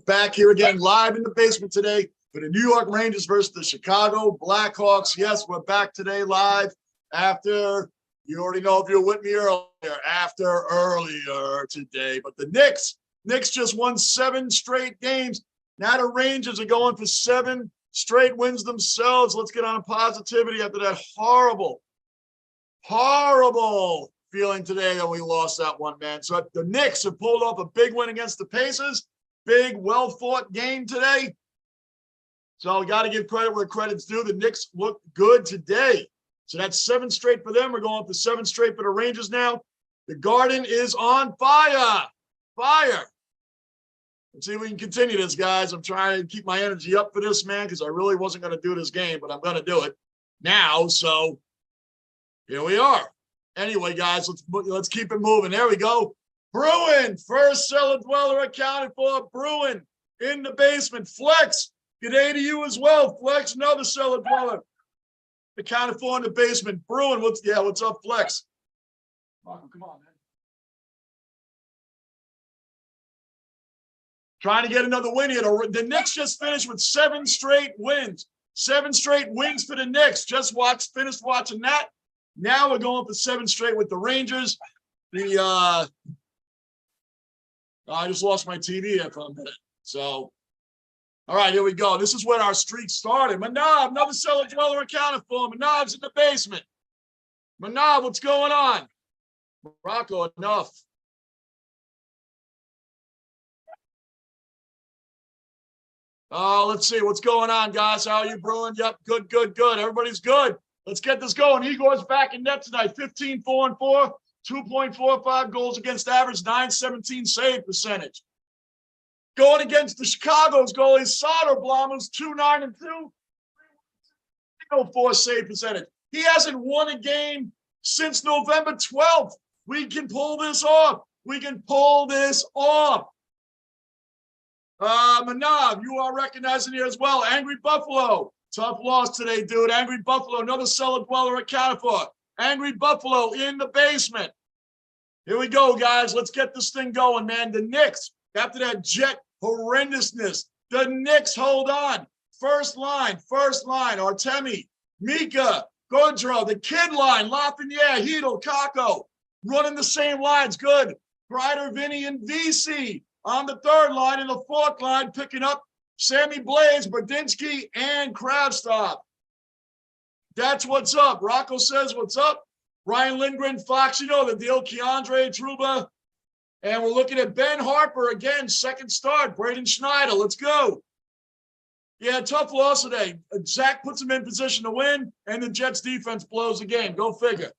back here again, live in the basement today for the New York Rangers versus the Chicago Blackhawks. Yes, we're back today live after, you already know if you're with me earlier today. But the Knicks just won 7 straight games. Now the Rangers are going for 7 straight wins themselves. Let's get on positivity after that horrible feeling today that we lost that one, man. So the Knicks have pulled off a big win against the Pacers. Big, well-fought game today. So we got to give credit where credit's due. The Knicks look good today. So that's 7 straight for them. We're going up to 7 straight for the Rangers now. The Garden is on fire. Let's see if we can continue this, guys. I'm trying to keep my energy up for this, man, because I really wasn't going to do this game, but I'm going to do it now. So here we are. Anyway, guys, let's keep it moving. There we go. Bruin, first cellar dweller accounted for. Bruin in the basement. Flex, good day to you as well. Flex, another cellar dweller accounted for in the basement. Bruin, what's up, Flex? Marco, come on, man. Trying to get another win here. The Knicks just finished with 7 straight wins. 7 straight wins for the Knicks. Just finished watching that. Now we're going for 7 straight with the Rangers. I just lost my TV here for a minute. So, all right, here we go. This is when our streak started. Manav, another cellar dweller accounted for. Manav's in the basement. Manav, what's going on? Morocco, enough. Let's see what's going on, guys. How are you, Bruin? Yep, good. Everybody's good. Let's get this going. Igor's back in net tonight. 15-4-4. 2.45 goals against average, 917 save percentage. Going against the Chicago's goalie, Soderblom, who's 2-9-2, 304 save percentage. He hasn't won a game since November 12th. We can pull this off. Manav, you are recognizing here as well. Angry Buffalo. Tough loss today, dude. Angry Buffalo, another cellar dweller accounted for. Angry Buffalo in the basement. Here we go, guys. Let's get this thing going, man. The Knicks, after that Jet horrendousness, the Knicks hold on. First line, Artemi, Mika, Gaudreau, the kid line, Lafreniere, Hedel, Kako, running the same lines. Good. Kreider, Vinny, and VC on the third line. And the fourth line, picking up Sammy Blaze, Berdinsky, and Kravtsov. That's what's up. Rocco says what's up. Ryan Lindgren, Fox, you know the deal. Keandre, Trouba. And we're looking at Ben Harper again, second start. Braden Schneider, let's go. Yeah, tough loss today. Zach puts him in position to win, and the Jets defense blows the game. Go figure.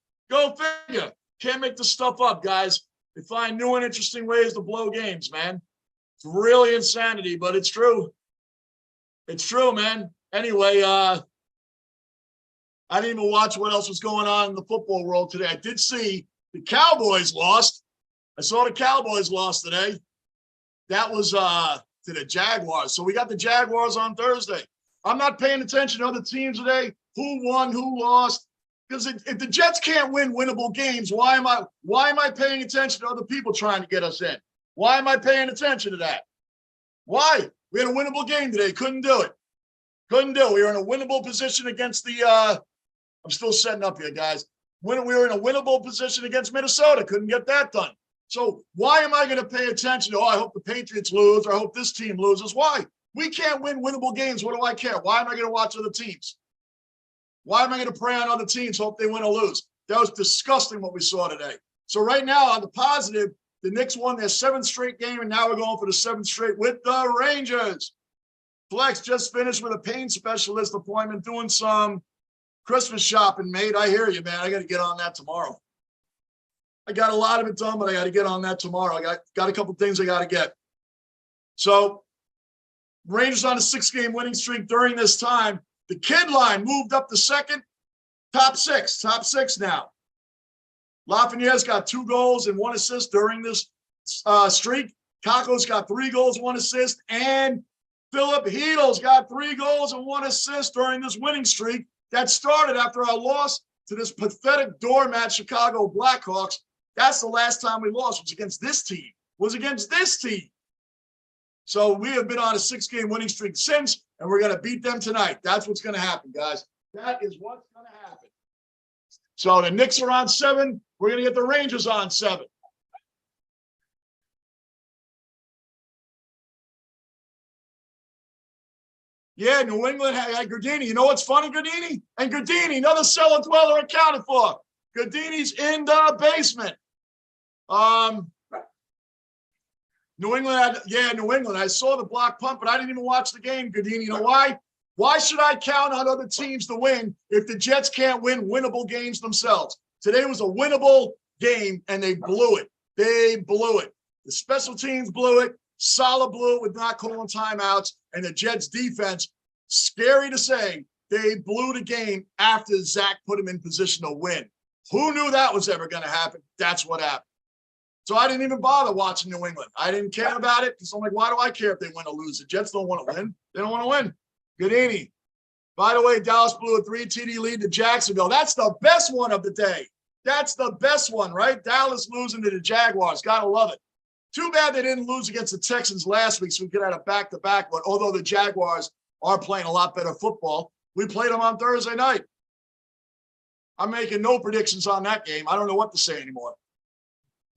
Can't make this stuff up, guys. They find new and interesting ways to blow games, man. It's really insanity, but it's true. It's true, man. Anyway, I didn't even watch what else was going on in the football world today. I did see the Cowboys lost. I saw the Cowboys lost today. That was to the Jaguars. So we got the Jaguars on Thursday. I'm not paying attention to other teams today, who won, who lost. Because if the Jets can't win winnable games, why am I paying attention to other people trying to get us in? Why am I paying attention to that? Why? We had a winnable game today. Couldn't do it. We were in a winnable position against the I'm still setting up here, guys. When we were in a winnable position against Minnesota, couldn't get that done. So why am I going to pay attention to, I hope the Patriots lose, or I hope this team loses? Why? We can't win winnable games. What do I care? Why am I going to watch other teams? Why am I going to prey on other teams, hope they win or lose? That was disgusting what we saw today. So right now, on the positive, the Knicks won their 7th straight game, and now we're going for the 7th straight with the Rangers. Flex just finished with a pain specialist appointment, doing some Christmas shopping, mate. I hear you, man. I got to get on that tomorrow. I got a lot of it done, but I got to get on that tomorrow. I got a couple things I got to get. So Rangers on a 6-game winning streak during this time. The kid line moved up to second. Top six now. Lafreniere's got 2 goals and 1 assist during this streak. Kako's got 3 goals, 1 assist. And Philip Hedel's got 3 goals and 1 assist during this winning streak that started after our loss to this pathetic doormat Chicago Blackhawks. That's the last time we lost, was against this team. So we have been on a 6-game winning streak since, and we're going to beat them tonight. That's what's going to happen, guys. That is what's going to happen. So the Knicks are on 7. We're going to get the Rangers on 7. Yeah, New England had Gardini. You know what's funny, Gardini? And Gardini, another cellar dweller accounted for. Gardini's in the basement. New England New England. I saw the block punt, but I didn't even watch the game, Gardini. You know why? Why should I count on other teams to win if the Jets can't win winnable games themselves? Today was a winnable game, and they blew it. They blew it. The special teams blew it. Salah blew it with not calling timeouts, and the Jets defense, scary to say, they blew the game after Zach put him in position to win. Who knew that was ever going to happen? That's what happened. So I didn't even bother watching New England. I didn't care about it because I'm like, why do I care if they win or lose? The Jets don't want to win. They don't want to win. Goodini. By the way, Dallas blew a 3 TD lead to Jacksonville. That's the best one of the day. That's the best one, right? Dallas losing to the Jaguars. Gotta love it. Too bad they didn't lose against the Texans last week, so we could have a back-to-back one. Although the Jaguars are playing a lot better football. We played them on Thursday night. I'm making no predictions on that game. I don't know what to say anymore.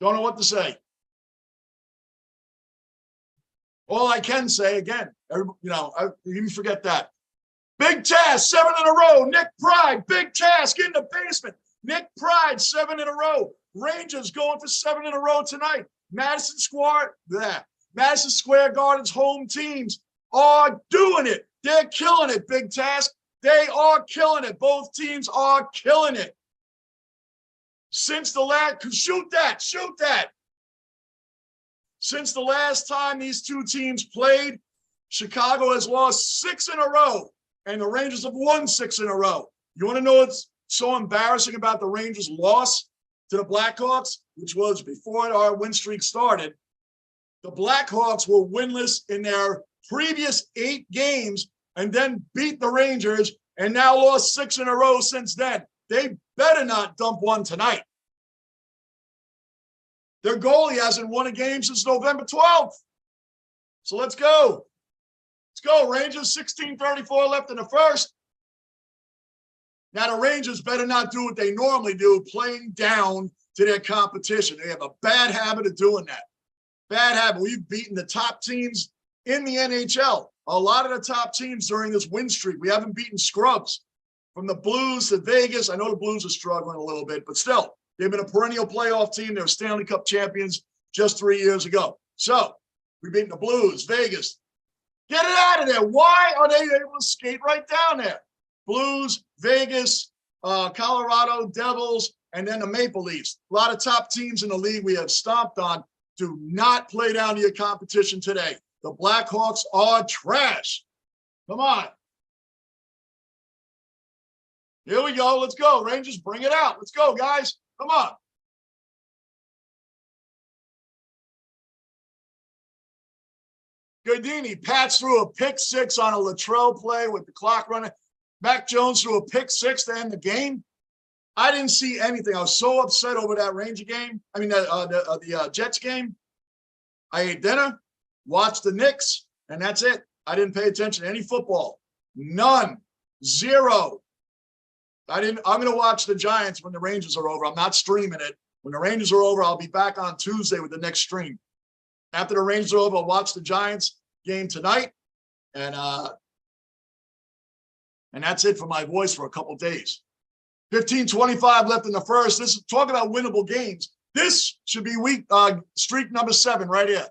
Don't know what to say. All I can say, again, you forget that. Big task, 7 in a row. Nick Pride, big task in the basement. Nick Pride, 7 in a row. Rangers going for 7 in a row tonight. Madison Square Garden's home teams are doing it. They're killing it, big task. They are killing it. Both teams are killing it. Since the last, shoot that. Since the last time these two teams played, Chicago has lost 6 in a row, and the Rangers have won 6 in a row. You want to know what's so embarrassing about the Rangers' loss to the Blackhawks, which was before our win streak started? The Blackhawks were winless in their previous 8 games and then beat the Rangers and now lost 6 in a row since then. They better not dump one tonight. Their goalie hasn't won a game since November 12th. So let's go. Let's go, Rangers. 16:34 left in the first. Now, the Rangers better not do what they normally do, playing down to their competition. They have a bad habit of doing that. Bad habit. We've beaten the top teams in the NHL. A lot of the top teams during this win streak. We haven't beaten scrubs. From the Blues to Vegas. I know the Blues are struggling a little bit, but still, they've been a perennial playoff team. They were Stanley Cup champions just 3 years ago. So we've beaten the Blues, Vegas. Get it out of there. Why are they able to skate right down there? Blues, Vegas, Colorado, Devils, and then the Maple Leafs. A lot of top teams in the league we have stomped on. Do not play down to your competition today. The Blackhawks are trash. Come on. Here we go. Let's go. Rangers, bring it out. Let's go, guys. Come on. Gardini patched through a pick 6 on a Latrell play with the clock running. Mac Jones threw a pick 6 to end the game. I didn't see anything. I was so upset over that Ranger game. I mean, the Jets game. I ate dinner, watched the Knicks, and that's it. I didn't pay attention to any football. None. 0. I'm going to watch the Giants when the Rangers are over. I'm not streaming it. When the Rangers are over, I'll be back on Tuesday with the next stream. After the Rangers are over, I'll watch the Giants game tonight. And that's it for my voice for a couple days. 15:25 left in the first. This is talking about winnable games. This should be streak number 7 right here.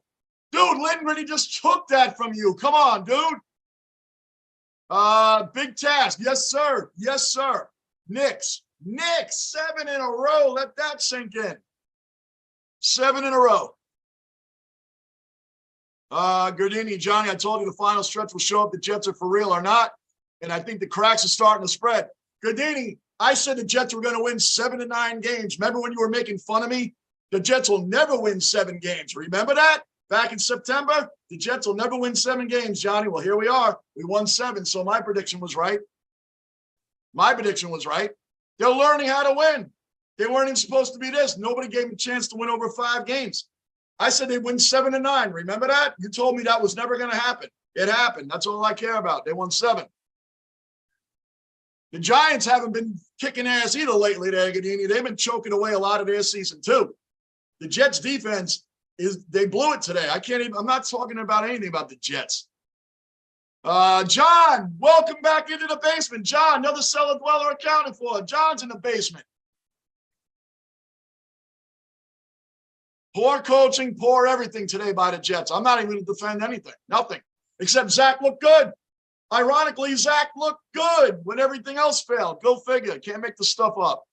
Dude, Lindgren, he just took that from you. Come on, dude. Big task. Yes, sir. Yes, sir. Knicks, 7 in a row. Let that sink in. 7 in a row. Gardini, Johnny, I told you the final stretch will show if the Jets are for real or not. And I think the cracks are starting to spread. Gardini, I said the Jets were going to win 7 to 9 games. Remember when you were making fun of me? The Jets will never win 7 games. Remember that? Back in September, the Jets will never win 7 games, Johnny. Well, here we are. We won 7, so my prediction was right. My prediction was right. They're learning how to win. They weren't even supposed to be this. Nobody gave them a chance to win over 5 games. I said they'd win 7-9. Remember that? You told me that was never going to happen. It happened. That's all I care about. They won 7. The Giants haven't been kicking ass either lately, Agadini. They've been choking away a lot of their season, too. The Jets defense they blew it today. I'm not talking about anything about the Jets. John, welcome back into the basement. John, another cellar dweller accounted for. John's in the basement. Poor coaching, poor everything today by the Jets. I'm not even going to defend anything. Nothing. Except Zach looked good. Ironically, Zach looked good when everything else failed. Go figure. Can't make the stuff up.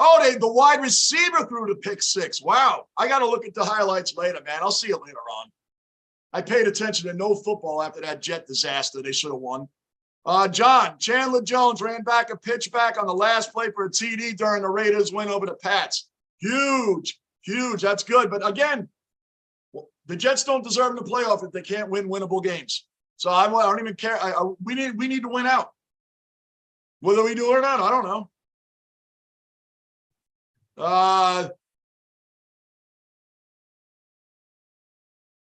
Oh, the wide receiver threw the pick 6. Wow. I got to look at the highlights later, man. I'll see it later on. I paid attention to no football after that Jet disaster. They should have won. John, Chandler Jones ran back a pitch back on the last play for a TD during the Raiders win over the Pats. Huge, huge. That's good. But again, the Jets don't deserve the playoff if they can't win winnable games. So I don't even care. We need to win out. Whether we do it or not, I don't know.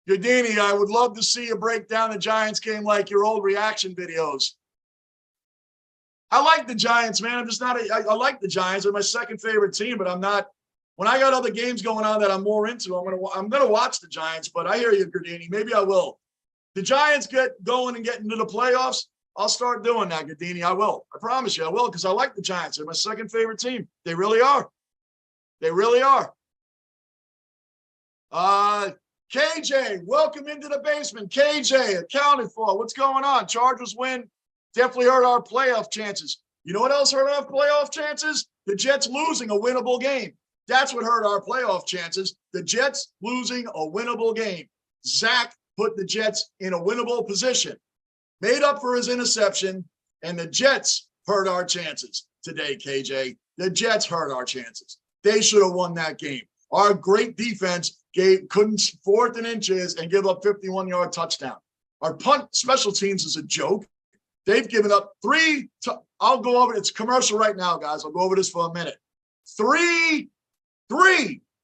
Gadini, I would love to see you break down the Giants game like your old reaction videos. I like the Giants, man. I'm just not I like the Giants. They're my second favorite team, but I'm not. When I got other games going on that I'm more into, I'm gonna watch the Giants. But I hear you, Gadini. Maybe I will. The Giants get going and get into the playoffs, I'll start doing that, Gadini. I will. I promise you, I will, because I like the Giants. They're my second favorite team. They really are. They really are. KJ, welcome into the basement. KJ, accounted for. What's going on? Chargers win. Definitely hurt our playoff chances. You know what else hurt our playoff chances? The Jets losing a winnable game. That's what hurt our playoff chances. The Jets losing a winnable game. Zach put the Jets in a winnable position. Made up for his interception, and the Jets hurt our chances today, KJ. The Jets hurt our chances. They should have won that game. Our great defense couldn't 4th and inches and give up 51-yard touchdown. Our punt special teams is a joke. They've given up 3. I'll go over. It's commercial right now, guys. I'll go over this for a minute. 3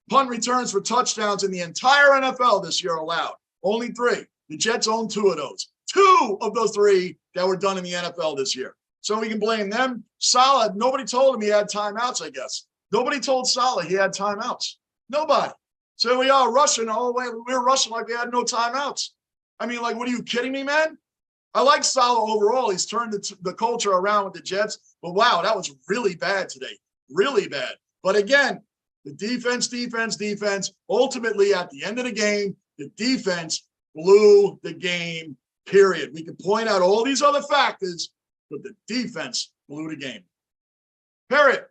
punt returns for touchdowns in the entire NFL this year allowed. Only 3. The Jets own 2 of those. 2 of those 3 that were done in the NFL this year. So we can blame them. Salah, nobody told him he had timeouts, I guess. Nobody told Salah he had timeouts. Nobody. So we are rushing all the way. We're rushing like we had no timeouts. I mean, like, what are you kidding me, man? I like Salah overall. He's turned the culture around with the Jets. But, wow, that was really bad today. Really bad. But, again, the defense. Ultimately, at the end of the game, the defense blew the game, period. We can point out all these other factors, but the defense blew the game. Period.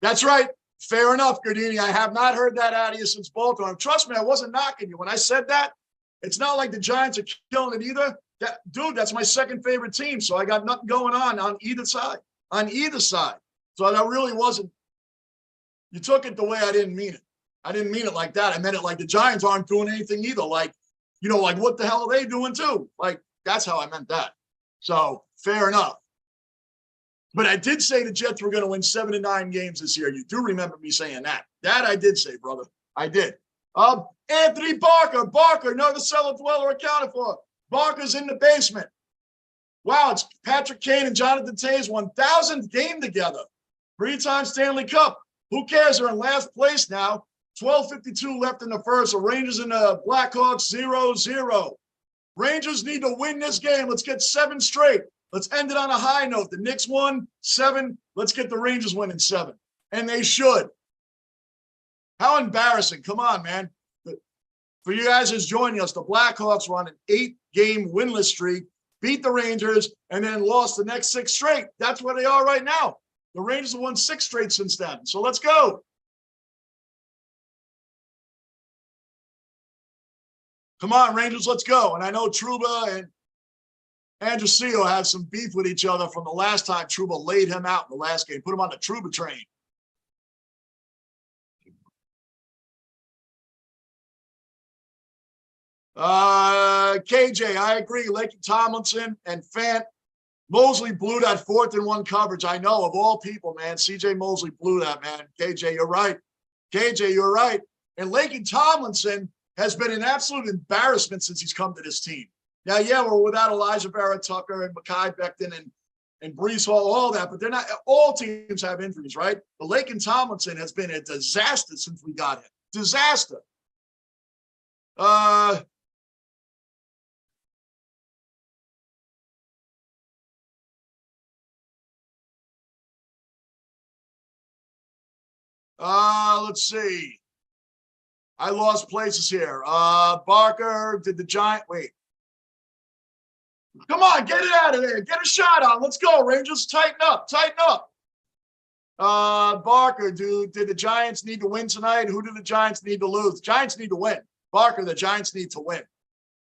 That's right. Fair enough, Gardini. I have not heard that out of you since Baltimore. Trust me, I wasn't knocking you. When I said that, it's not like the Giants are killing it either. Dude, that's my second favorite team, so I got nothing going on either side. On either side. So that really wasn't. You took it the way I didn't mean it. I didn't mean it like that. I meant it like the Giants aren't doing anything either. Like, like what the hell are they doing too? Like, that's how I meant that. So, fair enough. But I did say the Jets were going to win 7-9 games this year. You do remember me saying that. That I did say, brother. I did. Anthony Barker. Another cellar dweller accounted for. Barker's in the basement. Wow, it's Patrick Kane and Jonathan Taylor's 1,000th game together. 3-time Stanley Cup. Who cares? They're in last place now. 12:52 left in the first. The Rangers and the Blackhawks 0-0. Rangers need to win this game. Let's get 7 straight. Let's end it on a high note. The Knicks won 7. Let's get the Rangers winning 7. And they should. How embarrassing. Come on, man. For you guys who's joining us, the Blackhawks were on an 8-game winless streak, beat the Rangers, and then lost the next 6 straight. That's where they are right now. The Rangers have won 6 straight since then. So let's go. Come on, Rangers, let's go. And I know Trouba and Andrusio have some beef with each other from the last time Trouba laid him out in the last game. Put him on the Trouba train. KJ, I agree. Lake Tomlinson and Fant Mosley blew that 4th and 1 coverage. I know, of all people, man. CJ Mosley blew that, man. KJ, you're right. KJ, you're right. And Lakin Tomlinson has been an absolute embarrassment since he's come to this team. Now, yeah, we're without Elijah Vera-Tucker and Mekhi Becton and Breece Hall, all that, but they're not. All teams have injuries, right? But Lakin Tomlinson has been a disaster since we got him. Disaster. Let's see. I lost places here. Barker, did the Giant, wait. Come on, get it out of there. Get a shot on. Let's go, Rangers. Tighten up. Tighten up. Barker, did the Giants need to win tonight? Who do the Giants need to lose? The Giants need to win. Barker, the Giants need to win.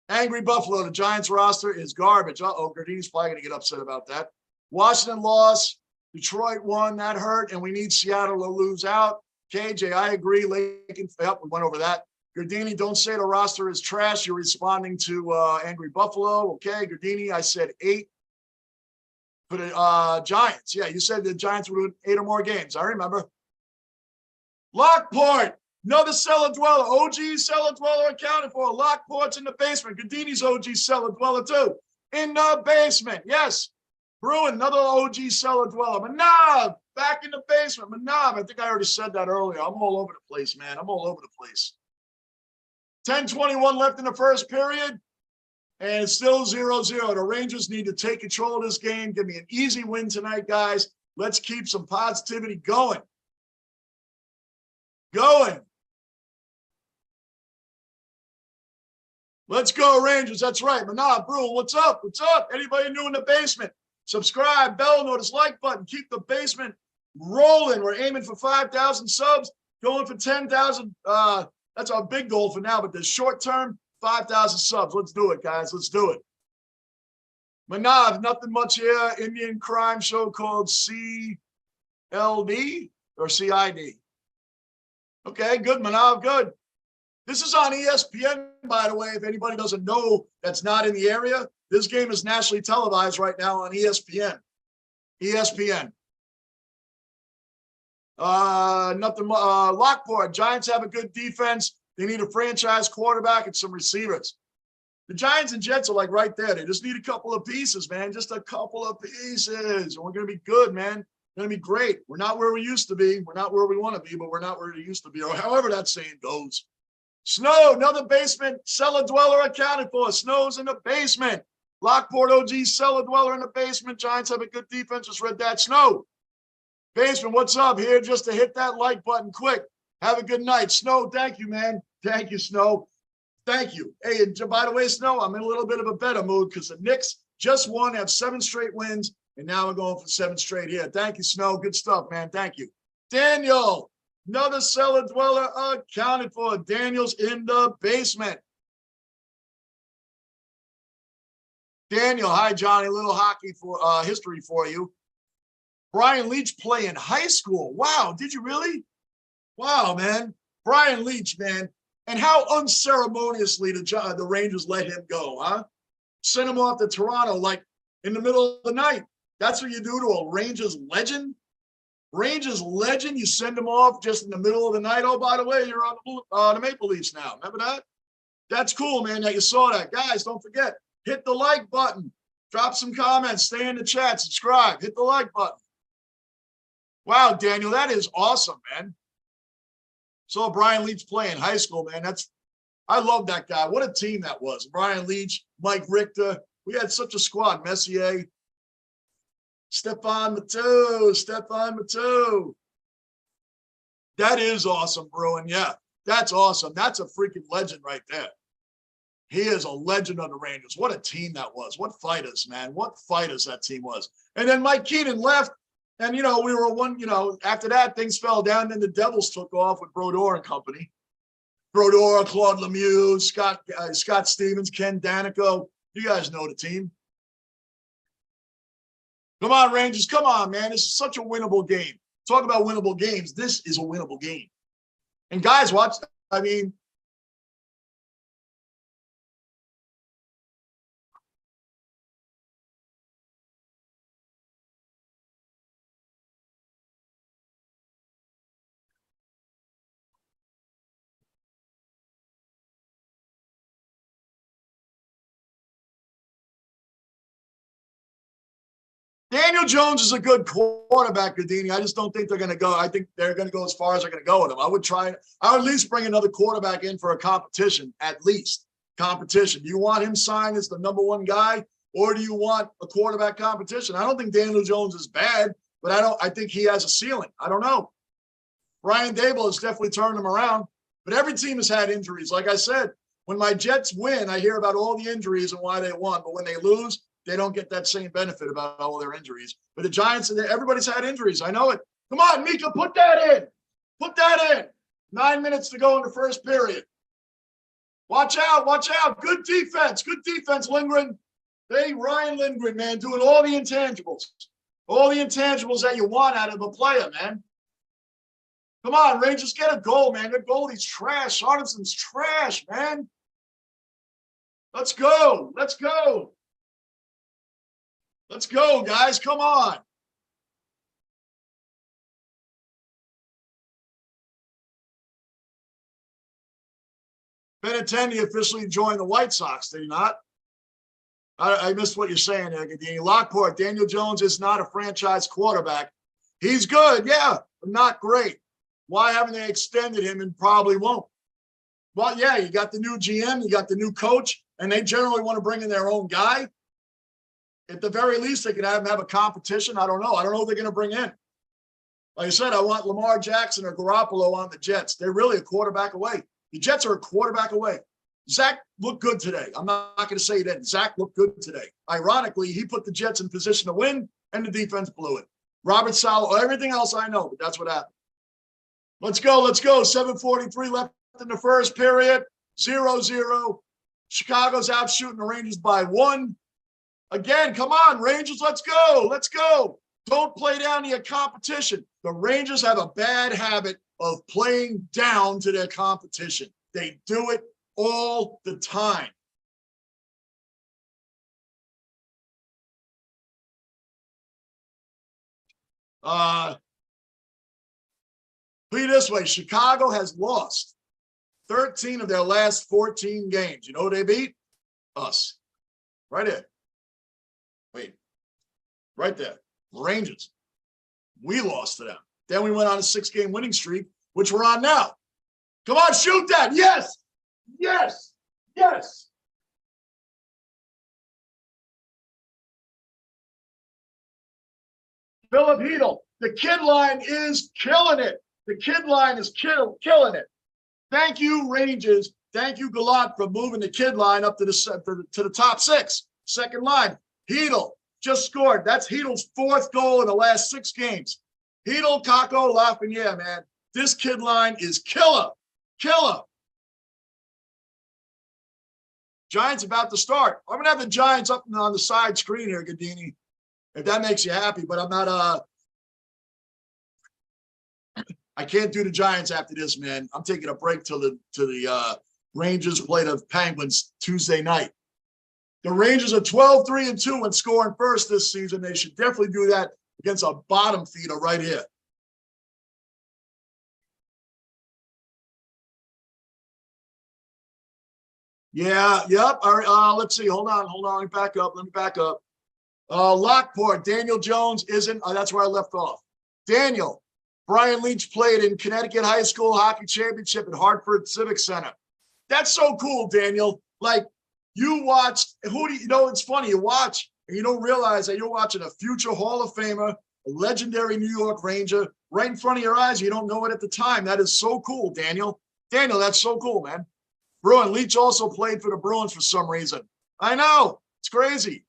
Angry Buffalo, the Giants roster is garbage. Uh-oh, Gardini's probably going to get upset about that. Washington lost. Detroit won. That hurt, and we need Seattle to lose out. KJ, I agree. Lakin, yep, we went over that. Gardini, don't say the roster is trash. You're responding to Angry Buffalo. Okay, Gardini, I said 8 for the Giants. Yeah, you said the Giants would win 8 or more games. I remember. Lockport, another cellar dweller. OG cellar dweller accounted for. Lockport's in the basement. Gardini's OG cellar dweller too. In the basement, yes. Bruin, another OG cellar dweller. Manav, back in the basement. Manav, I think I already said that earlier. I'm all over the place, man. I'm all over the place. 10:21 left in the first period, and it's still 0-0. The Rangers need to take control of this game. Give me an easy win tonight, guys. Let's keep some positivity going. Let's go, Rangers. That's right. Manav, Bruin, what's up? What's up? Anybody new in the basement? Subscribe, bell notice, like button. Keep the basement rolling. We're aiming for 5,000 subs, going for 10,000. That's our big goal for now, but the short term, 5,000 subs. Let's do it, guys. Let's do it. Manav, nothing much here. Indian crime show called CLD or CID. Okay, good, Manav, good. This is on ESPN, by the way, if anybody doesn't know that's not in the area. This game is nationally televised right now on ESPN. ESPN. Lockport. Giants have a good defense. They need a franchise quarterback and some receivers. The Giants and Jets are like right there. They just need a couple of pieces, man. Just a couple of pieces. And we're going to be good, man. Going to be great. We're not where we used to be. We're not where we want to be, but we're not where we used to be, or however that saying goes. Snow, another basement cellar dweller accounted for. Snow's in the basement. Lockport OG cellar dweller in the basement. Giants have a good defense. Just read that. Snow. Basement, what's up? Here just to hit that like button quick. Have a good night. Snow, thank you, man. Thank you, Snow. Thank you. Hey, and by the way, Snow, I'm in a little bit of a better mood because the Knicks just won, have 7 straight wins, and now we're going for 7 straight here. Thank you, Snow. Good stuff, man. Thank you. Daniel, another cellar dweller accounted for. Daniel's in the basement. Daniel, hi, Johnny. A little hockey for history for you. Brian Leach play in high school. Wow, did you really? Wow, man. Brian Leach, man. And how unceremoniously the Rangers let him go, huh? Sent him off to Toronto like in the middle of the night. That's what you do to a Rangers legend? Rangers legend, you send him off just in the middle of the night. Oh, by the way, you're on the Maple Leafs now. Remember that? That's cool, man, that you saw that. Guys, don't forget, hit the like button. Drop some comments. Stay in the chat. Subscribe. Hit the like button. Wow, Daniel, that is awesome, man. Saw Brian Leach play in high school, man. I love that guy. What a team that was. Brian Leach, Mike Richter. We had such a squad. Messier, Stephane Matteau. That is awesome, Bruin. Yeah, that's awesome. That's a freaking legend right there. He is a legend on the Rangers. What a team that was. What fighters, man. What fighters that team was. And then Mike Keenan left. And, we were after that, things fell down. Then the Devils took off with Brodeur and company. Brodeur, Claude Lemieux, Scott Stevens, Ken Danico. You guys know the team. Come on, Rangers. Come on, man. This is such a winnable game. Talk about winnable games. This is a winnable game. And guys, watch. Daniel Jones is a good quarterback, Gadini. I just don't think they're going to go. I think they're going to go as far as they're going to go with him. I would at least bring another quarterback in for a competition, at least competition. Do you want him signed as the #1 guy, or do you want a quarterback competition? I don't think Daniel Jones is bad, but I think he has a ceiling. I don't know. Brian Daboll has definitely turned him around, but every team has had injuries. Like I said, when my Jets win, I hear about all the injuries and why they won, but when they lose, they don't get that same benefit about all their injuries. But the Giants, everybody's had injuries. I know it. Come on, Mika, put that in. Put that in. 9 minutes to go in the first period. Watch out, watch out. Good defense, Lindgren. Hey, Ryan Lindgren, man, doing all the intangibles. All the intangibles that you want out of a player, man. Come on, Rangers, get a goal, man. Their goalie's trash. Arneson's trash, man. Let's go. Let's go. Let's go, guys. Come on. Benintendi officially joined the White Sox, did he not? I missed what you're saying there, Gadini. Lockport, Daniel Jones is not a franchise quarterback. He's good, yeah, but not great. Why haven't they extended him and probably won't? Well, yeah, you got the new GM, you got the new coach, and they generally want to bring in their own guy. At the very least, they could have a competition. I don't know. I don't know what they're going to bring in. Like I said, I want Lamar Jackson or Garoppolo on the Jets. They're really a quarterback away. The Jets are a quarterback away. Zach looked good today. I'm not going to say he didn't. Zach looked good today. Ironically, he put the Jets in position to win, and the defense blew it. Robert Saleh, everything else I know, but that's what happened. Let's go. Let's go. 7:43 left in the first period. 0-0. Chicago's out shooting the Rangers by 1. Again, come on, Rangers. Let's go. Let's go. Don't play down to your competition. The Rangers have a bad habit of playing down to their competition. They do it all the time. Put it this way, Chicago has lost 13 of their last 14 games. You know who they beat? Us. Right there. Wait. Right there. Rangers. We lost to them. Then we went on a 6-game winning streak, which we're on now. Come on, shoot that. Yes. Yes. Yes. Philip Hedel. The kid line is killing it. The kid line is killing it. Thank you, Rangers. Thank you, Gallant, for moving the kid line up to the top 6. Second line. Hedel just scored. That's Hedel's 4th goal in the last 6 games. Hedel, Kako, Lafreniere, man. This kid line is killer. Killer. Giants about to start. I'm going to have the Giants up on the side screen here, Gadini, if that makes you happy. But I'm not I can't do the Giants after this, man. I'm taking a break till the Rangers play the Penguins Tuesday night. The Rangers are 12-3-2 when scoring first this season. They should definitely do that against a bottom feeder right here. Yeah, yep. All right, let's see. Hold on. Let me back up. Lockport, Daniel Jones isn't. That's where I left off. Daniel, Brian Leach played in Connecticut High School Hockey Championship at Hartford Civic Center. That's so cool, Daniel. Like, you watched, it's funny, you watch and you don't realize that you're watching a future Hall of Famer, a legendary New York Ranger, right in front of your eyes. You don't know it at the time. That is so cool, Daniel. Daniel, that's so cool, man. Bruin, Leach also played for the Bruins for some reason. I know. It's crazy.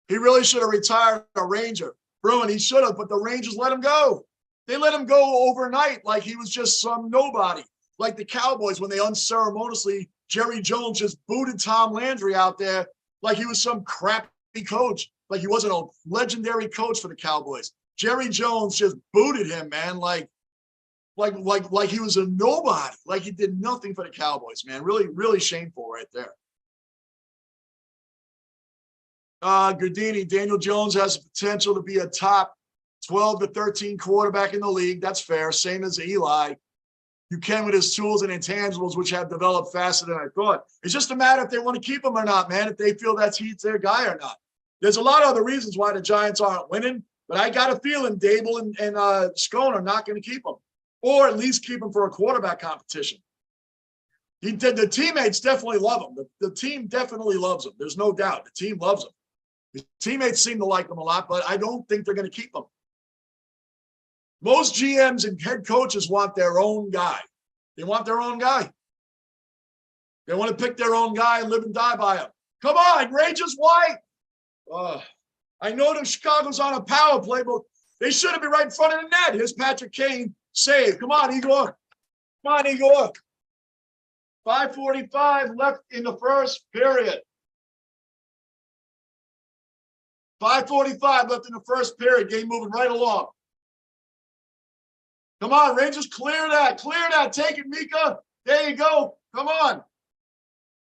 He really should have retired a Ranger. Bruin, he should have, but the Rangers let him go. They let him go overnight like he was just some nobody. Like the Cowboys when they unceremoniously, Jerry Jones just booted Tom Landry out there like he was some crappy coach. Like he wasn't a legendary coach for the Cowboys. Jerry Jones just booted him, man, like he was a nobody. Like he did nothing for the Cowboys, man. Really, really shameful right there. Gardini, Daniel Jones has the potential to be a top 12 to 13 quarterback in the league. That's fair. Same as Eli. You can with his tools and intangibles, which have developed faster than I thought. It's just a matter if they want to keep him or not, man, if they feel he's their guy or not. There's a lot of other reasons why the Giants aren't winning, but I got a feeling Dable and Scone are not going to keep them, or at least keep them for a quarterback competition. The teammates definitely love him. The team definitely loves him. There's no doubt. The team loves him. His teammates seem to like him a lot, but I don't think they're going to keep him. Most GMs and head coaches want their own guy. They want their own guy. They want to pick their own guy and live and die by him. Come on, Rangers, why? I know that Chicago's on a power play, but they shouldn't be right in front of the net. Here's Patrick Kane, save. Come on, Igor. Come on, Igor. 5:45 left in the first period. 5:45 left in the first period. Game moving right along. Come on, Rangers, clear that. Clear that. Take it, Mika. There you go. Come on.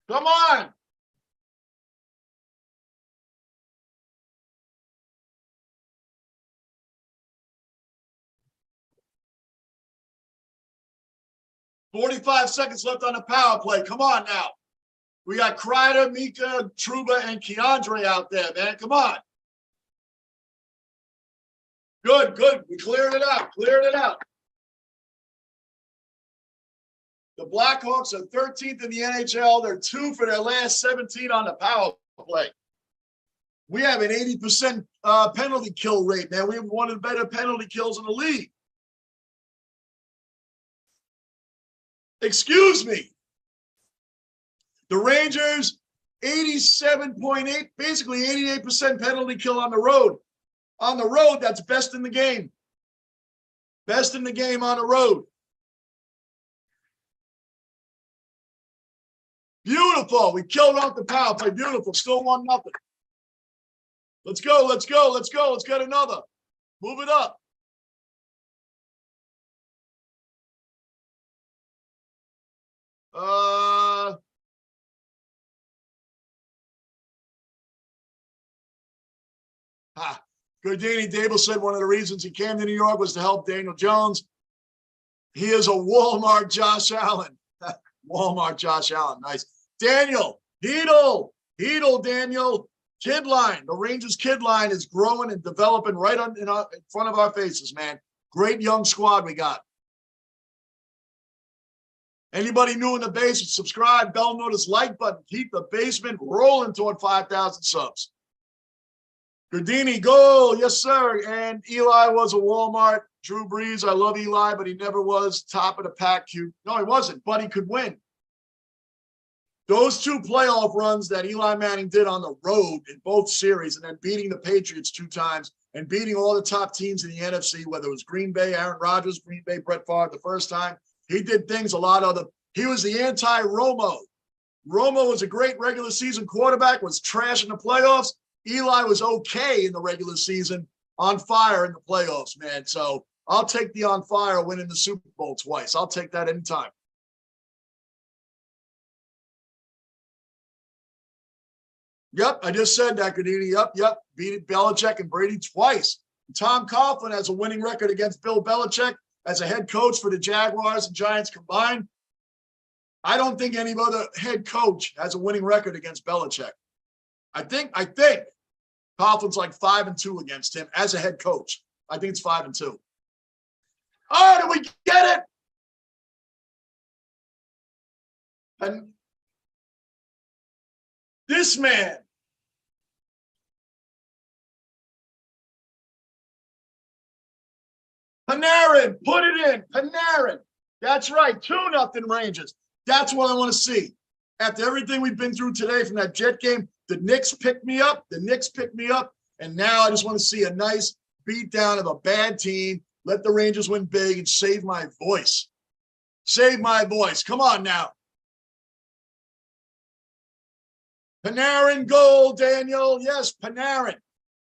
Come on. "45 seconds left on the power play. Come on now. We got Kreider, Mika, Trouba, and Keandre out there, man. Come on. Good, good. We cleared it out. Cleared it out. The Blackhawks are 13th in the NHL. They're 2 for their last 17 on the power play. We have an 80% penalty kill rate, man. We have one of the better penalty kills in the league. Excuse me. The Rangers, 87.8, basically 88% penalty kill on the road. On the road, that's best in the game. Best in the game on the road. Beautiful. We killed off the power play. Beautiful. Still 1-0. Let's go. Let's go. Let's go. Let's get another. Move it up. Gardini Dable said one of the reasons he came to New York was to help Daniel Jones. He is a Walmart Josh Allen. Walmart Josh Allen. Nice. Daniel, Heedle, Daniel. Kid line. The Rangers kid line is growing and developing right in front of our faces, man. Great young squad we got. Anybody new in the basement, subscribe, bell notice, like button. Keep the basement rolling toward 5,000 subs. Gardini, goal. Yes, sir. And Eli was a Walmart. Drew Brees, I love Eli, but he never was top of the pack. No, he wasn't, but he could win. Those 2 playoff runs that Eli Manning did on the road in both series, and then beating the Patriots 2 times and beating all the top teams in the NFC, whether it was Green Bay, Aaron Rodgers, Green Bay, Brett Favre the first time. He did things a lot other. He was the anti-Romo. Romo was a great regular season quarterback, was trash in the playoffs. Eli was okay in the regular season, on fire in the playoffs, man. So I'll take the on fire winning the Super Bowl twice. I'll take that anytime. Yep, I just said that, Gardini. Yep. Beat Belichick and Brady twice. Tom Coughlin has a winning record against Bill Belichick as a head coach for the Jaguars and Giants combined. I don't think any other head coach has a winning record against Belichick. I think Coughlin's like 5-2 against him as a head coach. I think it's 5-2. Oh, did we get it? And this man. Panarin, put it in. Panarin. That's right. 2-0 Rangers. That's what I want to see. After everything we've been through today from that Jet game, the Knicks picked me up. And now I just want to see a nice beatdown of a bad team. Let the Rangers win big and save my voice. Save my voice. Come on now. Panarin goal, Daniel. Yes, Panarin.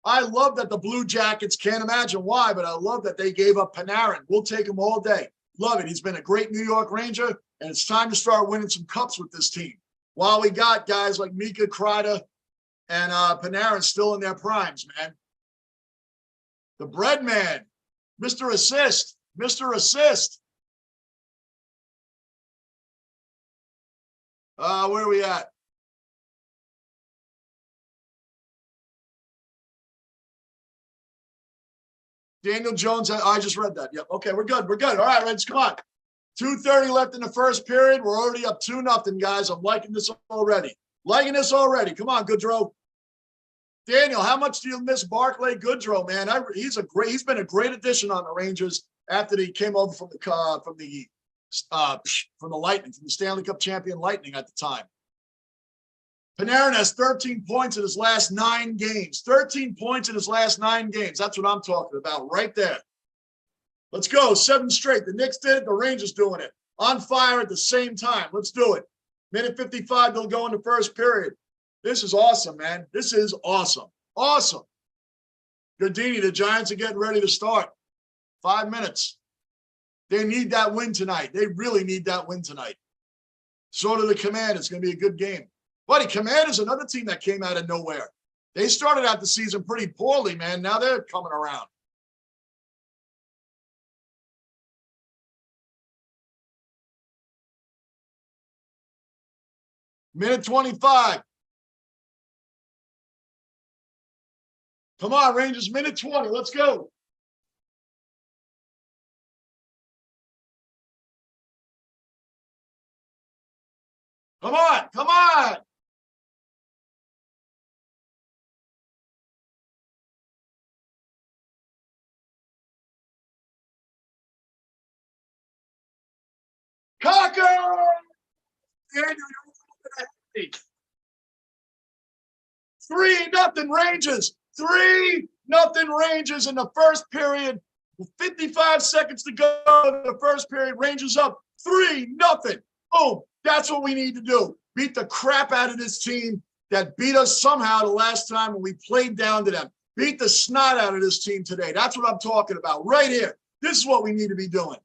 I love that the Blue Jackets, can't imagine why, but I love that they gave up Panarin. We'll take him all day. Love it. He's been a great New York Ranger, and it's time to start winning some cups with this team. While we got guys like Mika, Kreider, and Panarin still in their primes, man. The bread man, Mr. Assist. Where are we at? Daniel Jones, I just read that. Yep. Okay, we're good. We're good. All right, Reds, come on. 2:30 left in the first period. We're already up 2-0, guys. I'm liking this already. Liking this already. Come on, Goodrow. Daniel, how much do you miss Barclay Goodrow, man? He's been a great addition on the Rangers after he came over from the Lightning, from the Stanley Cup champion Lightning at the time. Panarin has 13 points in his last 9 games. 13 points in his last 9 games. That's what I'm talking about right there. Let's go. 7 straight. The Knicks did it. The Rangers doing it. On fire at the same time. Let's do it. Minute 55, they'll go in the first period. This is awesome, man. This is awesome. Awesome. Gardini, the Giants are getting ready to start. 5 minutes. They need that win tonight. They really need that win tonight. So do the Commanders. It's going to be a good game. Buddy, Commanders, another team that came out of nowhere. They started out the season pretty poorly, man. Now they're coming around. Minute 25. Come on, Rangers, minute 20. Let's go. Come on, come on. Cocker! Daniel, you're 3-0 Rangers. 3-0 Rangers in the first period. With 55 seconds to go in the first period. Rangers up 3-0. Boom. That's what we need to do. Beat the crap out of this team that beat us somehow the last time when we played down to them. Beat the snot out of this team today. That's what I'm talking about right here. This is what we need to be doing.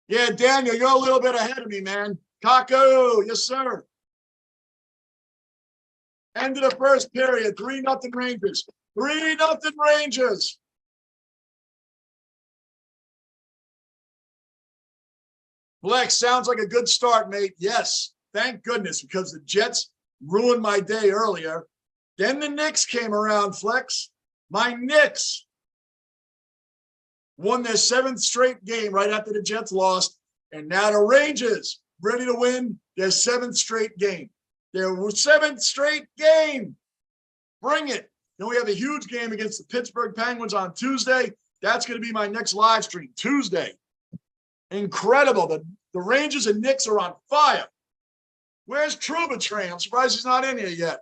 Yeah, Daniel, you're a little bit ahead of me, man. Kako, yes, sir. End of the first period, 3-0 Rangers. 3-0 Rangers. Flex, sounds like a good start, mate. Yes, thank goodness, because the Jets ruined my day earlier. Then the Knicks came around, Flex. My Knicks won their 7th straight game right after the Jets lost. And now the Rangers ready to win their 7th straight game. Their 7th straight game. Bring it. Then we have a huge game against the Pittsburgh Penguins on Tuesday. That's going to be my next live stream, Tuesday. Incredible. The Rangers and Knicks are on fire. Where's Trouba Train? I'm surprised he's not in here yet.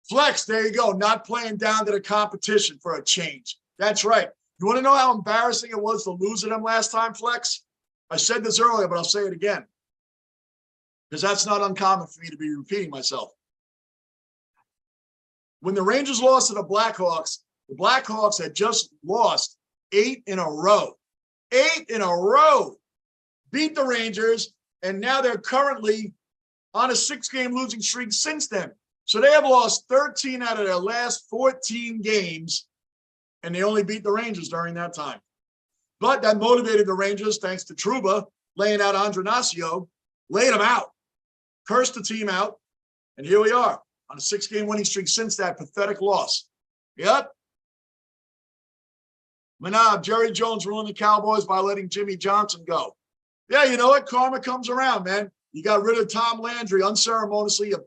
Flex, there you go. Not playing down to the competition for a change. That's right. You want to know how embarrassing it was to lose to them last time, Flex? I said this earlier, but I'll say it again, because that's not uncommon for me to be repeating myself. When the Rangers lost to the Blackhawks had just lost 8 in a row. 8 in a row. Beat the Rangers, and now they're currently on a 6-game losing streak since then. So they have lost 13 out of their last 14 games, and they only beat the Rangers during that time. But that motivated the Rangers, thanks to Trouba laying out Andronaccio, laid them out, cursed the team out, and here we are on a 6-game winning streak since that pathetic loss. Yep. Manab, Jerry Jones ruined the Cowboys by letting Jimmy Johnson go. Yeah, you know what? Karma comes around, man. You got rid of Tom Landry unceremoniously, a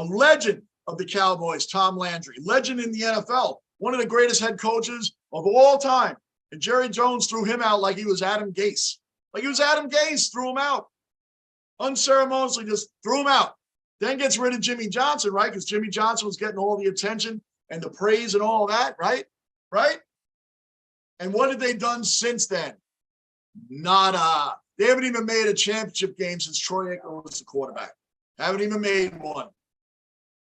legend of the Cowboys, Tom Landry, legend in the NFL, one of the greatest head coaches of all time. And Jerry Jones threw him out like he was Adam Gase. Like he was Adam Gase, threw him out. Unceremoniously just threw him out. Then gets rid of Jimmy Johnson, right? Because Jimmy Johnson was getting all the attention and the praise and all that, right? Right? And what have they done since then? Nada. They haven't even made a championship game since Troy Aikman was the quarterback. Haven't even made one.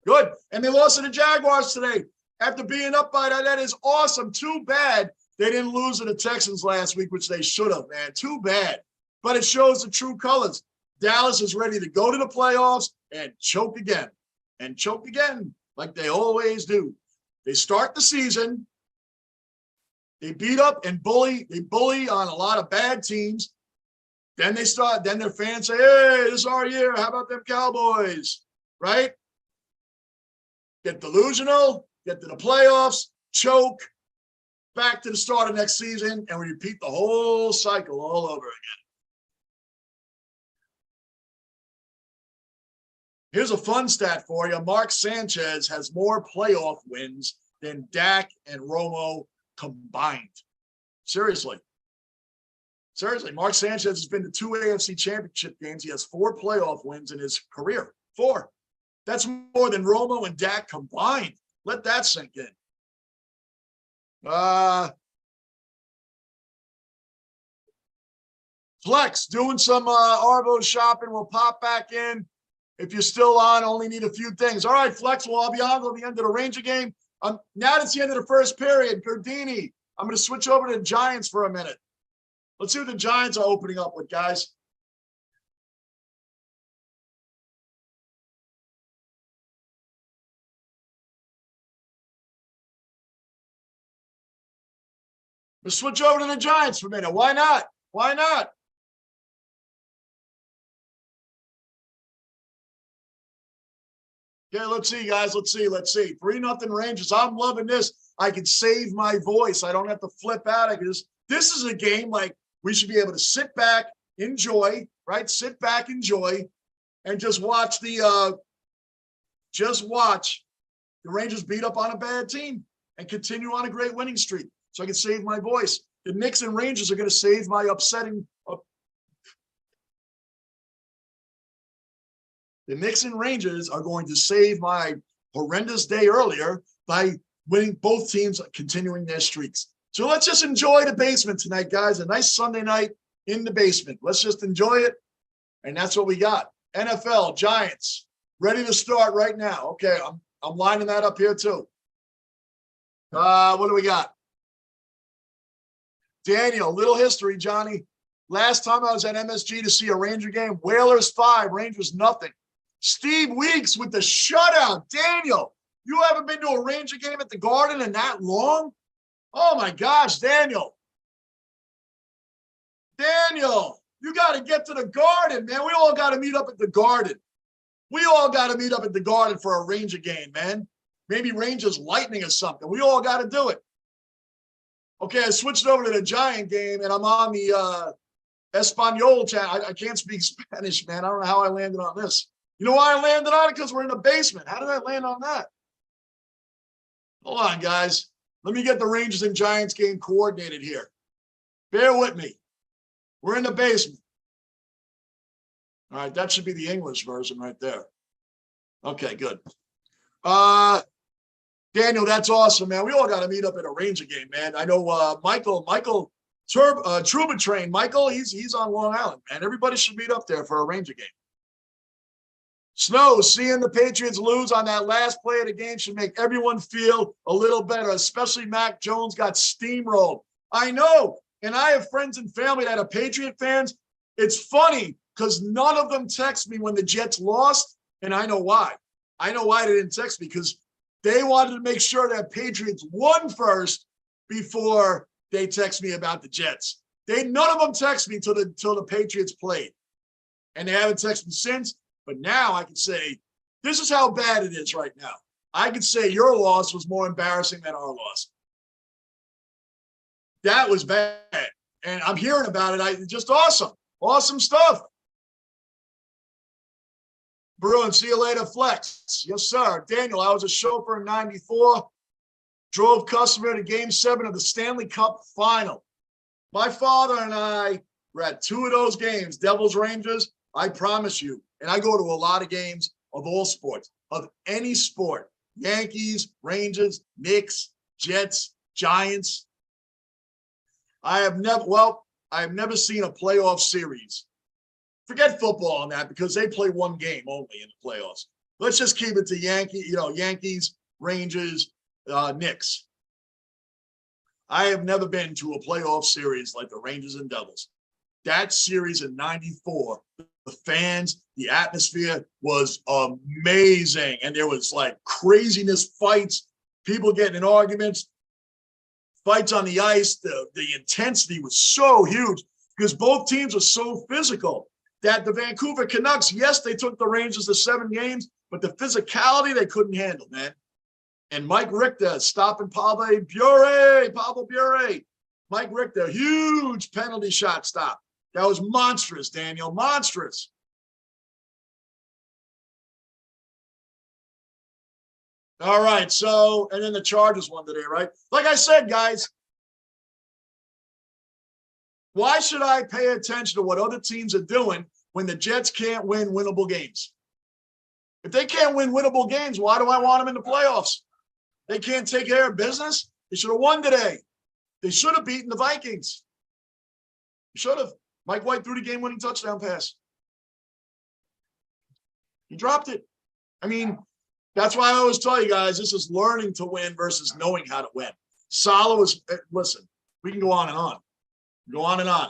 Good. And they lost to the Jaguars today after being up by that. That is awesome. Too bad they didn't lose to the Texans last week, which they should have, man. Too bad. But it shows the true colors. Dallas is ready to go to the playoffs and choke again. And choke again, like they always do. They start the season. They beat up and bully on a lot of bad teams. Then their fans say, hey, this is our year. How about them Cowboys? Right? get delusional, get to the playoffs, choke, back to the start of next season, and we repeat the whole cycle all over again. Here's a fun stat for you. Mark Sanchez has more playoff wins than Dak and Romo combined. Seriously. Seriously, Mark Sanchez has been to 2 AFC championship games. He has 4 playoff wins in his career. 4. That's more than Romo and Dak combined. Let that sink in. Flex, doing some Arvo shopping. We'll pop back in. If you're still on, only need a few things. All right, Flex, well, I'll be on till the end of the Ranger game. Now that it's the end of the first period, Gardini, I'm going to switch over to the Giants for a minute. Let's see what the Giants are opening up with, guys. Let's switch over to the Giants for a minute. Why not? Why not? Okay, let's see, guys. Let's see. 3-0 Rangers. I'm loving this. I can save my voice. I don't have to flip out. This is a game like we should be able to sit back, enjoy, right? Sit back, enjoy, and just watch the Rangers beat up on a bad team and continue on a great winning streak. So I can save my voice. The Knicks and Rangers are going to save my upsetting. The Knicks and Rangers are going to save my horrendous day earlier by winning, both teams continuing their streaks. So let's just enjoy the basement tonight, guys. A nice Sunday night in the basement. Let's just enjoy it. And that's what we got. NFL, Giants, ready to start right now. Okay, I'm lining that up here too. What do we got? Daniel, little history, Johnny. Last time I was at MSG to see a Ranger game, Whalers 5, Rangers nothing. Steve Weeks with the shutout. Daniel, you haven't been to a Ranger game at the Garden in that long? Oh, my gosh, Daniel. Daniel, you got to get to the Garden, man. We all got to meet up at the Garden. We all got to meet up at the Garden for a Ranger game, man. Maybe Rangers Lightning or something. We all got to do it. Okay, I switched over to the Giant game, and I'm on the Espanol channel. I can't speak Spanish, man. I don't know how I landed on this. You know why I landed on it? Because we're in the basement. How did I land on that? Hold on, guys. Let me get the Rangers and Giants game coordinated here. Bear with me. We're in the basement. All right, that should be the English version right there. Okay, good. Daniel, that's awesome, man. We all got to meet up at a Ranger game, man. I know Michael Truba Train. Michael, he's on Long Island, man. Everybody should meet up there for a Ranger game. Snow, seeing the Patriots lose on that last play of the game should make everyone feel a little better, especially Mac Jones got steamrolled. I know, and I have friends and family that are Patriot fans. It's funny because none of them text me when the Jets lost, and I know why. I know why they didn't text me, because they wanted to make sure that Patriots won first before they text me about the Jets. None of them text me till the Patriots played, and they haven't texted me since. But now I can say, this is how bad it is right now. I could say your loss was more embarrassing than our loss. That was bad. And I'm hearing about it. Just awesome. Awesome stuff. Bruin, see you later, Flex. Yes, sir. Daniel, I was a chauffeur in 94. Drove customer to Game 7 of the Stanley Cup Final. My father and I were at 2 of those games, Devils, Rangers. I promise you. And I go to a lot of games of all sports, of any sport. Yankees, Rangers, Knicks, Jets, Giants. I have never seen a playoff series. Forget football on that, because they play one game only in the playoffs. Let's just keep it to Yankees, Rangers, Knicks. I have never been to a playoff series like the Rangers and Devils. That series in 94, the fans, the atmosphere was amazing. And there was like craziness, fights, people getting in arguments, fights on the ice. The intensity was so huge because both teams were so physical that the Vancouver Canucks, yes, they took the Rangers to 7 games, but the physicality they couldn't handle, man. And Mike Richter stopping Pablo Bure. Mike Richter, huge penalty shot stop. That was monstrous, Daniel, monstrous. All right, so, and then the Chargers won today, right? Like I said, guys, why should I pay attention to what other teams are doing when the Jets can't win winnable games? If they can't win winnable games, why do I want them in the playoffs? They can't take care of business? They should have won today. They should have beaten the Vikings. Should have. Mike White threw the game-winning touchdown pass. He dropped it. I mean, that's why I always tell you guys, this is learning to win versus knowing how to win. Salah was, listen, we can go on and on. Go on and on.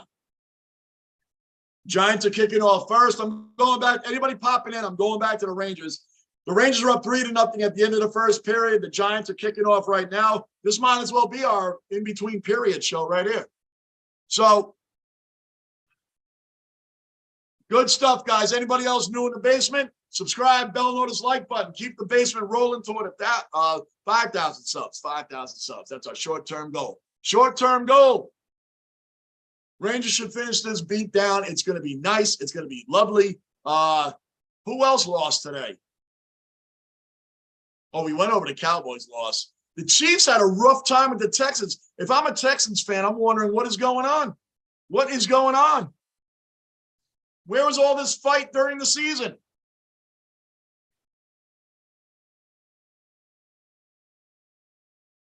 Giants are kicking off first. I'm going back. Anybody popping in, I'm going back to the Rangers. The Rangers are up 3-0 at the end of the first period. The Giants are kicking off right now. This might as well be our in-between period show right here. So, good stuff, guys. Anybody else new in the basement? Subscribe, bell notice, like button. Keep the basement rolling toward that 5,000 subs. 5,000 subs. That's our short-term goal. Short-term goal. Rangers should finish this beat down. It's going to be nice. It's going to be lovely. Who else lost today? Oh, we went over the Cowboys' loss. The Chiefs had a rough time with the Texans. If I'm a Texans fan, I'm wondering what is going on. What is going on? Where was all this fight during the season?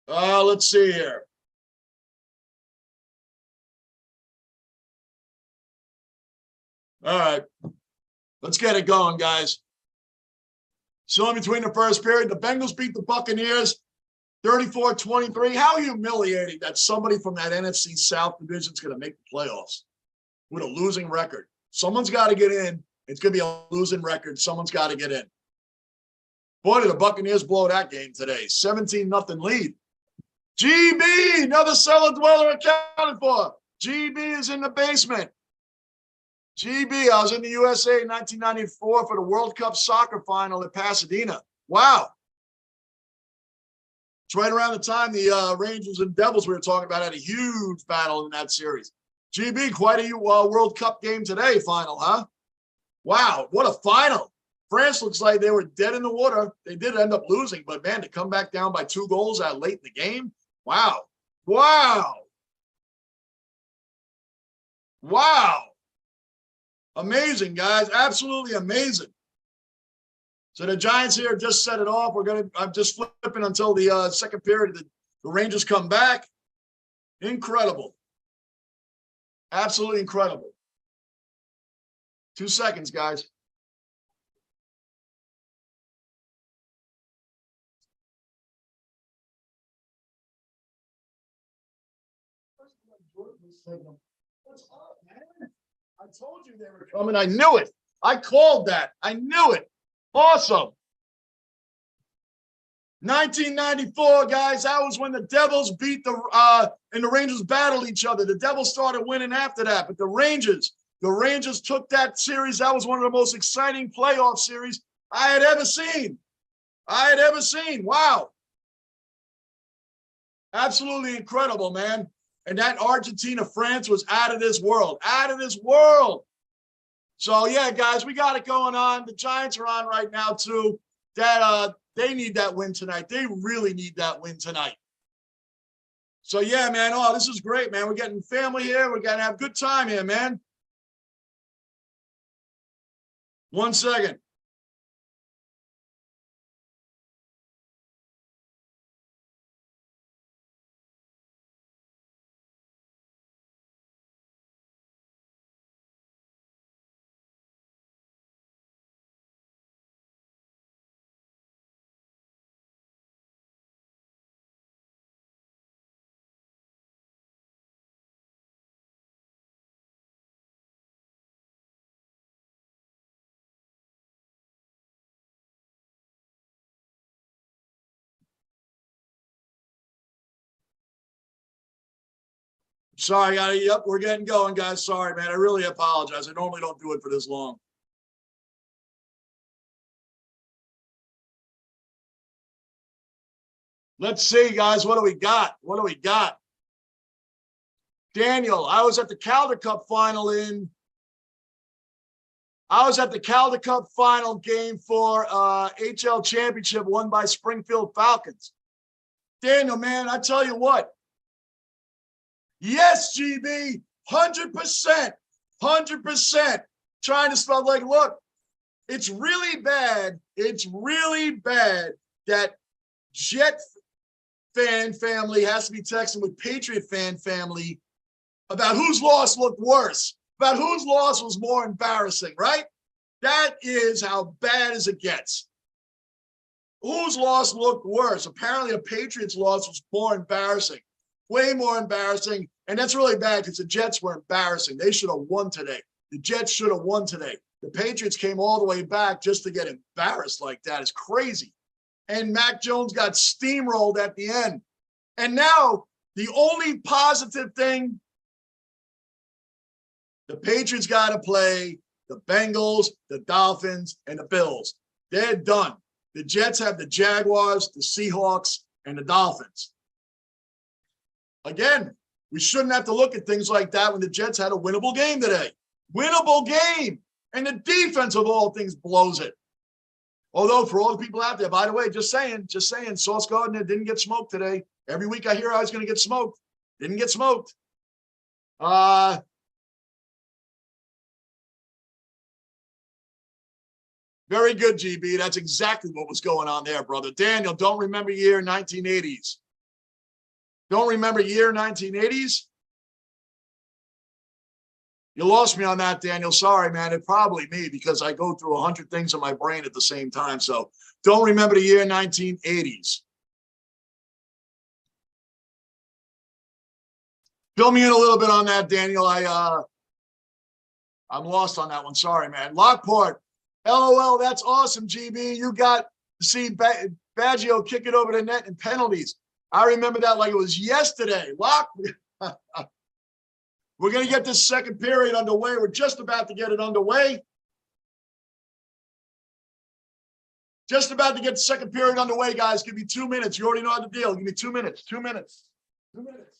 Let's see here. All right. Let's get it going, guys. So in between the first period, the Bengals beat the Buccaneers 34-23. How humiliating that somebody from that NFC South division is going to make the playoffs with a losing record. Someone's got to get in. It's going to be a losing record. Someone's got to get in. Boy, did the Buccaneers blow that game today. 17-0 lead. GB, another cellar dweller accounted for. GB is in the basement. GB, I was in the USA in 1994 for the World Cup soccer final at Pasadena. Wow. It's right around the time the Rangers and Devils we were talking about had a huge battle in that series. GB, quite a World Cup game today, final, huh? Wow, what a final. France looks like they were dead in the water. They did end up losing, but man, to come back down by 2 goals that late in the game, wow. Wow. Wow. Amazing, guys. Absolutely amazing. So the Giants here just set it off. I'm just flipping until the second period. The Rangers come back. Incredible. Absolutely incredible. 2 seconds, guys. What's up, man? I told you they were coming. I knew it. I called that. I knew it. Awesome. 1994, guys. That was when the Devils beat and the Rangers battled each other. The Devils started winning after that, but the Rangers took that series. That was one of the most exciting playoff series I had ever seen. Wow. Absolutely incredible, man. And that Argentina-France was out of this world. Out of this world. So, yeah, guys, we got it going on. The Giants are on right now, too. They need that win tonight. They really need that win tonight. So, yeah, man. Oh, this is great, man. We're getting family here. We're going to have a good time here, man. 1 second. Sorry, yep, we're getting going, guys. Sorry, man. I really apologize. I normally don't do it for this long. Let's see, guys. What do we got? What do we got? Daniel, I was at the Calder Cup final game for HL Championship won by Springfield Falcons. Daniel, man, I tell you what. Yes, GB, 100%, 100%. Trying to spell like, look, it's really bad. It's really bad that Jet fan family has to be texting with Patriot fan family about whose loss looked worse, about whose loss was more embarrassing, right? That is how bad as it gets. Whose loss looked worse? Apparently the Patriots' loss was more embarrassing, way more embarrassing. And that's really bad because the Jets were embarrassing. They should have won today. The Jets should have won today. The Patriots came all the way back just to get embarrassed like that. It's crazy. And Mac Jones got steamrolled at the end. And now the only positive thing, the Patriots got to play the Bengals, the Dolphins, and the Bills. They're done. The Jets have the Jaguars, the Seahawks, and the Dolphins. Again, we shouldn't have to look at things like that when the Jets had a winnable game today. Winnable game. And the defense of all things blows it. Although for all the people out there, by the way, just saying, Sauce Gardner didn't get smoked today. Every week I hear I was going to get smoked. Didn't get smoked. Very good, GB. That's exactly what was going on there, brother. Daniel, don't remember year 1980s. Don't remember year 1980s? You lost me on that, Daniel. Sorry, man. It's probably me because I go through 100 things in my brain at the same time. So don't remember the year 1980s. Fill me in a little bit on that, Daniel. I'm lost on that one. Sorry, man. Lockport. LOL, that's awesome, GB. You got to see Baggio kick it over the net in penalties. I remember that like it was yesterday. We're going to get this second period underway. We're just about to get it underway. Just about to get the second period underway, guys. Give me 2 minutes. You already know the deal. Give me 2 minutes. 2 minutes. 2 minutes.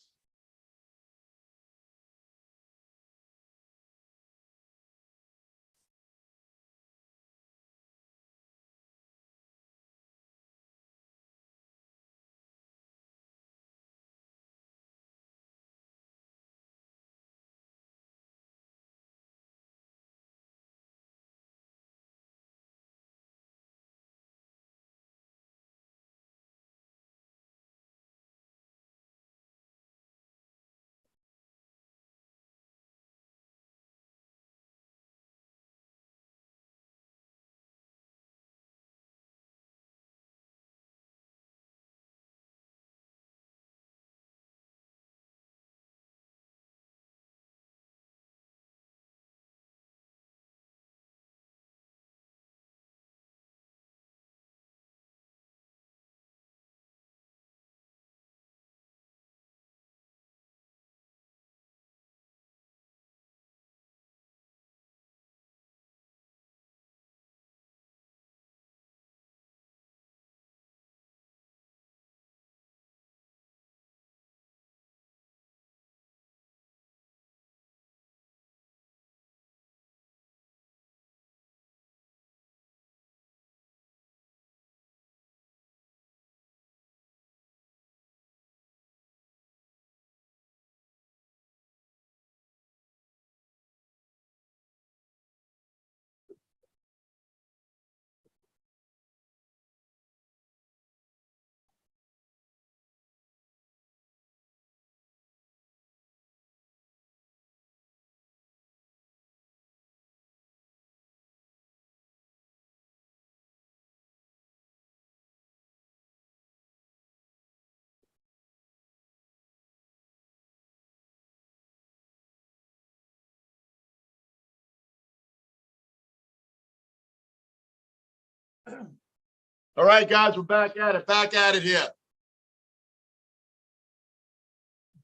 All right, guys, we're back at it. Back at it here.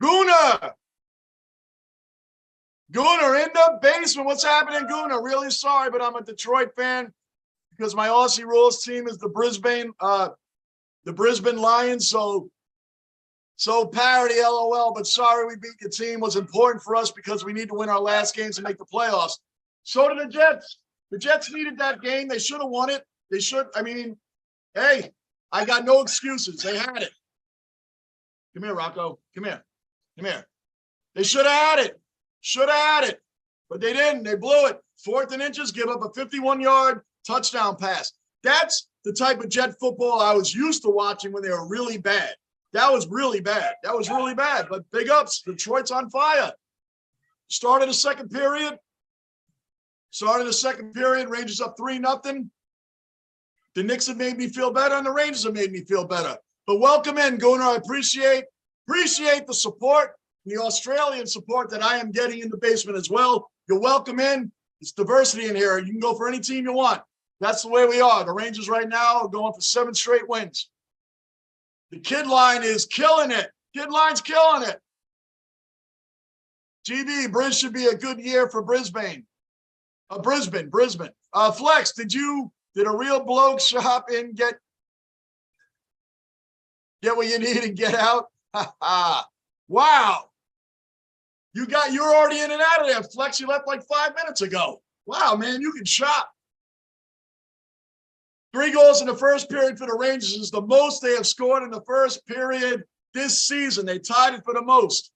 Gooner in the basement. What's happening, Gooner? Really sorry, but I'm a Detroit fan because my Aussie Rules team is the Brisbane the Brisbane Lions. So parody, LOL, but sorry we beat your team. Was important for us because we need to win our last games to make the playoffs. So did the Jets. The Jets needed that game. They should have won it. They should. I mean, hey, I got no excuses. They had it. Come here, Rocco. Come here. Come here. They should have had it. Should have had it. But they didn't. They blew it. 4th and inches, give up a 51-yard touchdown pass. That's the type of Jet football I was used to watching when they were really bad. That was really bad. That was really bad. But big ups. Detroit's on fire. Started the second period. Rangers up 3-0. The Knicks have made me feel better, and the Rangers have made me feel better. But welcome in, Gunnar. I appreciate the support, the Australian support that I am getting in the basement as well. You're welcome in. It's diversity in here. You can go for any team you want. That's the way we are. The Rangers right now are going for 7 straight wins. The kid line is killing it. Kid line's killing it. GB, Briz should be a good year for Brisbane. Brisbane. Flex, did a real bloke shop in get what you need and get out? Wow. You're already in and out of there. Flex, you left like 5 minutes ago. Wow, man, you can shop. 3 goals in the first period for the Rangers is the most they have scored in the first period this season. They tied it for the most.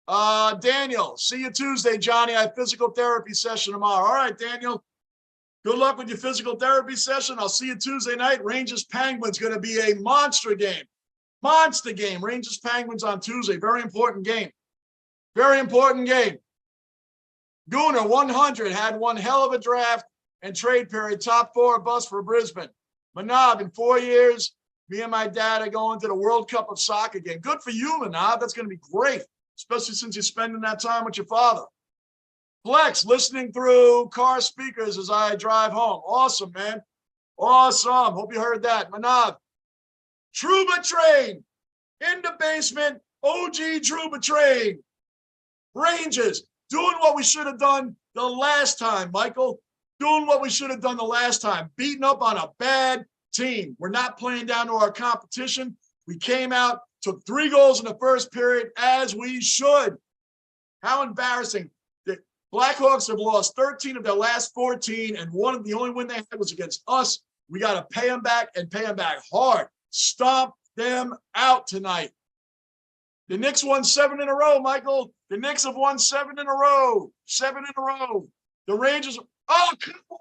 Daniel, see you Tuesday, Johnny. I have physical therapy session tomorrow. All right, Daniel. Good luck with your physical therapy session. I'll see you Tuesday night. Rangers Penguins going to be a monster game. Monster game. Rangers Penguins on Tuesday. Very important game. Very important game. Gunnar, 100, had one hell of a draft and trade period. Top 4 bust for Brisbane. Manav, in 4 years, me and my dad are going to the World Cup of Soccer game. Good for you, Manav. That's going to be great, especially since you're spending that time with your father. Flex, listening through car speakers as I drive home. Awesome, man. Awesome. Hope you heard that. Manav, Trouba Train in the basement. OG Trouba Train. Rangers doing what we should have done the last time, Michael. Doing what we should have done the last time. Beating up on a bad team. We're not playing down to our competition. We came out, took 3 goals in the first period, as we should. How embarrassing. The Blackhawks have lost 13 of their last 14, and the only win they had was against us. We got to pay them back and pay them back hard. Stomp them out tonight. The Knicks won 7 in a row, Michael. The Knicks have won 7 in a row. 7 in a row. The Rangers. Oh, come on.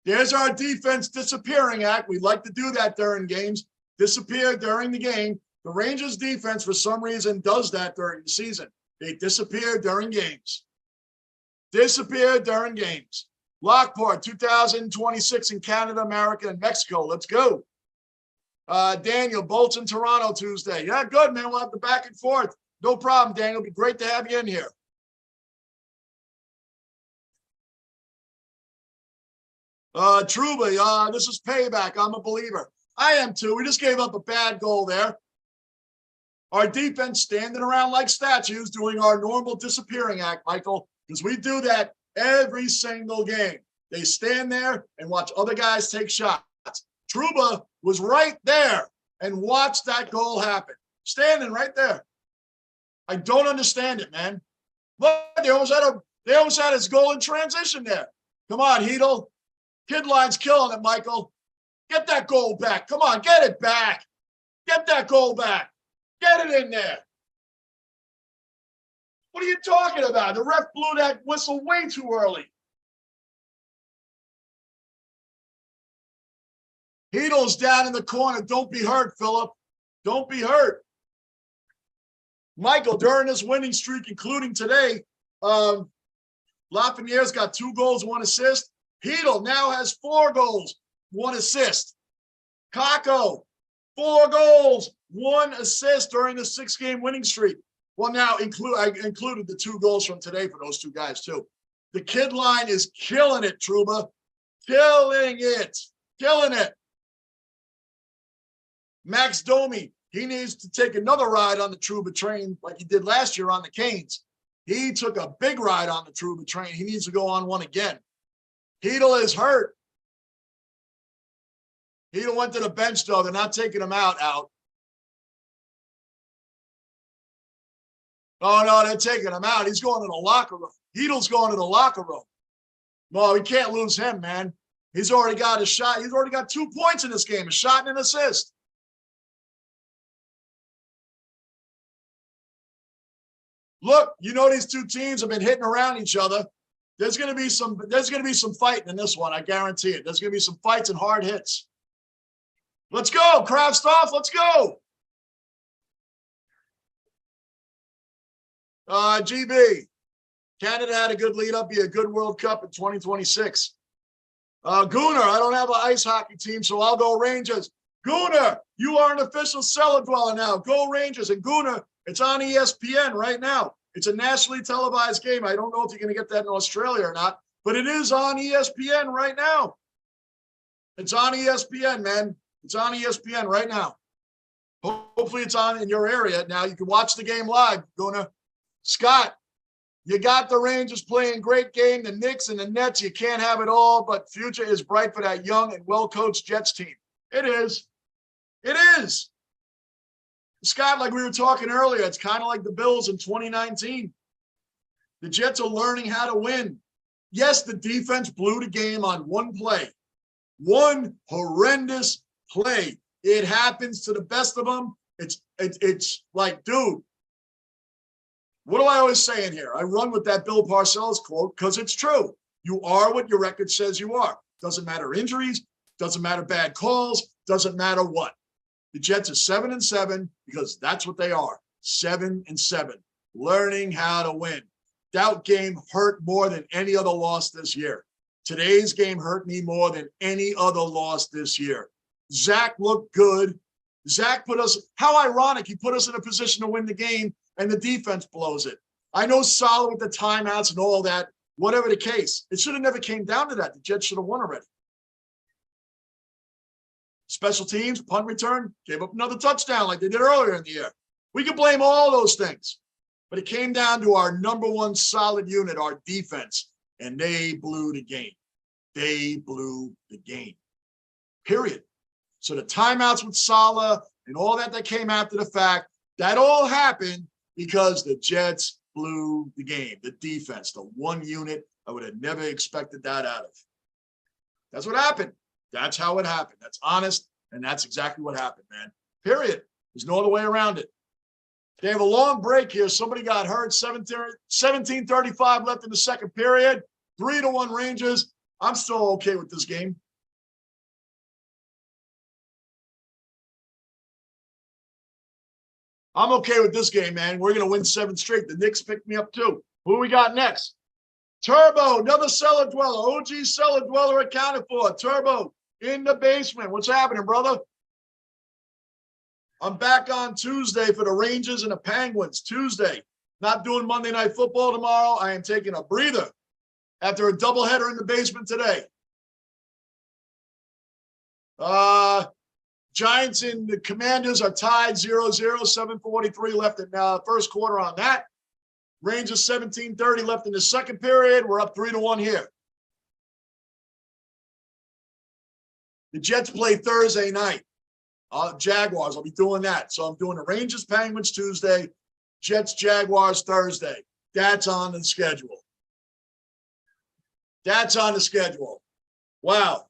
There's our defense disappearing act. We like to do that during games. Disappear during the game. The Rangers defense, for some reason, does that during the season. They disappear during games. Disappear during games. Lockport, 2026 in Canada, America, and Mexico. Let's go. Daniel, Bolts in Toronto Tuesday. Yeah, good, man. We'll have the back and forth. No problem, Daniel. It'll be great to have you in here. Trouba, this is payback. I'm a believer. I am too. We just gave up a bad goal there. Our defense standing around like statues doing our normal disappearing act, Michael, because we do that every single game. They stand there and watch other guys take shots. Trouba was right there and watched that goal happen. Standing right there. I don't understand it, man. Look, they almost had his goal in transition there. Come on, Hedel. Kid line's killing it, Michael. Get that goal back. Come on, get it back. Get that goal back. Get it in there. What are you talking about? The ref blew that whistle way too early. Hedel's down in the corner. Don't be hurt, Philip. Don't be hurt. Michael, during this winning streak, including today, Lafreniere's got 2 goals, 1 assist. Hedel now has 4 goals, 1 assist. Kako, 4 goals, 1 assist during the 6-game winning streak. Well, now I included the 2 goals from today for those 2 guys too. The kid line is killing it, Trouba. Killing it. Killing it. Max Domi, he needs to take another ride on the Trouba train like he did last year on the Canes. He took a big ride on the Trouba train. He needs to go on one again. Hedel is hurt. Hedel went to the bench, though. They're not taking him out. Oh, no, they're taking him out. He's going to the locker room. Hedel's going to the locker room. No, we can't lose him, man. He's already got a shot. He's already got 2 points in this game, a shot and an assist. Look, you know these two teams have been hitting around each other. There's going to be some fighting in this one, I guarantee it. There's going to be some fights and hard hits. Let's go, Kravtsov. Let's go. GB. Canada had a good lead up, be a good World Cup in 2026. Gooner, I don't have an ice hockey team, so I'll go Rangers. Gooner, you are an official cellar dweller now. Go Rangers. And Gooner, it's on ESPN right now. It's a nationally televised game. I don't know if you're going to get that in Australia or not, but it is on ESPN right now. It's on ESPN, man. It's on ESPN right now. Hopefully it's on in your area. Now you can watch the game live. Gooner. Scott, you got the Rangers playing great game, the Knicks and the Nets. You can't have it all, but future is bright for that young and well-coached Jets team. It is. It is. Scott, like we were talking earlier, it's kind of like the Bills in 2019. The Jets are learning how to win. Yes, the defense blew the game on one play. One horrendous play. It happens to the best of them. It's like, dude, what do I always say in here? I run with that Bill Parcells quote because it's true. You are what your record says you are. Doesn't matter injuries, doesn't matter bad calls, doesn't matter what. The Jets are 7-7 because that's what they are. 7-7. Learning how to win. That game hurt more than any other loss this year. Today's game hurt me more than any other loss this year. Zach looked good. Zach put us, how ironic, he put us in a position to win the game and the defense blows it. I know Salah with the timeouts and all that, whatever the case. It should have never came down to that. The Jets should have won already. Special teams, punt return, gave up another touchdown like they did earlier in the year. We can blame all those things. But it came down to our number one solid unit, our defense, and they blew the game. They blew the game, period. So the timeouts with Salah and all that came after the fact, that all happened because the Jets blew the game. The defense, the one unit, I would have never expected that out of. That's what happened. That's how it happened. That's honest, and that's exactly what happened, man. Period. There's no other way around it. They have a long break here. Somebody got hurt. 17:35 left in the second period. 3-1 Rangers. I'm still okay with this game. I'm okay with this game, man. We're going to win 7 straight. The Knicks picked me up too. Who we got next? Turbo, another cellar dweller. OG cellar dweller accounted for. Turbo in the basement. What's happening, brother? I'm back on Tuesday for the Rangers and the Penguins. Tuesday. Not doing Monday Night Football tomorrow. I am taking a breather after a doubleheader in the basement today. Giants and the Commanders are tied 0-0, 7:43 left in first quarter on that. Rangers 17:30 left in the second period. We're up 3-1 here. The Jets play Thursday night. Jaguars, I'll be doing that. So I'm doing the Rangers, Penguins Tuesday, Jets, Jaguars Thursday. That's on the schedule. That's on the schedule. Wow.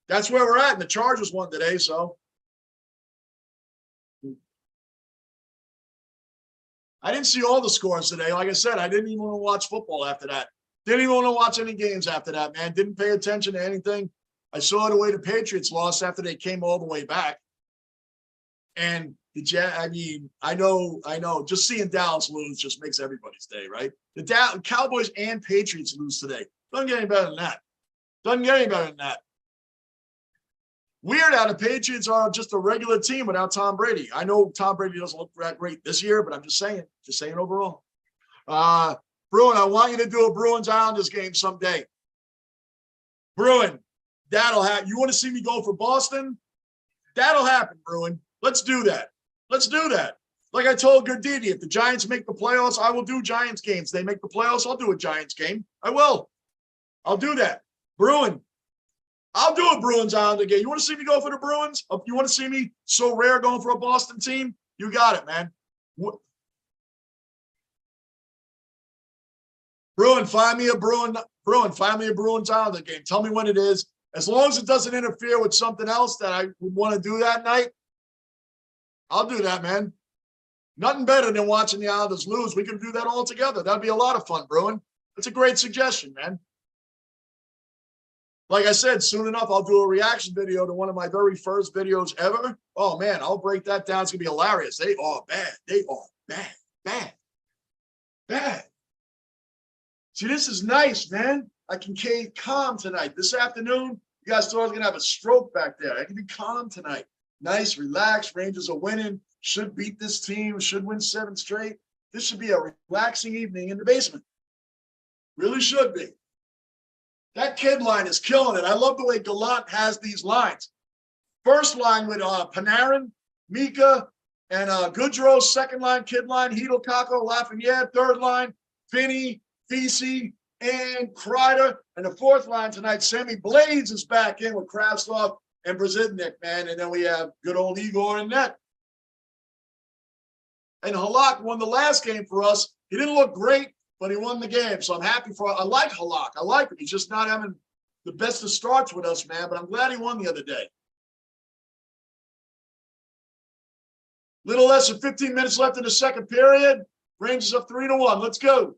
That's where we're at. And the Chargers won today, so. I didn't see all the scores today. Like I said, I didn't even want to watch football after that. Didn't even want to watch any games after that, man. Didn't pay attention to anything. I saw the way the Patriots lost after they came all the way back. And I know. Just seeing Dallas lose just makes everybody's day, right? The Cowboys and Patriots lose today. Doesn't get any better than that. Doesn't get any better than that. Weird how the Patriots are just a regular team without Tom Brady. I know Tom Brady doesn't look that great this year, but I'm just saying overall. Bruin, I want you to do a Bruins Islanders game someday. Bruin, that'll happen. You want to see me go for Boston? That'll happen, Bruin. Let's do that. Let's do that. Like I told Gardini, if the Giants make the playoffs, I will do Giants games. They make the playoffs, I'll do a Giants game. I will. I'll do that. Bruin. I'll do a Bruins Islander game. You want to see me go for the Bruins? You want to see me so rare going for a Boston team? You got it, man. Bruin, find me a Bruins Islander game. Tell me when it is. As long as it doesn't interfere with something else that I would want to do that night, I'll do that, man. Nothing better than watching the Islanders lose. We can do that all together. That'd be a lot of fun, Bruin. That's a great suggestion, man. Like I said, soon enough, I'll do a reaction video to one of my very first videos ever. Oh, man, I'll break that down. It's going to be hilarious. They are bad. They are bad, bad, bad. See, this is nice, man. I can be calm tonight. This afternoon, you guys thought I was going to have a stroke back there. I can be calm tonight. Nice, relaxed. Rangers are winning. Should beat this team. Should win 7 straight. This should be a relaxing evening in the basement. Really should be. That kid line is killing it. I love the way Gallant has these lines. First line with Panarin, Mika, and Goodrow. Second line, kid line, Hedl, Kakko, Lafreniere. Third line, Finney, Vesey, and Kreider. And the fourth line tonight, Sammy Blades is back in with Kravtsov and Brzeznik, man. And then we have good old Igor in net. And Halak won the last game for us. He didn't look great, but he won the game. So I'm happy for I like Halak. I like him. He's just not having the best of starts with us, man. But I'm glad he won the other day. Little less than 15 minutes left in the second period. Rangers up 3-1. Let's go.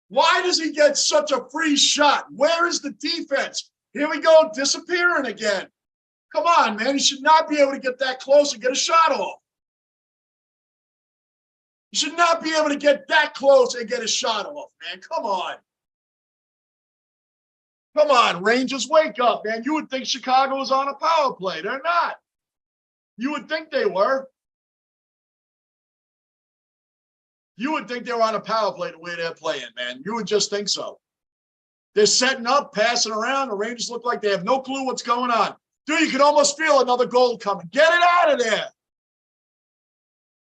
Why does he get such a free shot? Where is the defense? Here we go, disappearing again. Come on, man. He should not be able to get that close and get a shot off. You should not be able to get that close and get a shot off, man. Come on. Come on, Rangers, wake up, man. You would think Chicago was on a power play. They're not. You would think they were. You would think they were on a power play the way they're playing, man. You would just think so. They're setting up, passing around. The Rangers look like they have no clue what's going on. Dude, you could almost feel another goal coming. Get it out of there.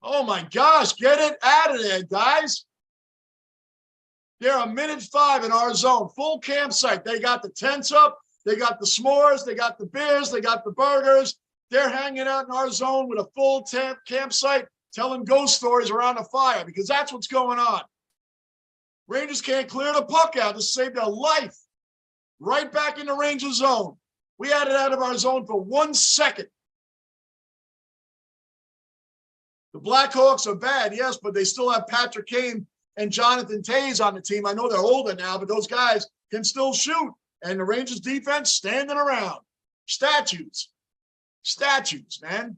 Oh, my gosh. Get it out of there, guys. They're a minute 5 in our zone. Full campsite. They got the tents up. They got the s'mores. They got the beers. They got the burgers. They're hanging out in our zone with a full campsite, telling ghost stories around the fire because that's what's going on. Rangers can't clear the puck out to save their life. Right back in the Rangers zone. We had it out of our zone for 1 second. The Blackhawks are bad, yes, but they still have Patrick Kane and Jonathan Toews on the team. I know they're older now, but those guys can still shoot. And the Rangers defense standing around. Statues. Statues, man.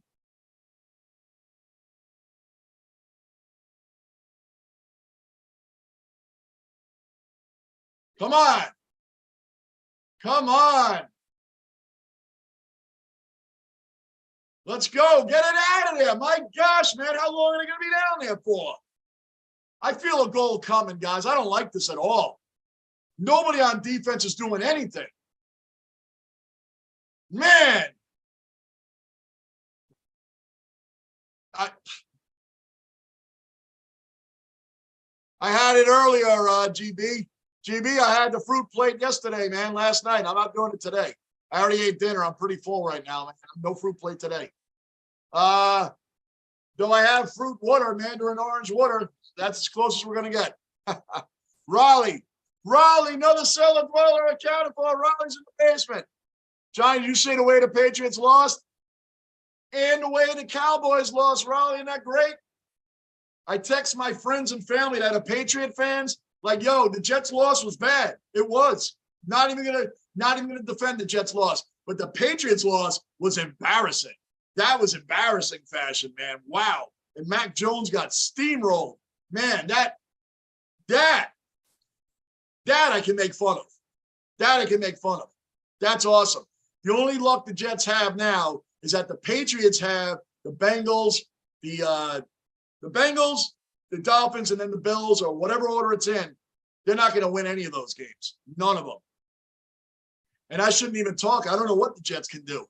Come on. Come on. Let's go. Get it out of there. My gosh, man. How long are they going to be down there for? I feel a goal coming, guys. I don't like this at all. Nobody on defense is doing anything. Man. I had it earlier, GB. GB, I had the fruit plate yesterday, man, last night. I'm not doing it today. I already ate dinner. I'm pretty full right now, man. No fruit plate today. Do I have fruit water, mandarin orange water? That's as close as we're going to get. Raleigh, another cellar dweller accounted for. Raleigh's in the basement. John, you see the way the Patriots lost? And the way the Cowboys lost, Raleigh, isn't that great? I text my friends and family that are Patriot fans, like, yo, the Jets loss was bad. It was. Not even gonna defend the Jets loss. But the Patriots loss was embarrassing. That was embarrassing fashion, man. Wow. And Mac Jones got steamrolled. Man, that I can make fun of. That I can make fun of. That's awesome. The only luck the Jets have now is that the Patriots have the Bengals, the Dolphins, and then the Bills, or whatever order it's in. They're not going to win any of those games. None of them. And I shouldn't even talk. I don't know what the Jets can do.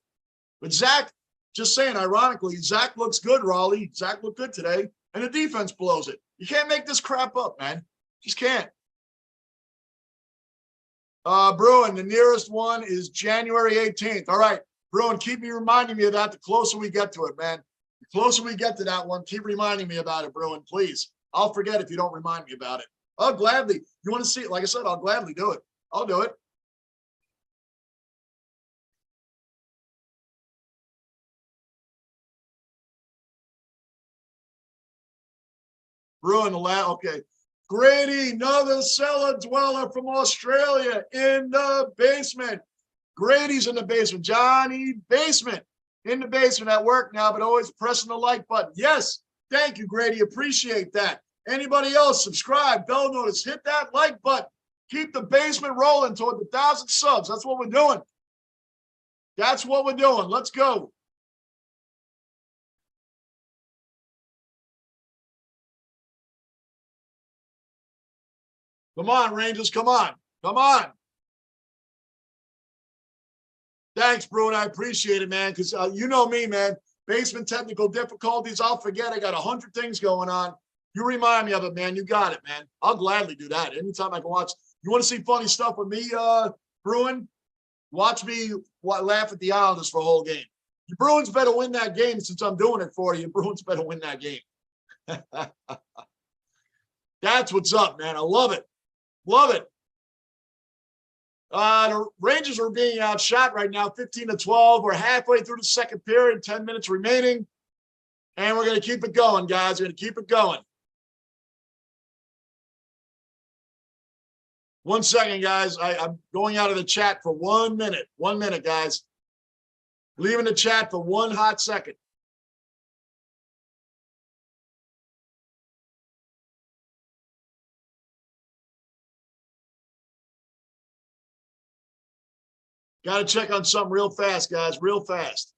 But Zach, just saying, ironically, Zach looks good, Raleigh. Zach looked good today, and the defense blows it. You can't make this crap up, man. Just can't. Bruin, the nearest one is January 18th. All right, Bruin, keep me reminding me of that the closer we get to it, man. The closer we get to that one, keep reminding me about it, Bruin, please. I'll forget if you don't remind me about it. I'll gladly. You want to see it? Like I said, I'll gladly do it. I'll do it. Bruin, the last, okay. Grady, another cellar dweller from Australia in the basement. Grady's in the basement. Johnny Basement in the basement at work now, but always pressing the like button. Yes, thank you, Grady. Appreciate that. Anybody else, subscribe, bell notice, hit that like button. Keep the basement rolling toward the 1,000 subs. That's what we're doing. That's what we're doing. Let's go. Come on, Rangers. Come on. Come on. Thanks, Bruin. I appreciate it, man, because you know me, man. Basement technical difficulties. I'll forget. I got 100 things going on. You remind me of it, man. You got it, man. I'll gladly do that. Anytime I can watch. You want to see funny stuff with me, Bruin? Watch me laugh at the Islanders for a whole game. The Bruins better win that game since I'm doing it for you. Bruins better win that game. That's what's up, man. I love it. Love it. The Rangers are being outshot right now, 15-12. We're halfway through the second period, 10 minutes remaining. And we're going to keep it going, guys. We're going to keep it going. 1 second, guys. I'm going out of the chat for 1 minute. 1 minute, guys. Leaving the chat for 1 hot second. Got to check on something real fast, guys, real fast.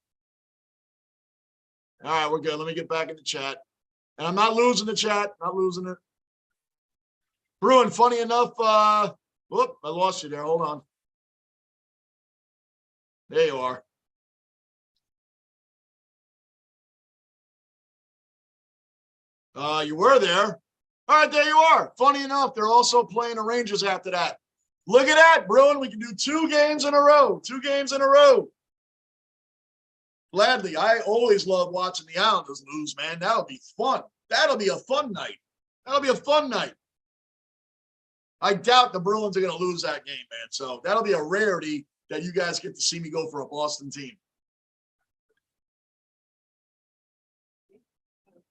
All right, we're good. Let me get back in the chat. And I'm not losing the chat, not losing it. Bruin, funny enough, whoop, I lost you there. Hold on. There you are. You were there. All right, there you are. Funny enough, they're also playing the Rangers after that. Look at that, Bruin. We can do 2 games in a row. 2 games in a row. Gladly. I always love watching the Islanders lose, man. That'll be fun. That'll be a fun night. That'll be a fun night. I doubt the Bruins are going to lose that game, man. So that'll be a rarity that you guys get to see me go for a Boston team.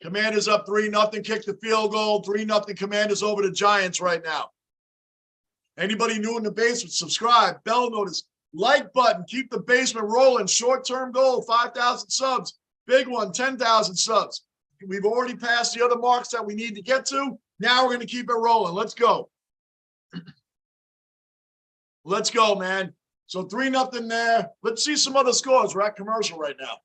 Commanders up 3-0. Kick the field goal. 3-0 Commanders over the Giants right now. Anybody new in the basement, subscribe, bell notice, like button, keep the basement rolling. Short-term goal, 5,000 subs. Big one, 10,000 subs. We've already passed the other marks that we need to get to. Now we're going to keep it rolling. Let's go. Let's go, man. So 3-0 there. Let's see some other scores. We're at commercial right now.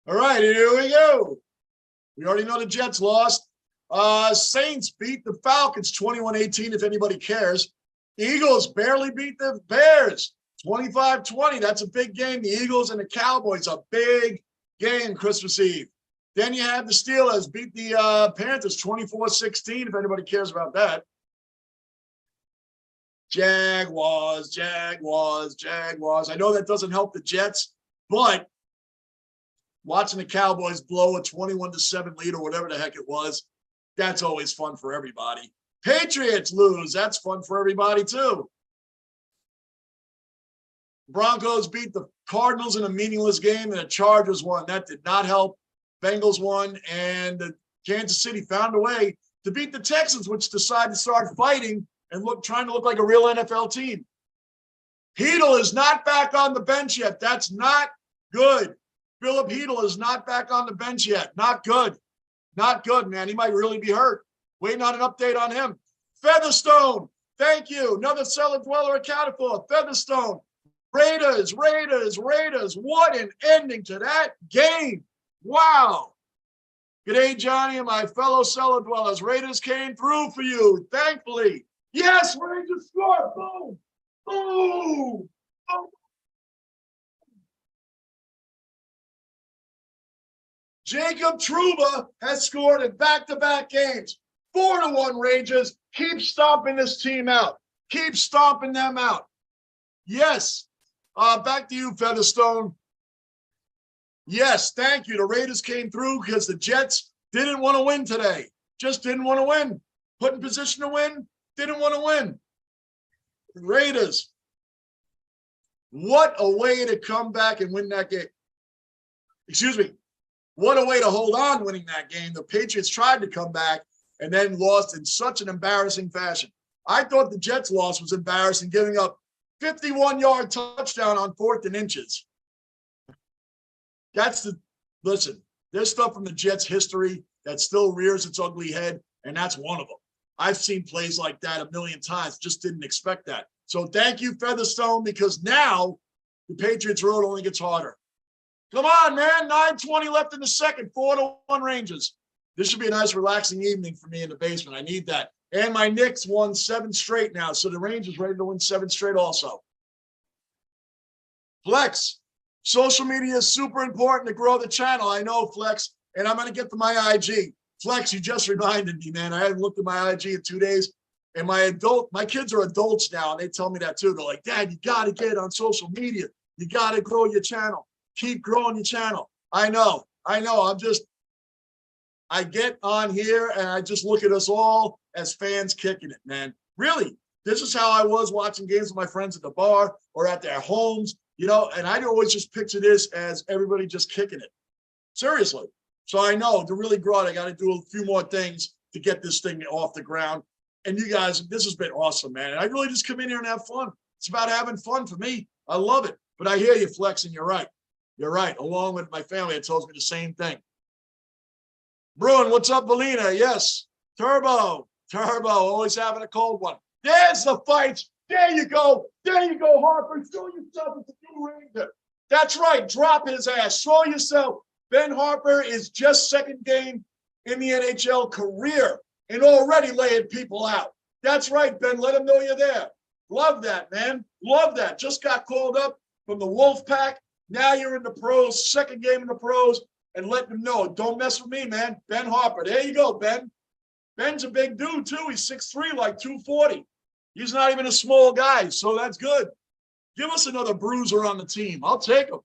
All right, here we go. We already know the Jets lost. Saints beat the Falcons 21-18, if anybody cares. Eagles barely beat the Bears 25-20. That's a big game. The Eagles and the Cowboys, a big game Christmas Eve. Then you have the Steelers beat the Panthers 24-16, if anybody cares about that. Jaguars. I know that doesn't help the Jets, but watching the Cowboys blow a 21-7 lead or whatever the heck it was, that's always fun for everybody. Patriots lose. That's fun for everybody too. Broncos beat the Cardinals in a meaningless game, and the Chargers won. That did not help. Bengals won, and the Kansas City found a way to beat the Texans, which decided to start fighting and trying to look like a real NFL team. Heedle is not back on the bench yet. That's not good. Philip Heedle is not back on the bench yet. Not good. Not good, man. He might really be hurt. Waiting on an update on him. Featherstone, thank you. Another cellar dweller accounted for. Featherstone. Raiders. What an ending to that game. Wow. Good day, Johnny, and my fellow cellar dwellers. Raiders came through for you, thankfully. Yes, Rangers scored. Boom. Boom. Boom. Jacob Trouba has scored in back-to-back games. 4-1 Rangers. Keep stomping this team out. Keep stomping them out. Yes. Back to you, Featherstone. Yes, thank you. The Raiders came through because the Jets didn't want to win today. Just didn't want to win. Put in position to win, didn't want to win. Raiders. What a way to come back and win that game. Excuse me. What a way to hold on winning that game. The Patriots tried to come back and then lost in such an embarrassing fashion. I thought the Jets' loss was embarrassing, giving up 51-yard touchdown on 4th and inches. Listen, there's stuff from the Jets' history that still rears its ugly head, and that's one of them. I've seen plays like that a million times, just didn't expect that. So thank you, Featherstone, because now the Patriots' road only gets harder. Come on, man. 9:20 left in the second. 4-1 Rangers. This should be a nice, relaxing evening for me in the basement. I need that. And my Knicks won 7 straight now, so the Rangers ready to win 7 straight also. Flex. Social media is super important to grow the channel. I know, Flex, and I'm going to get to my IG. Flex, you just reminded me, man. I haven't looked at my IG in 2 days, and my kids are adults now, and they tell me that too. They're like, Dad, you got to get on social media. You got to grow your channel. Keep growing your channel. I know. I get on here and I just look at us all as fans kicking it, man. Really, this is how I was watching games with my friends at the bar or at their homes, and I always just picture this as everybody just kicking it. Seriously. So I know to really grow it, I got to do a few more things to get this thing off the ground. And you guys, this has been awesome, man. And I really just come in here and have fun. It's about having fun for me. I love it. But I hear you, Flex, and you're right. You're right. Along with my family, it tells me the same thing. Bruin, what's up, Valina? Yes. Turbo, always having a cold one. There's the fights. There you go. There you go, Harper. Show yourself as a new Ranger. That's right. Drop his ass. Show yourself. Ben Harper is just second game in the NHL career and already laying people out. That's right, Ben. Let him know you're there. Love that, man. Love that. Just got called up from the Wolf Pack. Now you're in the pros, second game in the pros, and let them know. Don't mess with me, man. Ben Harper. There you go, Ben. Ben's a big dude, too. He's 6'3", like 240. He's not even a small guy, so that's good. Give us another bruiser on the team. I'll take him.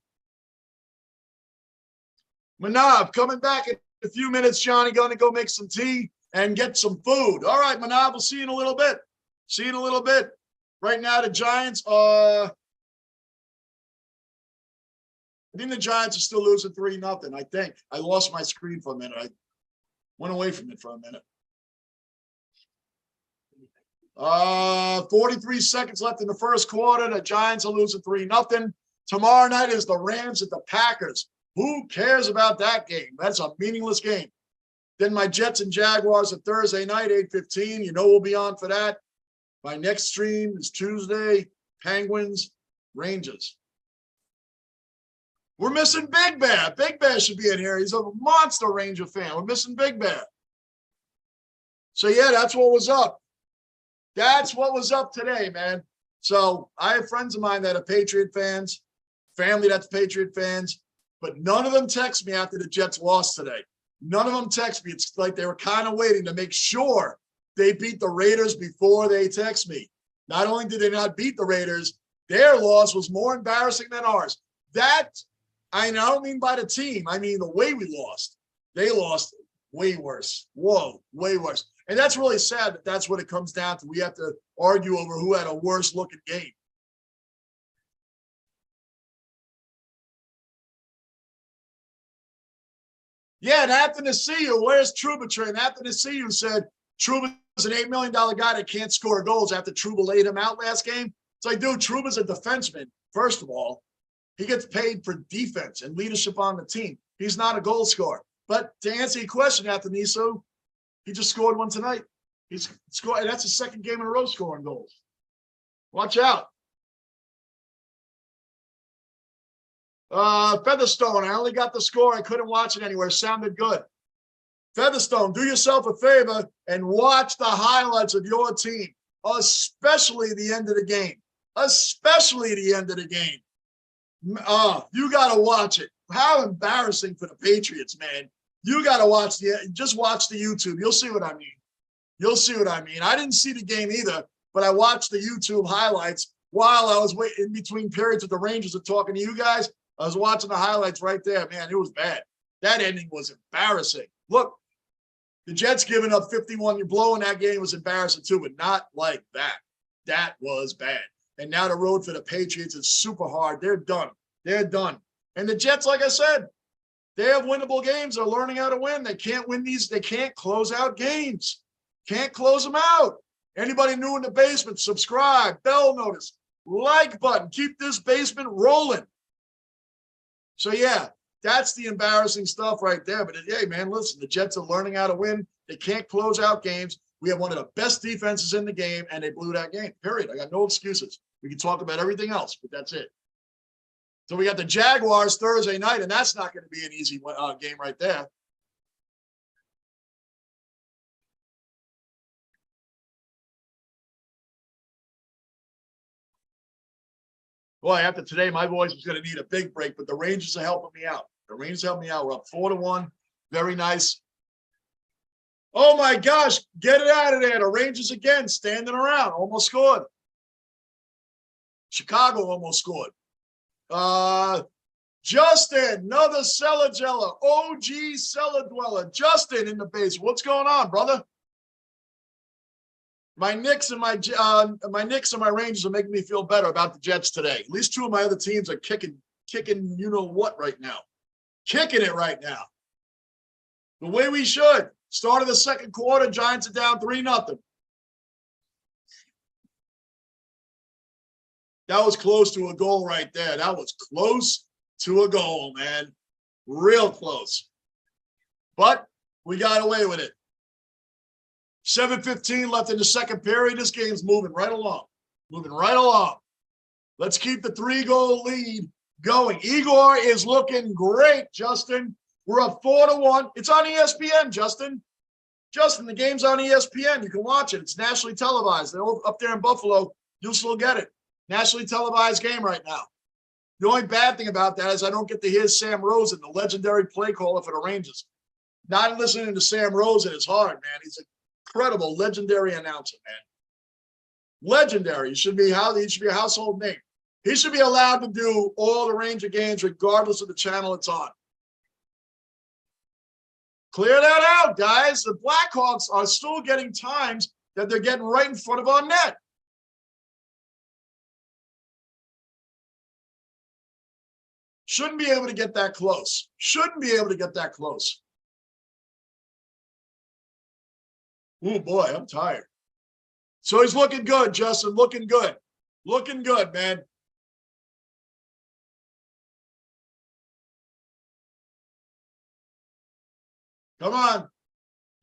Manav, coming back in a few minutes, Johnny. Going to go make some tea and get some food. All right, Manav, we'll see you in a little bit. See you in a little bit. Right now, the Giants I think the Giants are still losing 3-0, I think. I lost my screen for a minute. I went away from it for a minute. 43 seconds left in the first quarter. The Giants are losing 3-0. Tomorrow night is the Rams at the Packers. Who cares about that game? That's a meaningless game. Then my Jets and Jaguars are Thursday night, 8:15. We'll be on for that. My next stream is Tuesday, Penguins, Rangers. We're missing Big Bear. Big Bear should be in here. He's a monster Ranger fan. We're missing Big Bear. So, yeah, that's what was up. That's what was up today, man. So I have friends of mine that are Patriot fans, family that's Patriot fans, but none of them text me after the Jets lost today. None of them text me. It's like they were kind of waiting to make sure they beat the Raiders before they text me. Not only did they not beat the Raiders, their loss was more embarrassing than ours. That, I don't mean by the team. I mean the way we lost. They lost way worse. Whoa, way worse. And that's really sad that that's what it comes down to. We have to argue over who had a worse looking game. Yeah, and happen to see you. Where's Trouba train? Happen to see you said Trouba's an $8 million guy that can't score goals after Trouba laid him out last game. It's like, dude, Trouba's a defenseman. First of all, he gets paid for defense and leadership on the team. He's not a goal scorer. But to answer your question, Atheniso, he just scored one tonight. He's scored, and that's his second game in a row scoring goals. Watch out. Featherstone, I only got the score. I couldn't watch it anywhere. Sounded good. Featherstone, do yourself a favor and watch the highlights of your team, especially the end of the game. Especially the end of the game. You got to watch it. How embarrassing for the Patriots, man. You got to watch just watch the YouTube. You'll see what I mean. You'll see what I mean. I didn't see the game either, but I watched the YouTube highlights while I was waiting in between periods with the Rangers and talking to you guys. I was watching the highlights right there. Man, it was bad. That ending was embarrassing. Look, the Jets giving up 51. You're blowing that game was embarrassing too, but not like that. That was bad. And now the road for the Patriots is super hard. They're done. They're done. And the Jets, like I said, they have winnable games. They're learning how to win. They can't win these. They can't close out games. Can't close them out. Anybody new in the basement, subscribe, bell notice, like button. Keep this basement rolling. So, yeah, that's the embarrassing stuff right there. But, hey, man, listen, the Jets are learning how to win. They can't close out games. We have one of the best defenses in the game, and they blew that game, period. I got no excuses. We can talk about everything else, but that's it. So we got the Jaguars Thursday night, and that's not going to be an easy game right there. Boy, after today, my voice was going to need a big break, but the Rangers are helping me out. The Rangers helping me out. We're up 4-1. Very nice. Oh, my gosh. Get it out of there. The Rangers again standing around. Almost scored. Chicago almost scored. Justin, another cellar dweller. OG cellar dweller. Justin in the base. What's going on, brother? My Knicks and my Rangers are making me feel better about the Jets today. At least two of my other teams are kicking you know what right now. Kicking it right now. The way we should. Start of the second quarter, Giants are down 3-0. That was close to a goal right there. That was close to a goal, man. Real close. But we got away with it. 7:15 left in the second period. This game's moving right along. Moving right along. Let's keep the 3-goal lead going. Igor is looking great, Justin. We're up 4-1. It's on ESPN, Justin. Justin, the game's on ESPN. You can watch it. It's nationally televised. They're up there in Buffalo. You'll still get it. Nationally televised game right now. The only bad thing about that is I don't get to hear Sam Rosen, the legendary play caller for the Rangers. Not listening to Sam Rosen is hard, man. He's an incredible, legendary announcer, man. Legendary. He should be a household name. He should be allowed to do all the Ranger games regardless of the channel it's on. Clear that out, guys. The Blackhawks are still getting times that they're getting right in front of our net. Shouldn't be able to get that close. Shouldn't be able to get that close. Oh, boy, I'm tired. So he's looking good, Justin. Looking good. Looking good, man. Come on.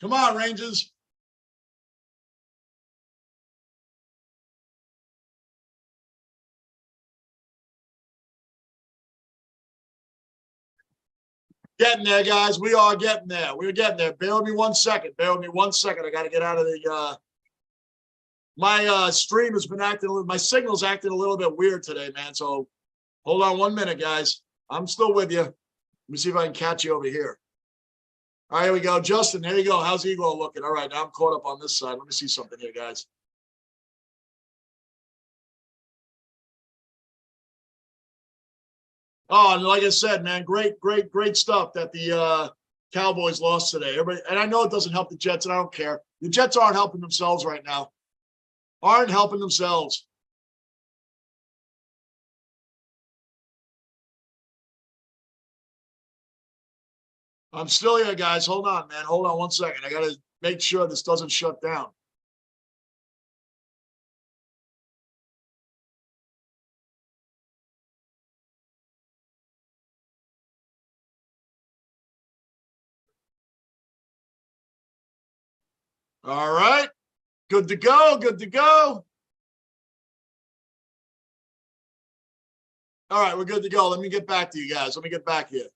Come on, Rangers. Getting there, guys. We are getting there. We're getting there. Bear with me 1 second. Bear with me 1 second. I got to get out of the my stream has been my signal's acting a little bit weird today, man. So hold on 1 minute, guys. I'm still with you. Let me see if I can catch you over here. All right, here we go. Justin, there you go. How's Igor looking? All right, now I'm caught up on this side. Let me see something here, guys. Oh, and like I said, man, great stuff that the Cowboys lost today. Everybody, and I know it doesn't help the Jets, and I don't care. The Jets aren't helping themselves right now. Aren't helping themselves. I'm still here, guys. Hold on, man. Hold on 1 second. I got to make sure this doesn't shut down. All right. Good to go. Good to go. All right, we're good to go. Let me get back to you guys. Let me get back here.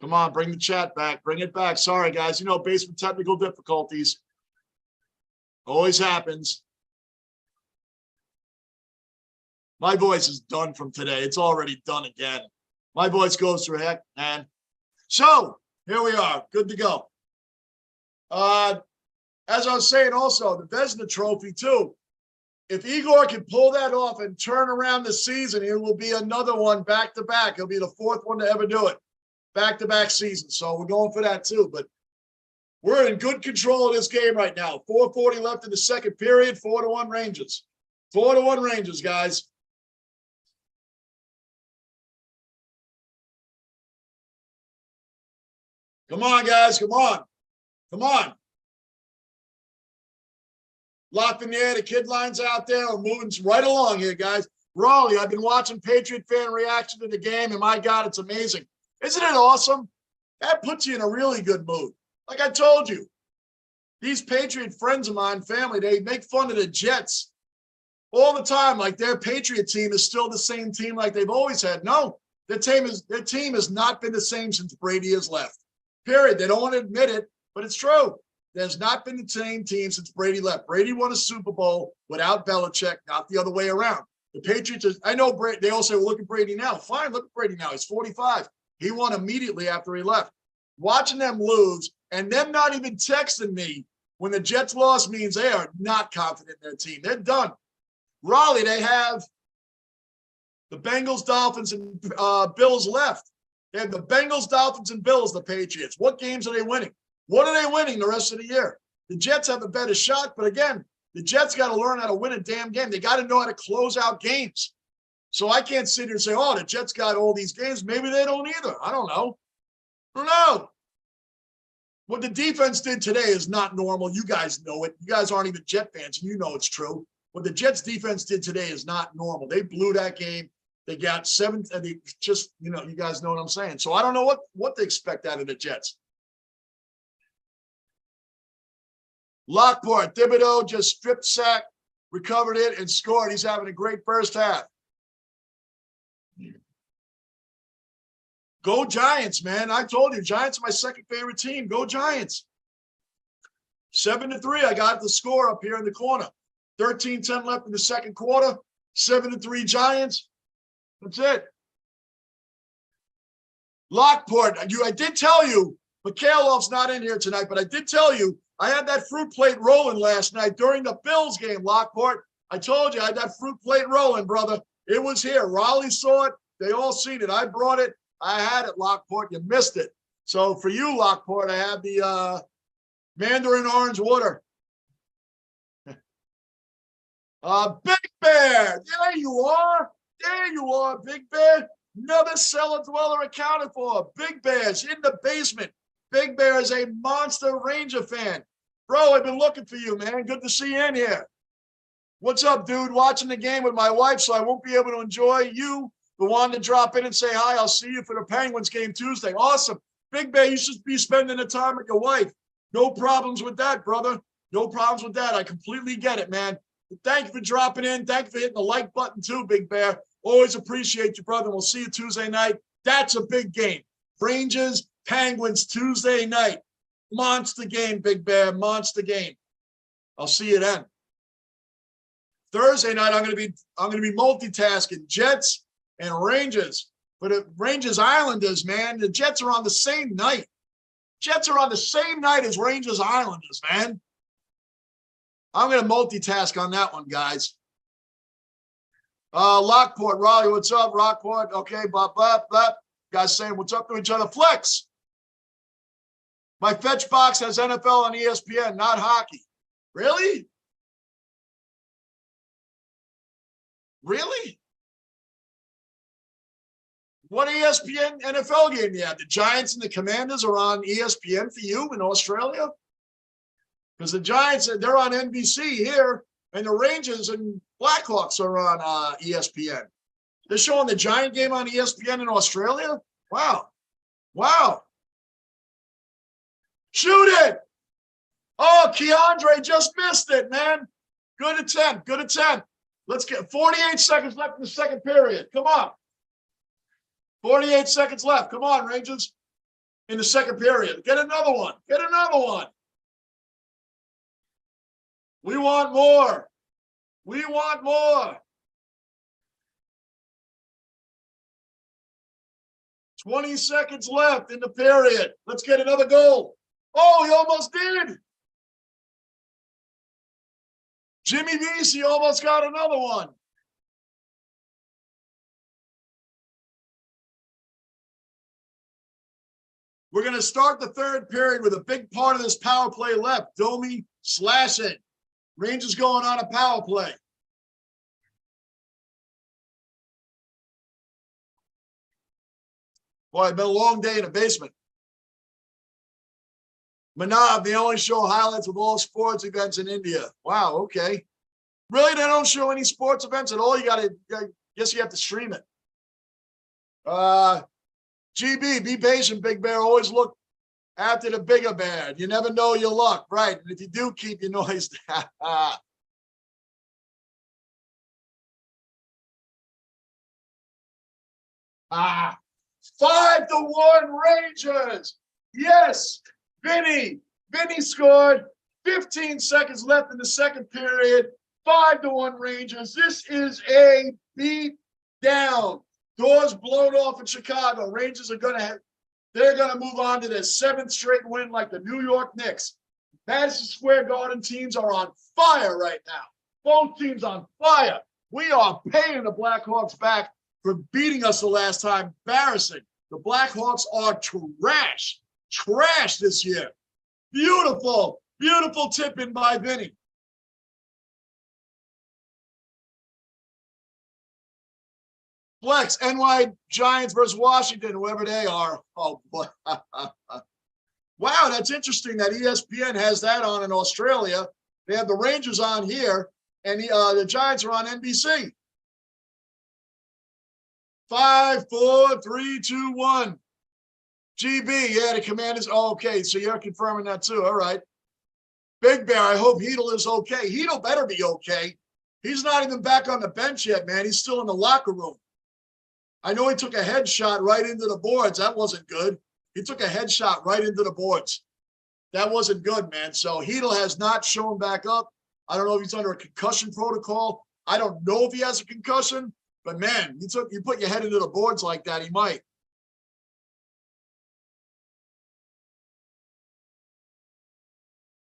Come on, bring the chat back. Bring it back. Sorry, guys. You know, basement technical difficulties. Always happens. My voice is done from today. It's already done again. My voice goes through heck, man. So, here we are. Good to go. As I was saying also, the Vezina Trophy, too. If Igor can pull that off and turn around the season, it will be another one back-to-back. It'll be the fourth one to ever do it. Back-to-back season. So we're going for that too. But we're in good control of this game right now. 4:40 left in the second period. 4-1 Rangers. 4-1 Rangers, guys. Come on, guys. Come on. Come on. Locked in the air. The kid line's out there. We're moving right along here, guys. Raleigh, I've been watching Patriot fan reaction to the game, and my God, it's amazing. Isn't it awesome? That puts you in a really good mood. Like I told you, these Patriot friends of mine, family, they make fun of the Jets all the time. Like their Patriot team is still the same team like they've always had. No, their team has not been the same since Brady has left. Period. They don't want to admit it, but it's true. There's not been the same team since Brady left. Brady won a Super Bowl without Belichick, not the other way around. The Patriots, I know Brady, they all say, well, look at Brady now. Fine, look at Brady now. He's 45. He won immediately after he left. Watching them lose and them not even texting me when the Jets lost means they are not confident in their team. They're done. Raleigh, they have the Bengals, Dolphins, and Bills left. They have the Bengals, Dolphins, and Bills, the Patriots. What games are they winning? What are they winning the rest of the year? The Jets have a better shot, but again, the Jets got to learn how to win a damn game. They got to know how to close out games. So I can't sit here and say, oh, the Jets got all these games. Maybe they don't either. I don't know. I don't know. What the defense did today is not normal. You guys know it. You guys aren't even Jet fans, and you know it's true. What the Jets defense did today is not normal. They blew that game. They got 7, and they just, you know, you guys know what I'm saying. So I don't know what to expect out of the Jets. Lockport, Thibodeau just strip sack, recovered it, and scored. He's having a great first half. Go Giants, man. I told you, Giants are my second favorite team. Go Giants. 7-3, I got the score up here in the corner. 13-10 left in the second quarter. 7-3 Giants. That's it. Lockport, I did tell you, Mikhailov's not in here tonight, but I did tell you, I had that fruit plate rolling last night during the Bills game, Lockport. I told you I had that fruit plate rolling, brother. It was here. Raleigh saw it. They all seen it. I brought it. I had it, Lockport. You missed it. So for you, Lockport, I have the Mandarin orange water. Big Bear. There you are. There you are, Big Bear. Another cellar dweller accounted for. Big Bear's in the basement. Big Bear is a monster Ranger fan. Bro, I've been looking for you, man. Good to see you in here. What's up, dude? Watching the game with my wife, so I won't be able to enjoy you. But wanted to drop in and say hi. I'll see you for the Penguins game Tuesday. Awesome. Big Bear, you should be spending the time with your wife. No problems with that, brother. No problems with that. I completely get it, man. Thank you for dropping in. Thank you for hitting the like button too, Big Bear. Always appreciate you, brother. We'll see you Tuesday night. That's a big game. Rangers, Penguins, Tuesday night. Monster game, Big Bear. Monster game. I'll see you then. Thursday night, I'm gonna be multitasking Jets and Rangers. But the Rangers Islanders, man, the Jets are on the same night. Jets are on the same night as Rangers Islanders, man. I'm gonna multitask on that one, guys. Lockport, Raleigh, what's up? Rockport, okay, blah, blah, blah. Guys saying what's up to each other. Flex. My fetch box has NFL on ESPN, not hockey. Really? Really? What ESPN NFL game do you have? The Giants and the Commanders are on ESPN for you in Australia? Because the Giants, they're on NBC here, and the Rangers and Blackhawks are on ESPN. They're showing the Giant game on ESPN in Australia? Wow. Wow. Shoot it. Oh, Keandre just missed it, man. Good attempt. Good attempt. Let's get 48 seconds left in the second period. Come on. 48 seconds left. Come on, Rangers. in the second period. Get another one. Get another one. We want more. We want more. 20 seconds left in the period. Let's get another goal. Oh, he almost did. Jimmy Vesey almost got another one. We're going to start the third period with a big part of this power play left. Domi slashing. Rangers going on a power play. Boy, it's been a long day in the basement. Manav, they only show highlights of all sports events in India. Wow, okay. Really, they don't show any sports events at all? Guess you have to stream it. GB, be patient, Big Bear. Always look after the bigger bear. You never know your luck, right? And if you do, keep your noise down. 5-1 Rangers. Yes, Vinny scored. 15 seconds left in the second period. 5-1 Rangers. This is a beat down. Doors blown off in Chicago. Rangers are they're gonna move on to their 7th straight win like the New York Knicks. Madison Square Garden teams are on fire right now. Both teams on fire. We are paying the Blackhawks back for beating us the last time. Embarrassing. The Blackhawks are trash. Trash this year. Beautiful tip in by Vinny. Flex, NY Giants versus Washington, whoever they are. Oh, boy. Wow, that's interesting that ESPN has that on in Australia. They have the Rangers on here, and the Giants are on NBC. 5, 4, 3, 2, 1. GB, yeah, the Commanders. Oh, okay, so you're confirming that too. All right. Big Bear, I hope Hedl is okay. Hedl better be okay. He's not even back on the bench yet, man. He's still in the locker room. I know he took a headshot right into the boards. That wasn't good. He took a headshot right into the boards. That wasn't good, man. So Hedl has not shown back up. I don't know if he's under a concussion protocol. I don't know if he has a concussion, but man, you put your head into the boards like that, he might.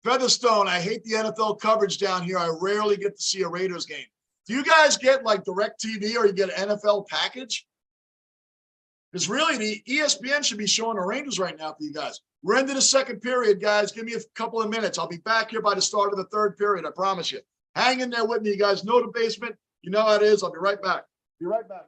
Featherstone, I hate the NFL coverage down here. I rarely get to see a Raiders game. Do you guys get like DirecTV or you get an NFL package? Because really, the ESPN should be showing the Rangers right now for you guys. We're into the second period, guys. Give me a couple of minutes. I'll be back here by the start of the third period. I promise you. Hang in there with me. You guys know the basement. You know how it is. I'll be right back. Be right back.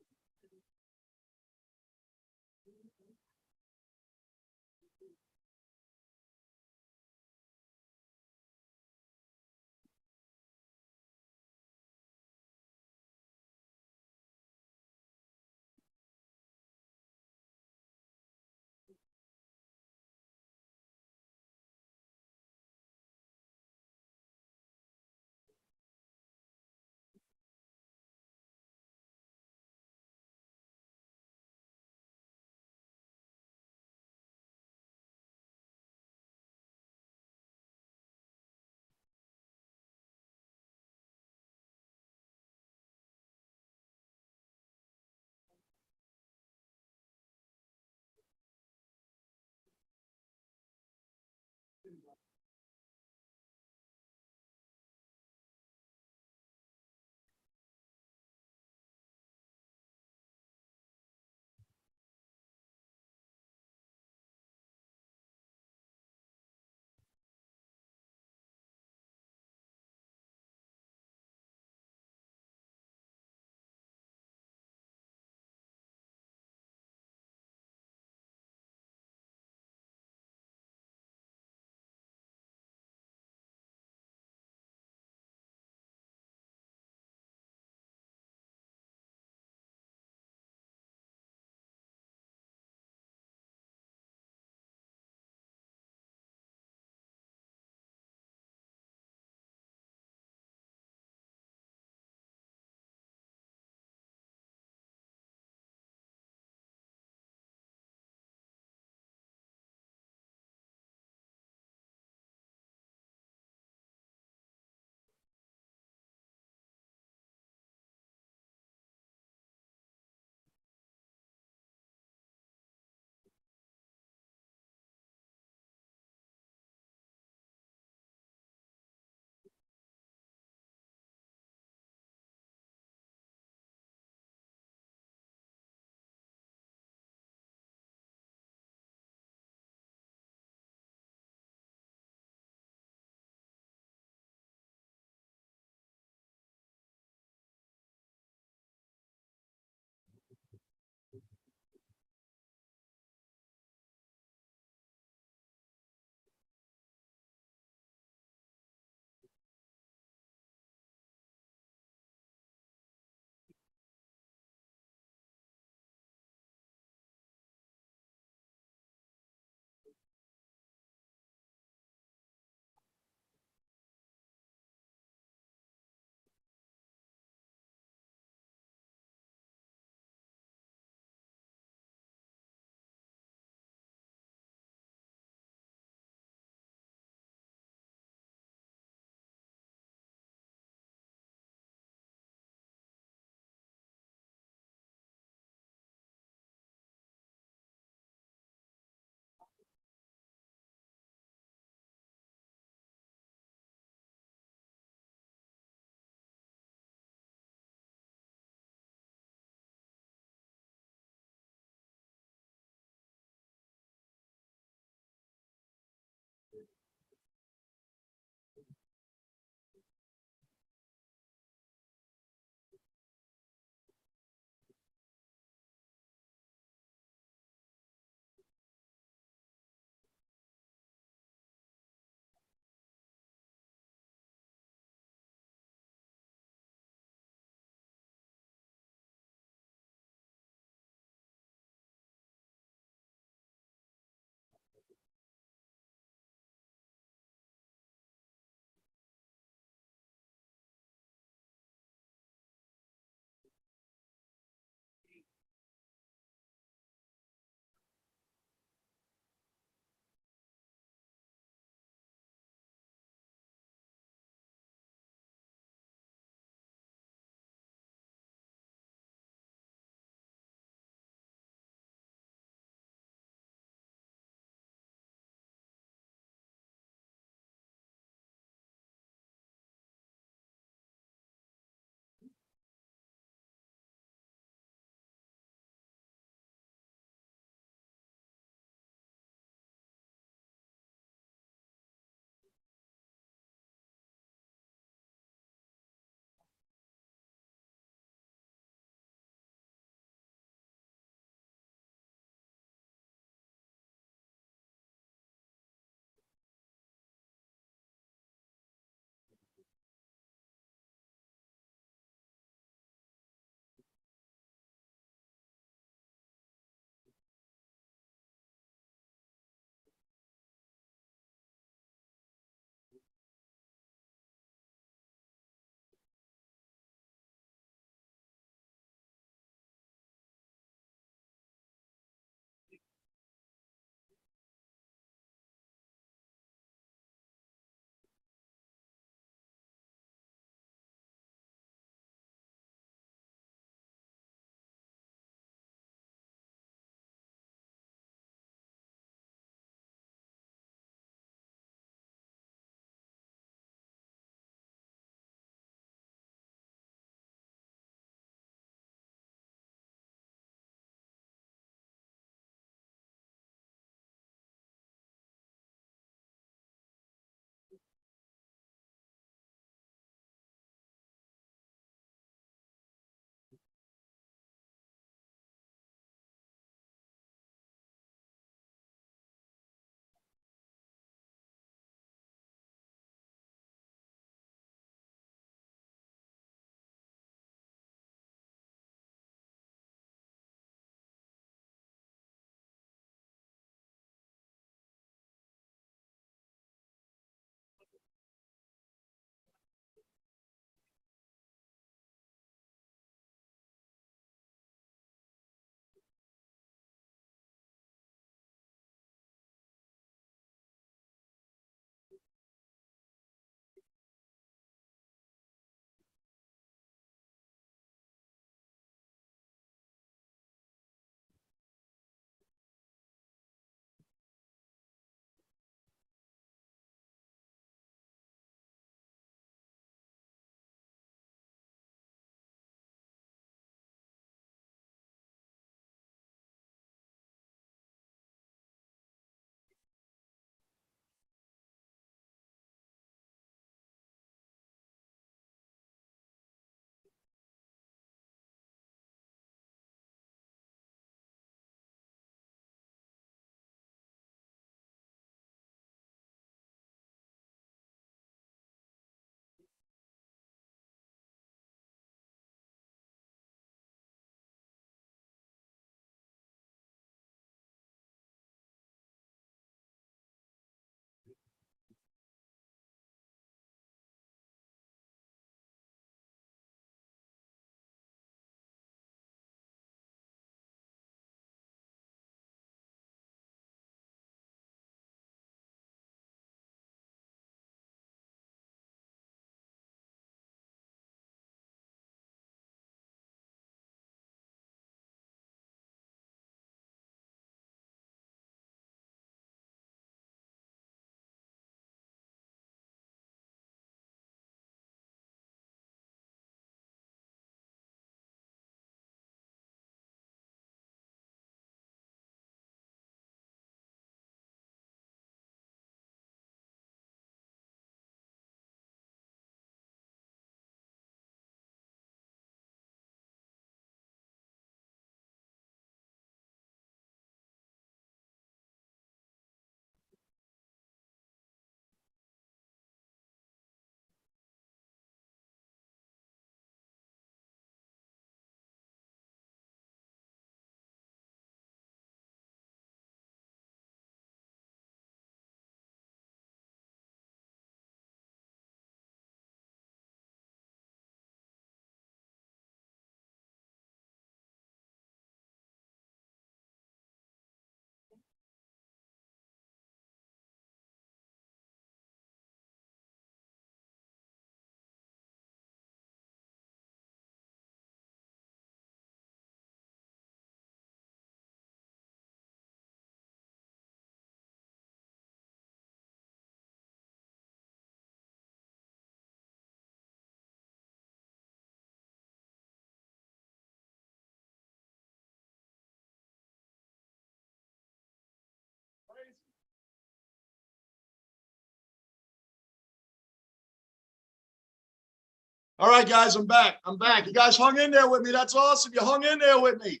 All right, guys, I'm back. I'm back. You guys hung in there with me. That's awesome. You hung in there with me.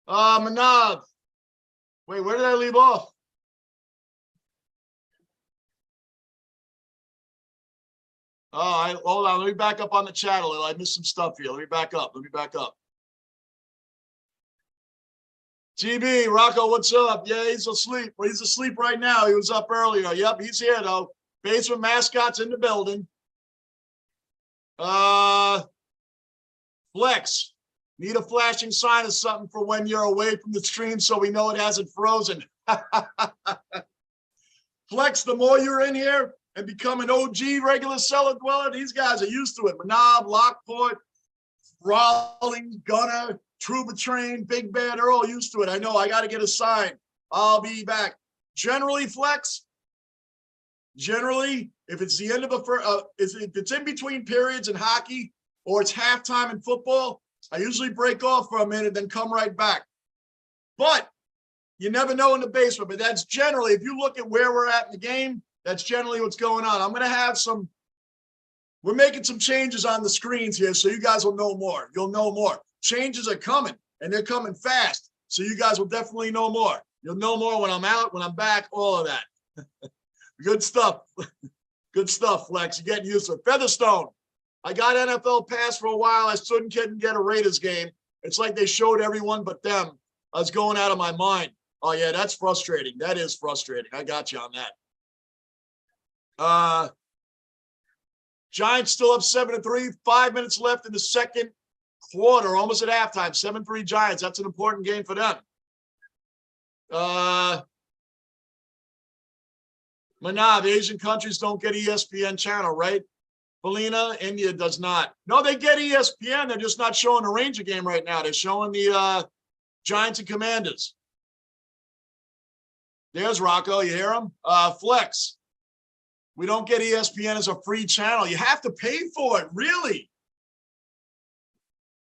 Manav. Wait, where did I leave off? Oh, hold on. Let me back up on the chat a little. I missed some stuff here. Let me back up. GB, Rocco, what's up? Yeah, he's asleep. Well, he's asleep right now. He was up earlier. Yep, he's here, though. Basement mascots in the building. Flex. Need a flashing sign or something for when you're away from the stream so we know it hasn't frozen. Flex, the more you're in here and become an OG regular cellar dweller, these guys are used to it. Manab, Lockport, Rawlings, Gunner, Trouba Train, Big Bad, they're all used to it. I know I got to get a sign. I'll be back. Generally, Flex, if it's the end of if it's in between periods in hockey or it's halftime in football, I usually break off for a minute, then come right back. But you never know in the basement, but that's generally, if you look at where we're at in the game, that's generally what's going on. I'm going to have we're making some changes on the screens here, so you guys will know more. You'll know more. Changes are coming, and they're coming fast, so you guys will definitely know more. You'll know more when I'm out, when I'm back, all of that. Good stuff. Good stuff, Flex. You're getting used to it. Featherstone. I got NFL Pass for a while. I couldn't get a Raiders game. It's like they showed everyone but them. I was going out of my mind. Oh, yeah, that's frustrating. That is frustrating. I got you on that. Giants still up 7-3. 5 minutes left in the second quarter, almost at halftime. 7-3 Giants. That's an important game for them. Manav, Asian countries don't get ESPN channel, right? Felina, India does not. No, they get ESPN. They're just not showing the Ranger game right now. They're showing the Giants and Commanders. There's Rocco. You hear him? Flex. We don't get ESPN as a free channel. You have to pay for it, really.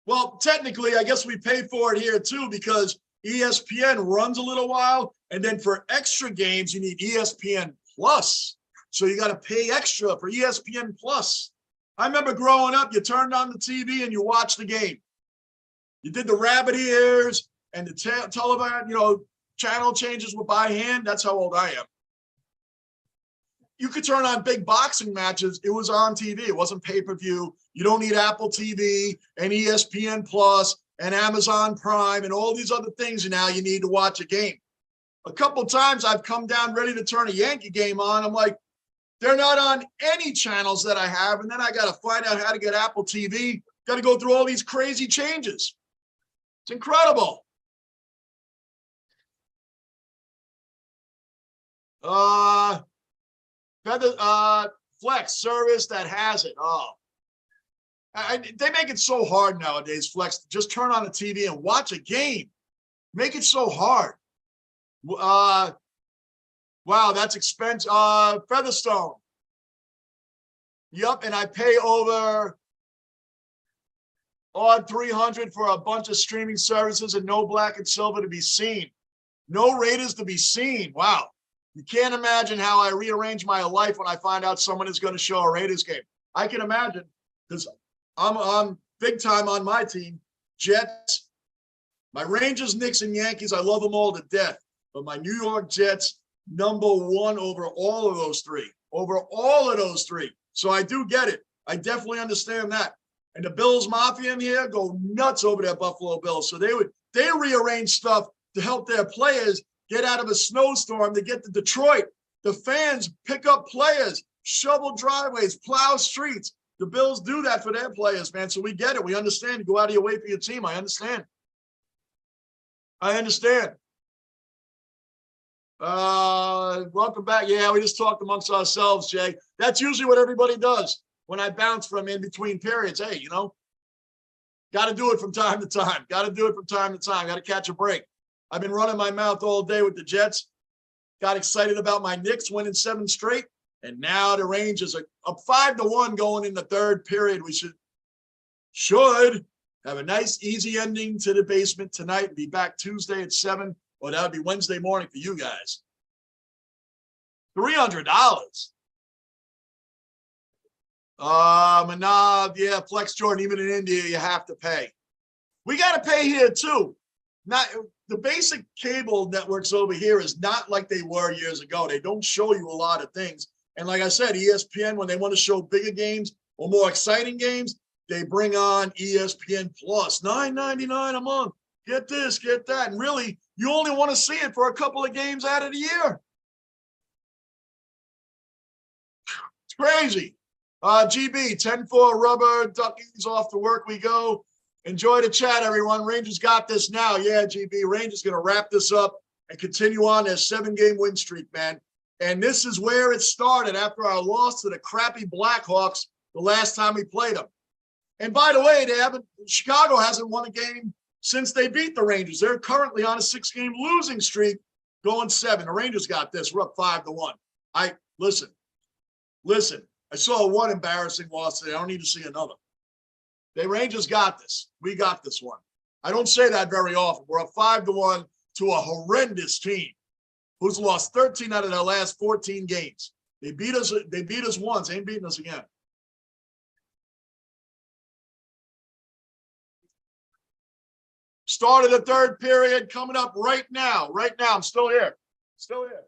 Well, technically, I guess we pay for it here too because ESPN runs a little while, and then for extra games, you need ESPN Plus. So you got to pay extra for ESPN Plus. I remember growing up, you turned on the TV and you watched the game. You did the rabbit ears and the television, channel changes were by hand. That's how old I am. You could turn on big boxing matches. It was on TV. It wasn't pay-per-view. You don't need Apple TV and ESPN Plus and Amazon Prime and all these other things now you need to watch a game. A couple times I've come down ready to turn a Yankee game on. I'm like, they're not on any channels that I have. And then I got to find out how to get Apple TV. Got to go through all these crazy changes. It's incredible. Flex service that has it. Oh, they make it so hard nowadays, Flex, to just turn on the TV and watch a game. Make it so hard. Wow, that's expensive. Featherstone. Yep, and I pay over odd $300 for a bunch of streaming services and no black and silver to be seen. No Raiders to be seen. Wow. You can't imagine how I rearrange my life when I find out someone is going to show a Raiders game. I can imagine because I'm big time on my team. Jets, my Rangers, Knicks, and Yankees, I love them all to death. But my New York Jets, #1 over all of those three. Over all of those three. So I do get it. I definitely understand that. And the Bills Mafia in here go nuts over their Buffalo Bills. So they rearrange stuff to help their players get out of a snowstorm to get to Detroit. The fans pick up players, shovel driveways, plow streets. The Bills do that for their players, man. So we get it. We understand. You go out of your way for your team. I understand. Welcome back. Yeah, we just talked amongst ourselves, Jay. That's usually what everybody does when I bounce from in between periods. Hey, got to do it from time to time. Got to catch a break. I've been running my mouth all day with the Jets. Got excited about my Knicks winning 7 straight. And now the Rangers are up 5-1 going in the third period. We should have a nice, easy ending to the basement tonight and be back Tuesday at 7. Or that would be Wednesday morning for you guys. $300. Manav, yeah, Flex Jordan, even in India, you have to pay. We got to pay here too. Not the basic cable networks over here is not like they were years ago. They don't show you a lot of things. And like I said, ESPN, when they want to show bigger games or more exciting games, they bring on ESPN Plus, $9.99 a month. Get this, get that. And really, you only want to see it for a couple of games out of the year. It's crazy. GB, 10-4 rubber, duckies off to work we go. Enjoy the chat, everyone. Rangers got this now. Yeah, GB, Rangers going to wrap this up and continue on their 7-game win streak, man. And this is where it started after our loss to the crappy Blackhawks the last time we played them. And by the way, Chicago hasn't won a game since they beat the Rangers. They're currently on a 6-game losing streak, going 7. The Rangers got this. We're up 5-1. Listen. I saw one embarrassing loss today. I don't need to see another. The Rangers got this. We got this one. I don't say that very often. We're up 5-1 to a horrendous team who's lost 13 out of their last 14 games. They beat us once, ain't beating us again. Start of the third period coming up right now. Right now, I'm still here. Still here.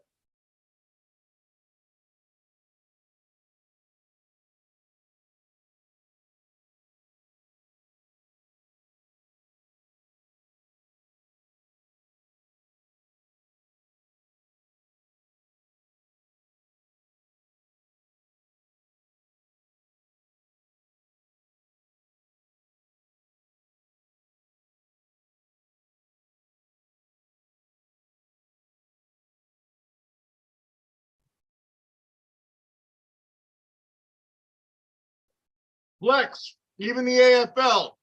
Flex, even the AFL.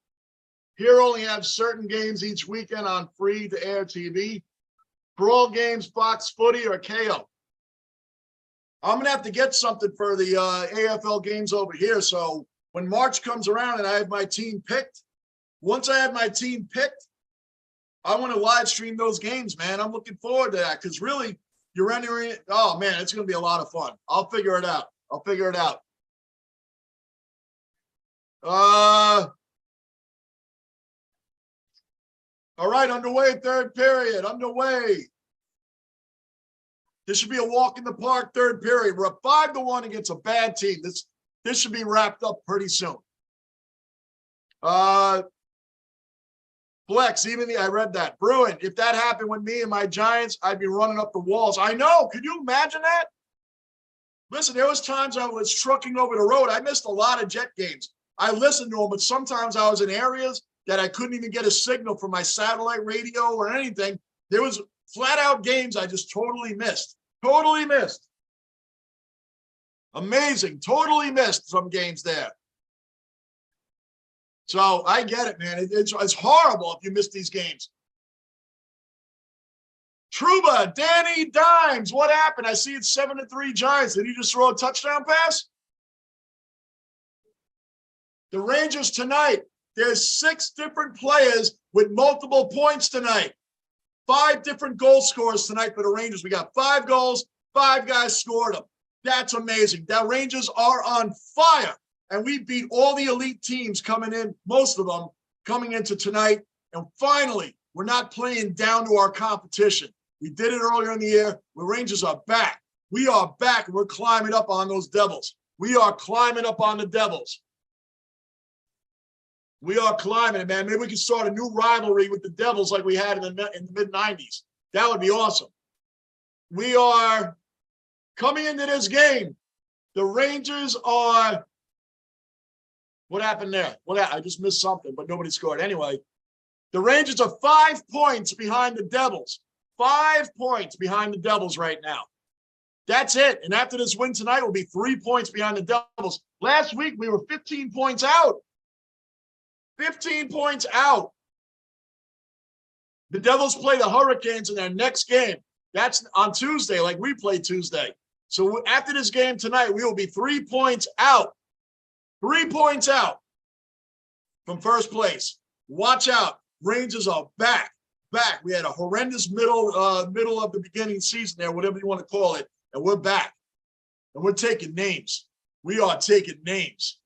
Here only have certain games each weekend on free-to-air TV. For all games, Fox Footy or KO. I'm going to have to get something for the AFL games over here. So when March comes around and I have my team picked, once I have my team picked, I want to live stream those games, man. I'm looking forward to that because really, you're entering. Oh, man, it's going to be a lot of fun. I'll figure it out. All right, underway, third period, underway. This should be a walk in the park, third period. We're up 5-1 against a bad team. This should be wrapped up pretty soon. Flex, I read that. Bruin, if that happened with me and my Giants, I'd be running up the walls. I know. Could you imagine that? Listen, there was times I was trucking over the road. I missed a lot of Jet games. I listened to them, but sometimes I was in areas that I couldn't even get a signal from my satellite radio or anything. There was flat out games I just totally missed. Amazing. Totally missed some games there. So I get it, man. It's horrible if you miss these games. Truba, Danny Dimes. What happened? I see it's 7-3 Giants. Did he just throw a touchdown pass? The Rangers tonight, there's 6 different players with multiple points tonight. 5 different goal scorers tonight for the Rangers. We got 5 goals, 5 guys scored them. That's amazing. The Rangers are on fire. And we beat all the elite teams coming in, most of them coming into tonight. And finally, we're not playing down to our competition. We did it earlier in the year. The Rangers are back. We are back, and we're climbing up on those Devils. We are climbing up on the Devils. We are climbing it, man. Maybe we can start a new rivalry with the Devils like we had in the mid-90s. That would be awesome. We are coming into this game. The Rangers are – what happened there? I just missed something, but nobody scored. Anyway, the Rangers are 5 points behind the Devils. 5 points behind the Devils right now. That's it. And after this win tonight, we'll be 3 points behind the Devils. Last week, we were 15 points out. 15 points out. The Devils play the Hurricanes in their next game. That's on Tuesday, like we play Tuesday. So after this game tonight, we will be 3 points out. 3 points out from first place. Watch out. Rangers are back. We had a horrendous middle of the beginning season there, whatever you want to call it, and we're back. And we're taking names. We are taking names.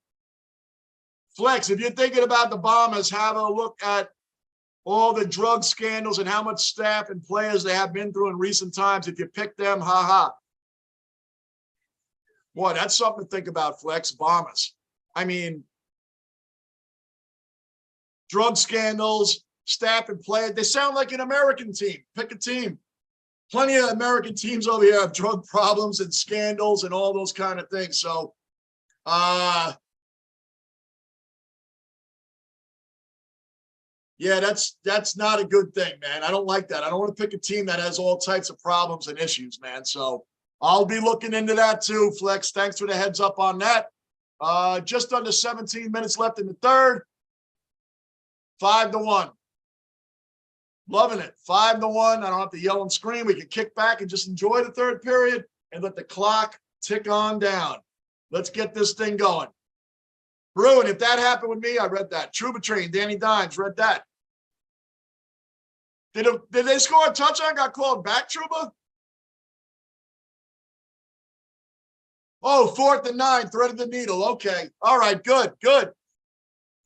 Flex, if you're thinking about the Bombers, have a look at all the drug scandals and how much staff and players they have been through in recent times. If you pick them, ha. Boy, that's something to think about, Flex. Bombers. I mean, drug scandals, staff and players. They sound like an American team. Pick a team. Plenty of American teams over here have drug problems and scandals and all those kind of things. So, yeah, that's not a good thing, man. I don't like that. I don't want to pick a team that has all types of problems and issues, man. So I'll be looking into that too, Flex. Thanks for the heads up on that. Just under 17 minutes left in the third. 5-1. Loving it. 5-1. I don't have to yell and scream. We can kick back and just enjoy the third period and let the clock tick on down. Let's get this thing going. Bruin, if that happened with me, I read that. Trouba Train, Danny Dimes, read that. Did they score a touchdown? Got called back, Trouba? Oh, 4th and 9, threaded the needle. Okay. All right, good.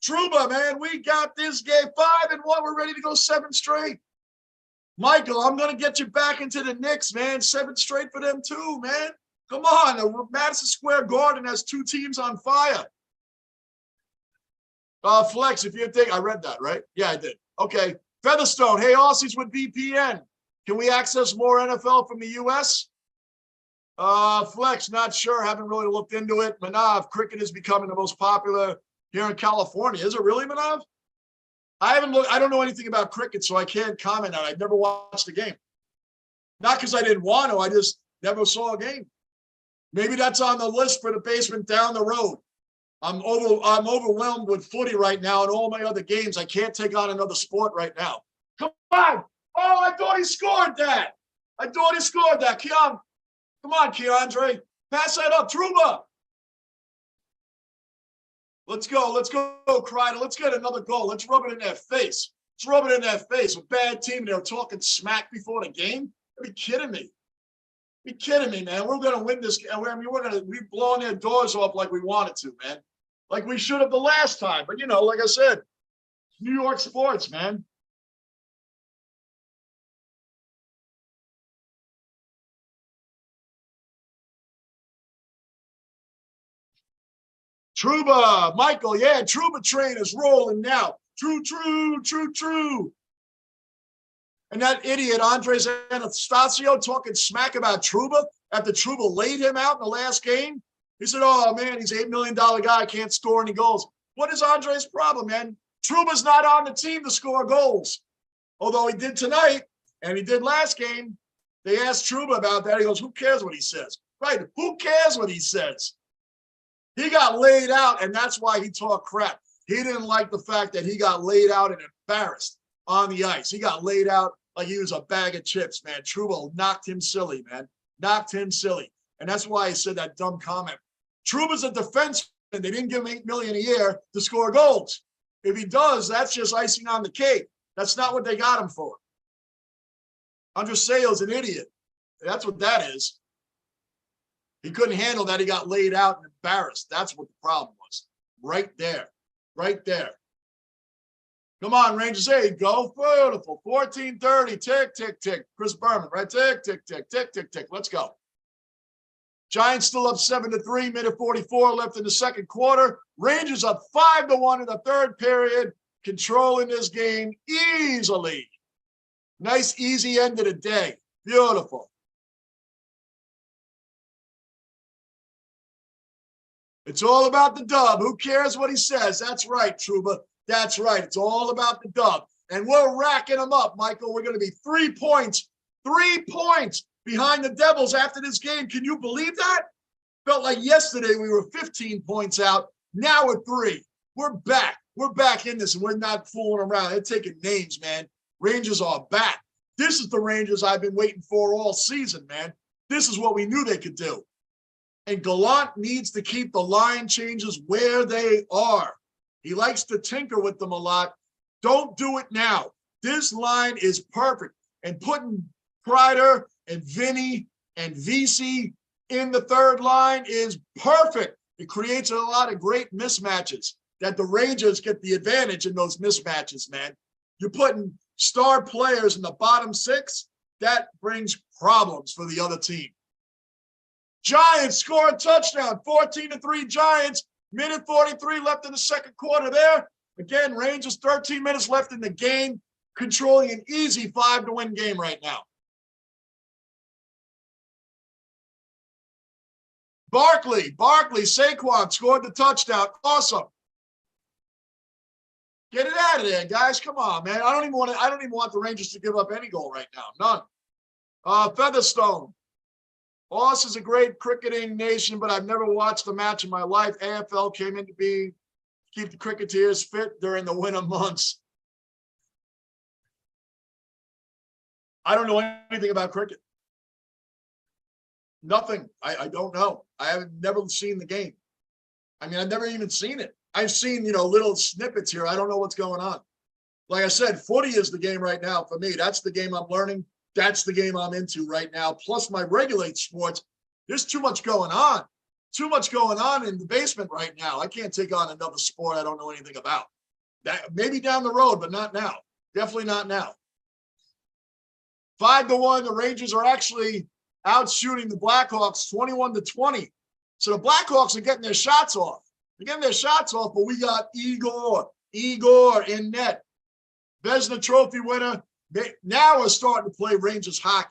Trouba, man, we got this game 5-1. We're ready to go 7 straight. Michael, I'm going to get you back into the Knicks, man. 7 straight for them too, man. Come on. The Madison Square Garden has 2 teams on fire. Flex, if you think, I read that, right? Yeah, I did. Okay. Featherstone, hey, Aussies with VPN. Can we access more NFL from the U.S.? Flex, not sure. Haven't really looked into it. Manav, cricket is becoming the most popular here in California. Is it really, Manav? I haven't looked. I don't know anything about cricket, so I can't comment on it. I've never watched a game. Not because I didn't want to. I just never saw a game. Maybe that's on the list for the basement down the road. I'm overwhelmed with footy right now and all my other games. I can't take on another sport right now. Come on. Oh, I thought he scored that. Keon, come on, Keandre. Pass that up. Trouba. Let's go, Kreider. Let's get another goal. Let's rub it in their face. A bad team. They were talking smack before the game. Are you kidding me? Man. We're going to win this. I mean, we've blown their doors off like we wanted to, man. Like we should have the last time. But, like I said, New York sports, man. Trouba, Michael, yeah, Trouba train is rolling now. True. And that idiot, Andres Anastasio, talking smack about Trouba after Trouba laid him out in the last game. He said, oh, man, he's an $8 million guy, can't score any goals. What is Andre's problem, man? Trouba's not on the team to score goals. Although he did tonight, and he did last game. They asked Trouba about that. He goes, who cares what he says? Right, who cares what he says? He got laid out, and that's why he talked crap. He didn't like the fact that he got laid out and embarrassed on the ice. He got laid out like he was a bag of chips, man. Trouba knocked him silly, man. And that's why he said that dumb comment. Trouba's a defenseman. They didn't give him $8 million a year to score goals. If he does, that's just icing on the cake. That's not what they got him for. Andreseo's an idiot. That's what that is. He couldn't handle that. He got laid out and embarrassed. That's what the problem was. Right there. Come on, Rangers. There you go. Beautiful. 14:30. Tick. Chris Berman, right? Tick. Let's go. Giants still up 7-3. Minute 44 left in the second quarter. Rangers up 5-1 in the third period. Controlling this game easily. Nice, easy end of the day. Beautiful. It's all about the dub. Who cares what he says? That's right, Trouba. That's right. It's all about the dub. And we're racking them up, Michael. We're going to be 3 points behind the Devils after this game. Can you believe that? Felt like yesterday we were 15 points out. Now we're 3. We're back. We're back in this, and we're not fooling around. They're taking names, man. Rangers are back. This is the Rangers I've been waiting for all season, man. This is what we knew they could do. And Gallant needs to keep the line changes where they are. He likes to tinker with them a lot. Don't do it now. This line is perfect. And putting Kreider and Vinny and VC in the third line is perfect. It creates a lot of great mismatches. that the Rangers get the advantage in those mismatches, man. You're putting star players in the bottom six, that brings problems for the other team. Giants score a touchdown, 14-3 Giants, minute 43 left in the second quarter there. Again, Rangers 13 minutes left in the game, controlling an easy 5-to-win game right now. Barkley, Saquon scored the touchdown. Awesome. Get it out of there, guys. Come on, man. I don't even want the Rangers to give up any goal right now. None. Featherstone. Oz is a great cricketing nation, but I've never watched a match in my life. AFL came into being to keep the cricketers fit during the winter months. I don't know anything about cricket. Nothing. I don't know. I haven't never seen the game. I mean, I've never even seen it. I've seen, little snippets here. I don't know what's going on. Like I said, footy is the game right now for me. That's the game I'm learning. That's the game I'm into right now. Plus my regulated sports. There's too much going on. Too much going on in the basement right now. I can't take on another sport I don't know anything about. That maybe down the road, but not now. Definitely not now. 5-1. The Rangers are actually out shooting the Blackhawks 21-20. So the Blackhawks are getting their shots off. They're getting their shots off, but we got Igor in net. Vezina Trophy winner. Now we're starting to play Rangers hockey.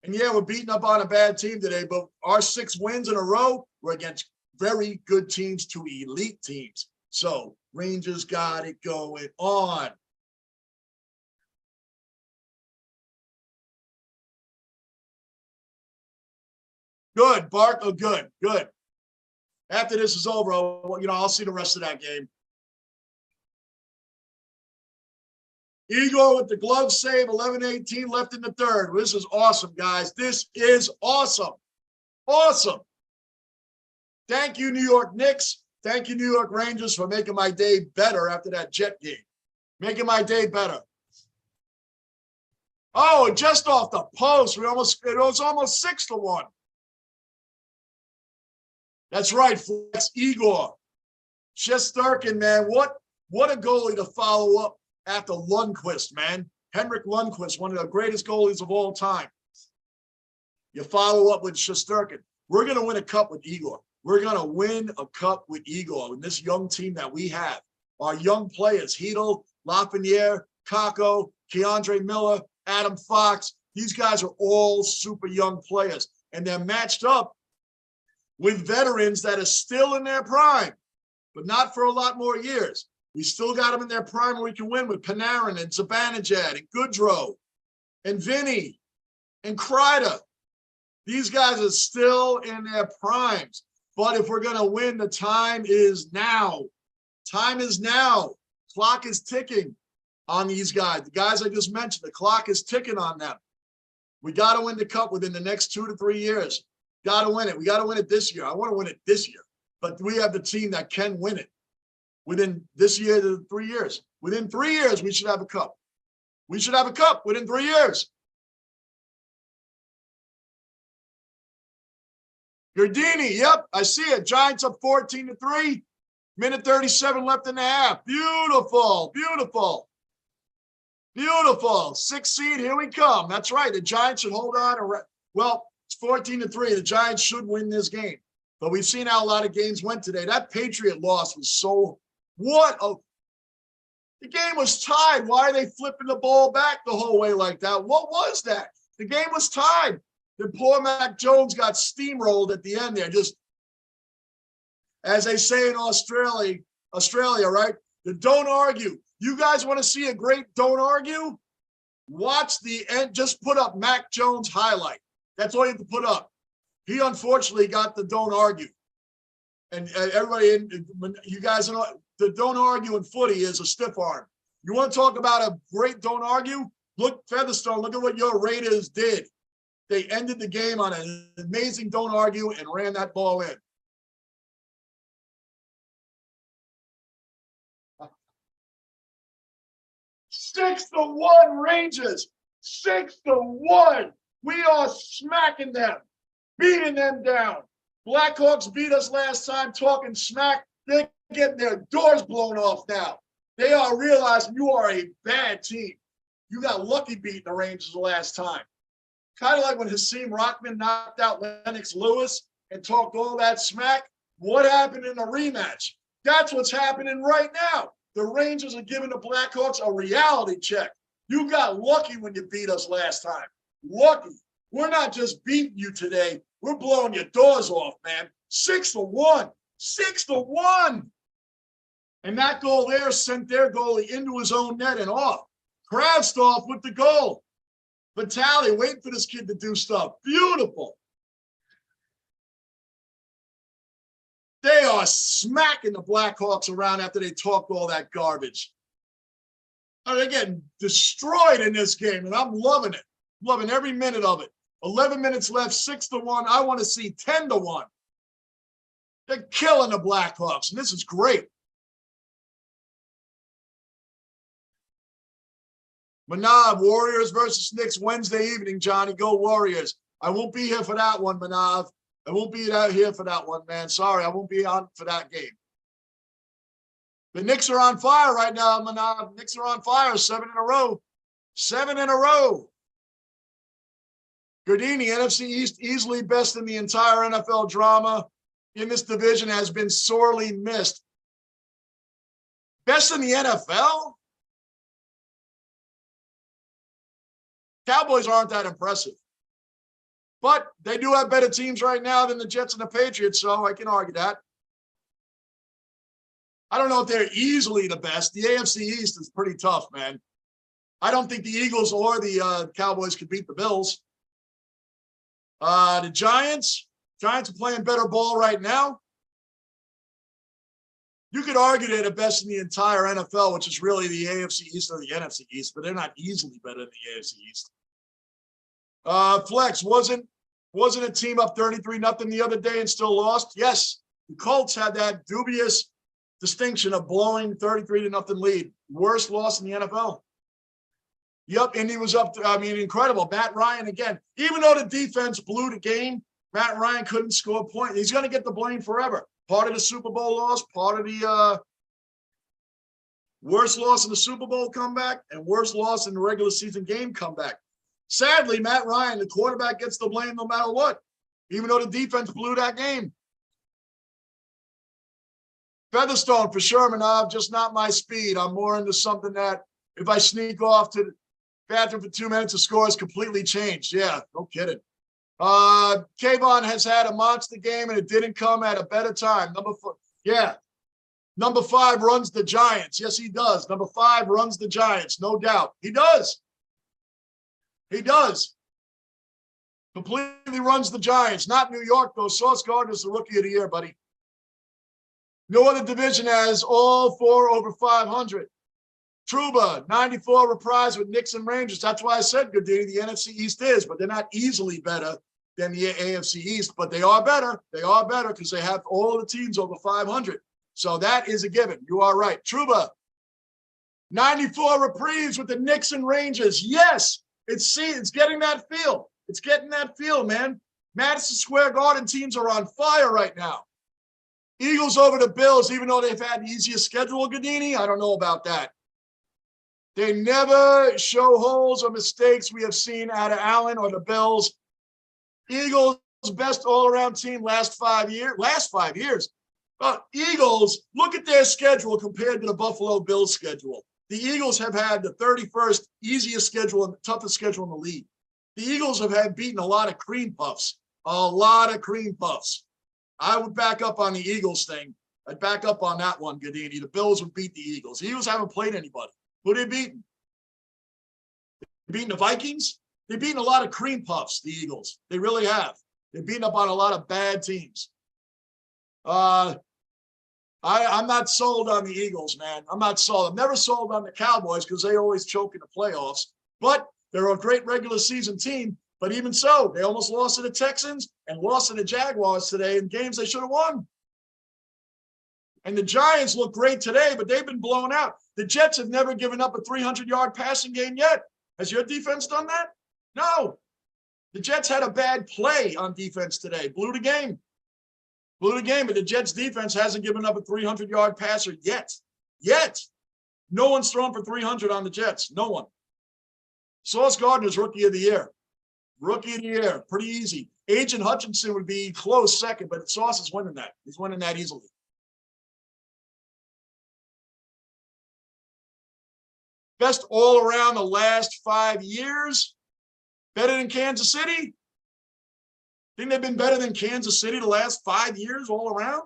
And yeah, we're beating up on a bad team today, but our 6 wins in a row were against very good teams to elite teams. So Rangers got it going on. Good, Bart. Oh, good. After this is over, I'll see the rest of that game. Igor with the glove save, 11-18 left in the third. This is awesome, guys. This is awesome. Awesome. Thank you, New York Knicks. Thank you, New York Rangers, for making my day better after that Jet game. Making my day better. Oh, just off the post. It was almost 6-1. That's right, Flex. Igor. Shesterkin, man. What a goalie to follow up after Lundqvist, man. Henrik Lundqvist, one of the greatest goalies of all time. You follow up with Shesterkin. We're going to win a cup with Igor. We're going to win a cup with Igor and this young team that we have. Our young players, Hedel, Lafreniere, Kakko, Keandre Miller, Adam Fox. These guys are all super young players, and they're matched up with veterans that are still in their prime, but not for a lot more years. We still got them in their prime where we can win with Panarin and Zibanejad and Goodrow and Vinny and Kreider. These guys are still in their primes. But if we're going to win, the time is now. Time is now. Clock is ticking on these guys. The guys I just mentioned, the clock is ticking on them. We got to win the cup within the next 2 to 3 years. Got to win it. We got to win it this year. I want to win it this year. But we have the team that can win it within this year to 3 years. Within 3 years, we should have a cup. We should have a cup within 3 years. Gardini, yep, I see it. Giants up 14-3. Minute 37 left in the half. Beautiful, beautiful. Beautiful. 6th seed, here we come. That's right. The Giants should hold on. Well, it's 14-3. The Giants should win this game. But we've seen how a lot of games went today. That Patriot loss was so the game was tied. Why are they flipping the ball back the whole way like that? What was that? The game was tied. Then poor Mac Jones got steamrolled at the end there. Just as they say in Australia, right? The don't argue. You guys want to see a great don't argue? Watch the end. Just put up Mac Jones highlight. That's all you have to put up. He unfortunately got the don't argue. And everybody, you guys know, the don't argue in footy is a stiff arm. You want to talk about a great don't argue? Look, Featherstone, look at what your Raiders did. They ended the game on an amazing don't argue and ran that ball in. Six to 1 Rangers. 6-1. We are smacking them, beating them down. Blackhawks beat us last time, talking smack. They're getting their doors blown off now. They are realizing you are a bad team. You got lucky beating the Rangers the last time. Kind of like when Hakeem Rockman knocked out Lennox Lewis and talked all that smack. What happened in the rematch? That's what's happening right now. The Rangers are giving the Blackhawks a reality check. You got lucky when you beat us last time. Lucky. We're not just beating you today. We're blowing your doors off, man. 6-1. 6-1. And that goal there sent their goalie into his own net and off. Kravtsov with the goal. Vitali waiting for this kid to do stuff. Beautiful. They are smacking the Blackhawks around after they talked all that garbage. They're getting destroyed in this game, and I'm loving it. Loving every minute of it. 11 minutes left, 6-1. I want to see 10-1. They're killing the Blackhawks, and this is great. Manav, Warriors versus Knicks Wednesday evening, Johnny. Go Warriors. I won't be here for that one, Manav. I won't be out here for that one, man. Sorry, I won't be on for that game. The Knicks are on fire right now, Manav. Knicks are on fire, 7 in a row. 7 in a row. Gardini, NFC East, easily best in the entire NFL drama in this division, has been sorely missed. Best in the NFL? Cowboys aren't that impressive. But they do have better teams right now than the Jets and the Patriots, so I can argue that. I don't know if they're easily the best. The AFC East is pretty tough, man. I don't think the Eagles or the Cowboys could beat the Bills. The Giants are playing better ball right now. You could argue they're the best in the entire NFL, which is really the AFC East or the NFC East, but they're not easily better than the AFC East. Flex, wasn't a team up 33-0 the other day and still lost? Yes, the Colts had that dubious distinction of blowing 33-0 lead. Worst loss in the NFL. Yep, Indy was up, incredible. Matt Ryan, again, even though the defense blew the game, Matt Ryan couldn't score a point. He's going to get the blame forever. Part of the Super Bowl loss, part of the worst loss in the Super Bowl comeback, and worst loss in the regular season game comeback. Sadly, Matt Ryan, the quarterback, gets the blame no matter what, even though the defense blew that game. Featherstone, for sure, Manav, just not my speed. I'm more into something that if I sneak off to the bathroom for 2 minutes, the score has completely changed. Yeah, no kidding. Cmon has had a monster game, and it didn't come at a better time. Number 4, yeah. Number 5 runs the Giants. Yes, he does. Number 5 runs the Giants, no doubt. He does. He does. Completely runs the Giants. Not New York, though. Sauce Gardner's the rookie of the year, buddy. No other division has all 4 over 500. Truba, 94 reprise with Knicks and Rangers. That's why I said, Goodini, the NFC East is, but they're not easily better than the AFC East, but they are better. They are better because they have all the teams over 500. So that is a given. You are right. Truba, 94 reprieve with the Knicks and Rangers. Yes, it's getting that feel. It's getting that feel, man. Madison Square Garden teams are on fire right now. Eagles over the Bills, even though they've had the easiest schedule, Goodini, I don't know about that. They never show holes or mistakes we have seen out of Allen or the Bills. Eagles, best all-around team last 5 years. Last 5 years. Eagles, look at their schedule compared to the Buffalo Bills schedule. The Eagles have had the 31st easiest schedule and the toughest schedule in the league. The Eagles have had beaten a lot of cream puffs. A lot of cream puffs. I would back up on the Eagles thing. I'd back up on that one, Goodini. The Bills would beat the Eagles. The Eagles haven't played anybody. Who they beaten? They beaten the Vikings? They've beaten a lot of cream puffs, the Eagles. They really have. They've beaten up on a lot of bad teams. I'm not sold on the Eagles, man. I'm not sold. I'm never sold on the Cowboys because they always choke in the playoffs. But they're a great regular season team. But even so, they almost lost to the Texans and lost to the Jaguars today in games they should have won. And the Giants look great today, but they've been blown out. The Jets have never given up a 300-yard passing game yet. Has your defense done that? No. The Jets had a bad play on defense today. Blew the game. Blew the game, but the Jets defense hasn't given up a 300-yard passer yet. Yet. No one's thrown for 300 on the Jets. No one. Sauce Gardner's rookie of the year. Rookie of the year. Pretty easy. Agent Hutchinson would be close second, but Sauce is winning that. He's winning that easily. Best all around the last 5 years. Better than Kansas City? Think they've been better than Kansas City the last 5 years all around?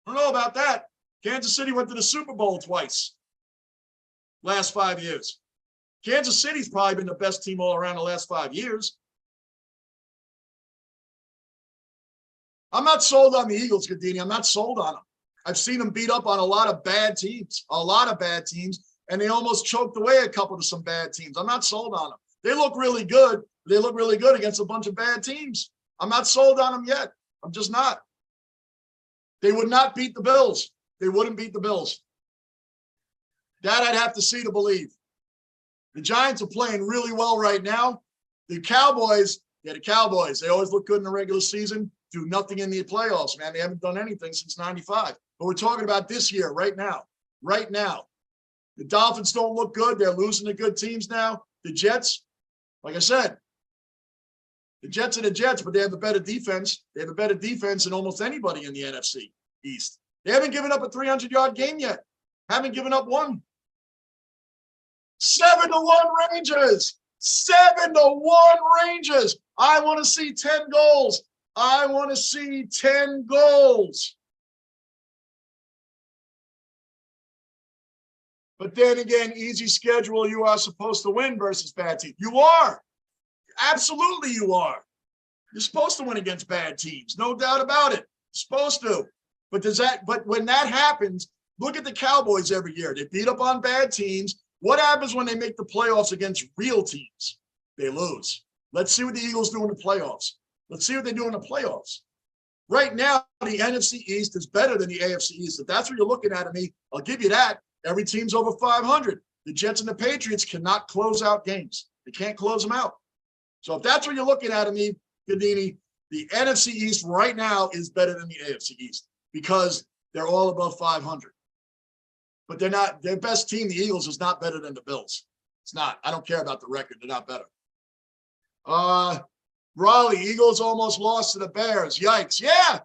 I don't know about that. Kansas City went to the Super Bowl twice. Last 5 years. Kansas City's probably been the best team all around the last 5 years. I'm not sold on the Eagles, Gadini. I'm not sold on them. I've seen them beat up on a lot of bad teams, and they almost choked away a couple of some bad teams. I'm not sold on them. They look really good. They look really good against a bunch of bad teams. I'm not sold on them yet. I'm just not. They would not beat the Bills. They wouldn't beat the Bills. That I'd have to see to believe. The Giants are playing really well right now. The Cowboys, they always look good in the regular season, do nothing in the playoffs, man. They haven't done anything since 95. But we're talking about this year, right now. Right now. The Dolphins don't look good. They're losing to good teams now. The Jets, like I said, the Jets are the Jets, but they have a better defense. They have a better defense than almost anybody in the NFC East. They haven't given up a 300-yard game yet. Haven't given up one. 7-1 Rangers. 7-1 Rangers. I want to see 10 goals. I want to see 10 goals. But then again, easy schedule, you are supposed to win versus bad teams. You are. Absolutely you are. You're supposed to win against bad teams. No doubt about it. You're supposed to. But when that happens, look at the Cowboys every year. They beat up on bad teams. What happens when they make the playoffs against real teams? They lose. Let's see what the Eagles do in the playoffs. Let's see what they do in the playoffs. Right now, the NFC East is better than the AFC East. If that's what you're looking at me, I'll give you that. Every team's over 500. The Jets and the Patriots cannot close out games. They can't close them out. So if that's what you're looking at me, Gadini, the NFC East right now is better than the AFC East because they're all above 500. But they're not, their best team, the Eagles, is not better than the Bills. It's not. I don't care about the record. They're not better. Raleigh, Eagles almost lost to the Bears. Yikes. Yeah.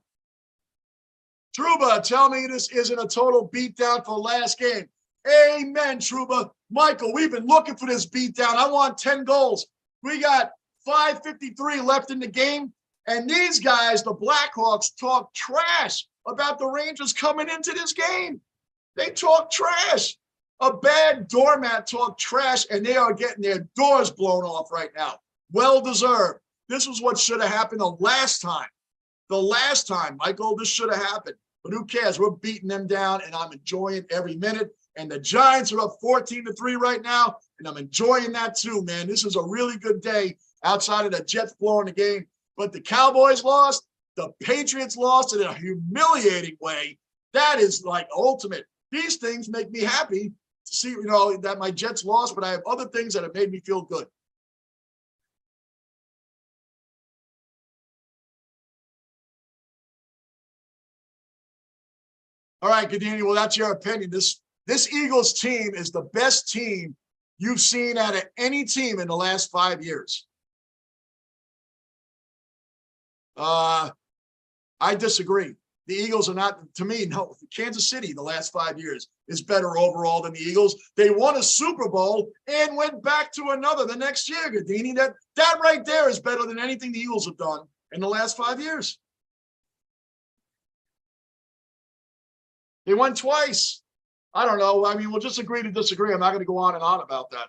Truba, tell me this isn't a total beatdown for last game. Amen, Truba. Michael, we've been looking for this beatdown. I want 10 goals. We got 5:53 left in the game, and these guys, the Blackhawks, talk trash about the Rangers coming into this game. They talk trash. A bad doormat talk trash, and they are getting their doors blown off right now. Well deserved. This was what should have happened the last time. The last time, Michael, this should have happened. But who cares? We're beating them down, and I'm enjoying every minute. And the Giants are up 14-3 right now, and I'm enjoying that too, man. This is a really good day outside of the Jets blowing the game. But the Cowboys lost. The Patriots lost in a humiliating way. That is like ultimate. These things make me happy to see, that my Jets lost, but I have other things that have made me feel good. All right, Gadini, well, that's your opinion. This Eagles team is the best team you've seen out of any team in the last 5 years. I disagree. The Eagles are not, to me, no. Kansas City, the last 5 years, is better overall than the Eagles. They won a Super Bowl and went back to another the next year, Gadini. That right there is better than anything the Eagles have done in the last 5 years. They won twice. I don't know. I mean, we'll just agree to disagree. I'm not going to go on and on about that.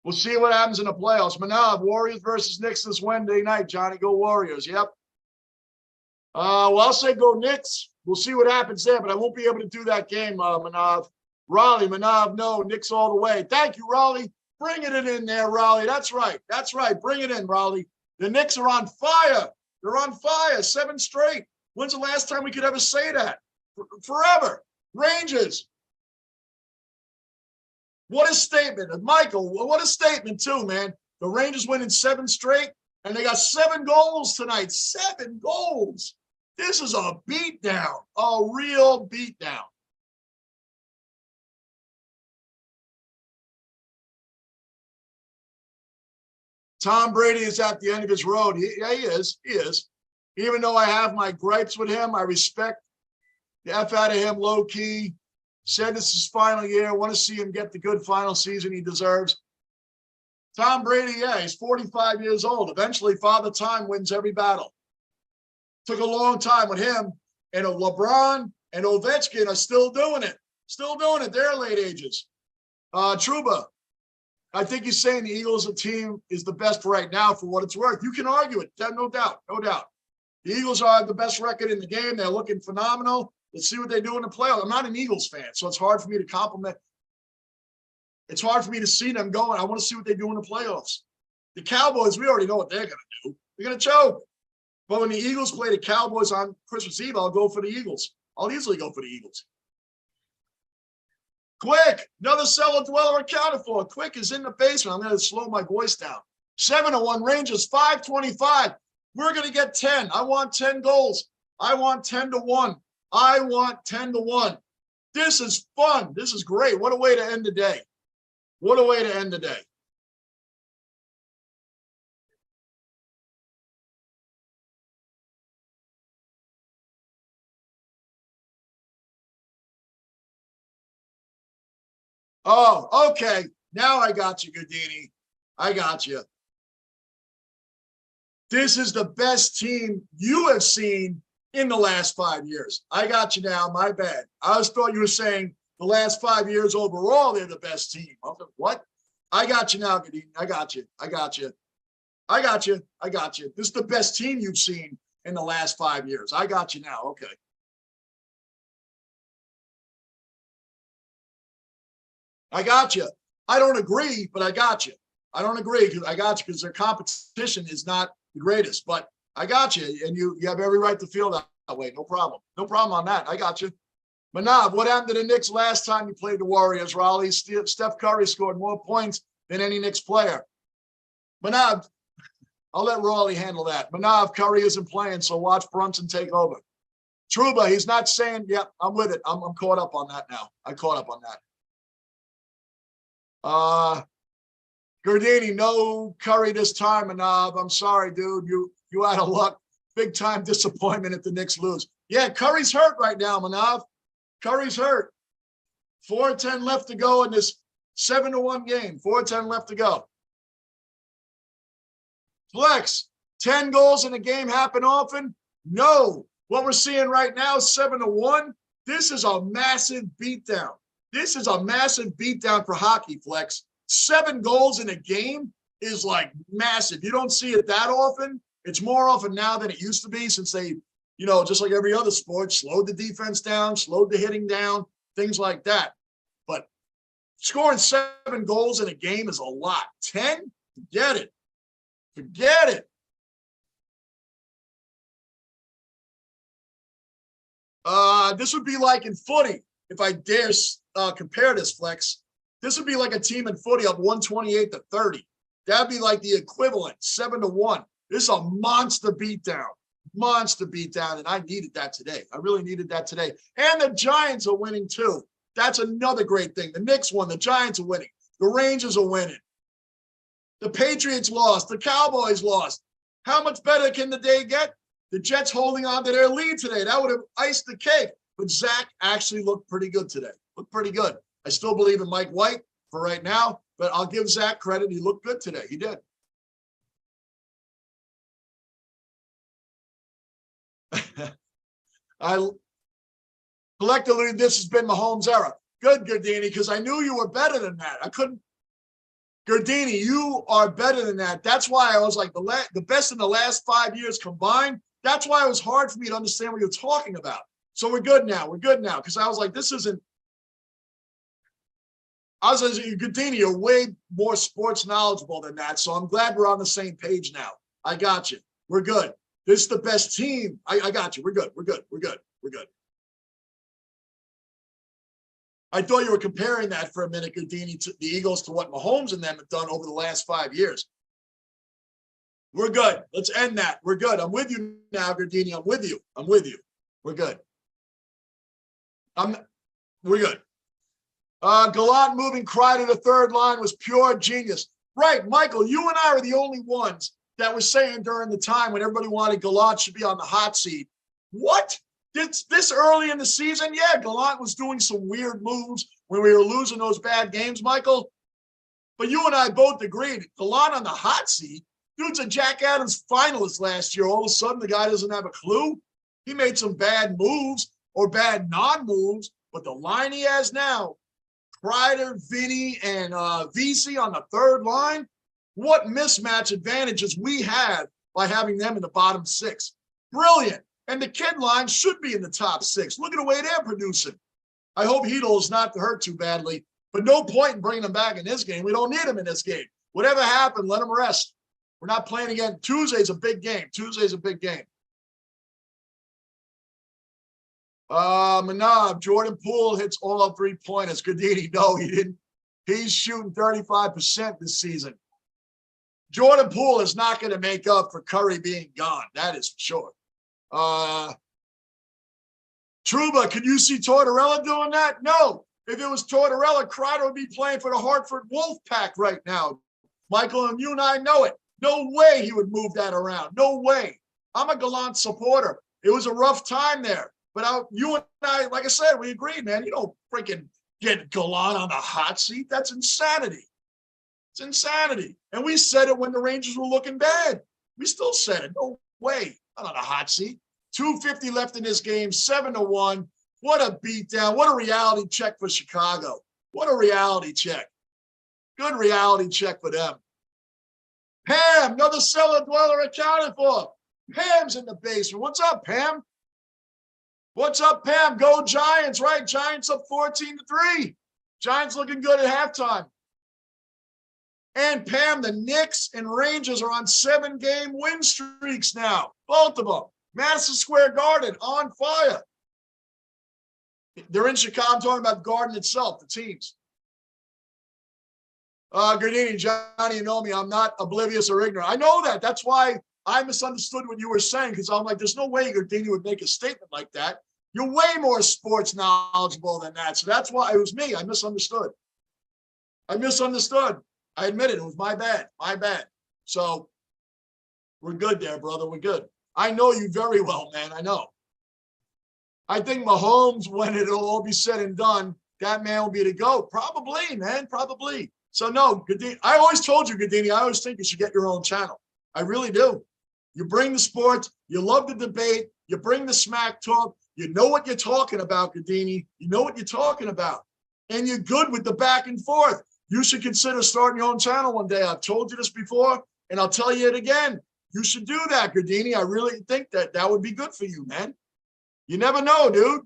We'll see what happens in the playoffs. Manav, Warriors versus Knicks this Wednesday night. Johnny, go Warriors. Yep. Well, I'll say go Knicks. We'll see what happens there, but I won't be able to do that game, Manav. Raleigh, Manav, no. Knicks all the way. Thank you, Raleigh. Bringing it in there, Raleigh. That's right. That's right. Bring it in, Raleigh. The Knicks are on fire. They're on fire. 7 straight. When's the last time we could ever say that? Forever. Rangers. What a statement. And Michael, what a statement too, man. The Rangers winning 7 straight. And they got 7 goals tonight. 7 goals. This is a beatdown, a real beatdown. Tom Brady is at the end of his road. Yeah, he is. He is. Even though I have my gripes with him, I respect the F out of him low key. Said this is his final year. I want to see him get the good final season he deserves. Tom Brady, yeah, he's 45 years old. Eventually, Father Time wins every battle. Took a long time with him, and LeBron and Ovechkin are still doing it. Still doing it. They're late ages. Trouba, I think he's saying the Eagles team is the best right now for what it's worth. You can argue it, no doubt, no doubt. The Eagles are the best record in the game. They're looking phenomenal. Let's see what they do in the playoffs. I'm not an Eagles fan, so it's hard for me to compliment. It's hard for me to see them going. I want to see what they do in the playoffs. The Cowboys, we already know what they're going to do. They're going to choke. But when the Eagles play the Cowboys on Christmas Eve, I'll go for the Eagles. I'll easily go for the Eagles. Quick, another cellar dweller accounted for. Quick is in the basement. I'm going to slow my voice down. 7-1 Rangers, 525. We're going to get 10. I want 10 goals. I want 10-1. I want 10-1. This is fun. This is great. What a way to end the day. What a way to end the day. Oh, okay. Now I got you, Goodini. I got you. This is the best team you have seen in the last 5 years. I got you now. My bad. I always thought you were saying the last 5 years overall, they're the best team. What? I got you now, Goodini. I got you. I got you. I got you. I got you. This is the best team you've seen in the last 5 years. I got you now. Okay. I got you. I don't agree, but I got you. I don't agree because I got you because their competition is not the greatest, but I got you. And you have every right to feel that way. No problem. No problem on that. I got you. Manav, what happened to the Knicks last time you played the Warriors, Raleigh? Steph Curry scored more points than any Knicks player. Manav, I'll let Raleigh handle that. Manav, Curry isn't playing, so watch Brunson take over. Trouba, he's not saying, yep, I'm with it. I'm caught up on that now. I caught up on that. Gardini, no Curry this time, Manav. I'm sorry, dude. You out of luck. Big time disappointment if the Knicks lose. Yeah, Curry's hurt right now, Manav. Curry's hurt. 4:10 left to go in this 7-1 game. 4:10 left to go. Flex, 10 goals in a game happen often? No. What we're seeing right now, 7-1, this is a massive beatdown. This is a massive beatdown for hockey, Flex. 7 goals in a game is like massive. You don't see it that often. It's more often now than it used to be since they, just like every other sport, slowed the defense down, slowed the hitting down, things like that. But scoring 7 goals in a game is a lot. 10? Forget it. Forget it. This would be like in footy, if I dare compare this, Flex. This would be like a team in footy up 128-30. That'd be like the equivalent, 7-1. This is a monster beatdown. Monster beatdown, and I needed that today. I really needed that today. And the Giants are winning too. That's another great thing. The Knicks won. The Giants are winning. The Rangers are winning. The Patriots lost. The Cowboys lost. How much better can the day get? The Jets holding on to their lead today. That would have iced the cake. But Zach actually looked pretty good today. Looked pretty good. I still believe in Mike White for right now, but I'll give Zach credit. He looked good today. He did. Collectively, this has been Mahomes' era. Good, Gardini, because I knew you were better than that. I couldn't. Gardini, you are better than that. That's why I was like the best in the last 5 years combined. That's why it was hard for me to understand what you're talking about. So we're good now. We're good now. Because I was like, this isn't. I was like, Gardini, you're way more sports knowledgeable than that. So I'm glad we're on the same page now. I got you. We're good. This is the best team. I got you. We're good. We're good. We're good. We're good. I thought you were comparing that for a minute, Gardini, to the Eagles to what Mahomes and them have done over the last 5 years. We're good. Let's end that. We're good. I'm with you now, Gardini. I'm with you. I'm with you. We're good. We're good. Gallant moving Kreider to third line was pure genius. Right, Michael, you and I are the only ones that were saying during the time when everybody wanted Gallant should be on the hot seat. What? This early in the season? Yeah, Gallant was doing some weird moves when we were losing those bad games, Michael. But you and I both agreed, Gallant on the hot seat? Dude's a Jack Adams finalist last year. All of a sudden, the guy doesn't have a clue. He made some bad moves or bad non-moves, but the line he has now, Kreider, Vinny, and VC on the third line, what mismatch advantages we have by having them in the bottom six. Brilliant. And the kid line should be in the top six. Look at the way they're producing. I hope Hedl is not hurt too badly, but no point in bringing him back in this game. We don't need him in this game. Whatever happened, let him rest. We're not playing again. Tuesday's a big game. Tuesday's a big game. Manav, Jordan Poole hits all 3-pointers. Godini, no, he didn't. He's shooting 35% this season. Jordan Poole is not going to make up for Curry being gone. That is for sure. Truba, could you see Tortorella doing that? No. If it was Tortorella, Kreider would be playing for the Hartford Wolfpack right now. Michael, and you and I know it. No way he would move that around. No way. I'm a Gallant supporter. It was a rough time there. But you and I, like I said, we agreed, man. You don't freaking get Gallant on the hot seat. That's insanity. It's insanity. And we said it when the Rangers were looking bad. We still said it. No way. Not on the hot seat. 2:50 left in this game, 7-1. What a beatdown. What a reality check for Chicago. What a reality check. Good reality check for them. Pam, another cellar dweller accounted for. Pam's in the basement. What's up, Pam? What's up, Pam? Go Giants, right? Giants up 14-3. Giants looking good at halftime. And Pam, the Knicks and Rangers are on 7-game win streaks now. Both of them. Madison Square Garden on fire. They're in Chicago. I'm talking about the Garden itself, the teams. Gardini, Johnny, you know me. I'm not oblivious or ignorant. I know that. That's why I misunderstood what you were saying, because I'm like, there's no way Gardini would make a statement like that. You're way more sports knowledgeable than that. So that's why it was me. I misunderstood. I admit it. It was my bad. My bad. So we're good there, brother. We're good. I know you very well, man. I know. I think Mahomes, when it'll all be said and done, that man will be the GOAT. Probably, man. Probably. So no, Gardini, I always told you, Gardini, I always think you should get your own channel. I really do. You bring the sports. You love the debate. You bring the smack talk. You know what you're talking about, Gardini. You know what you're talking about. And you're good with the back and forth. You should consider starting your own channel one day. I've told you this before, and I'll tell you it again. You should do that, Gardini. I really think that would be good for you, man. You never know, dude.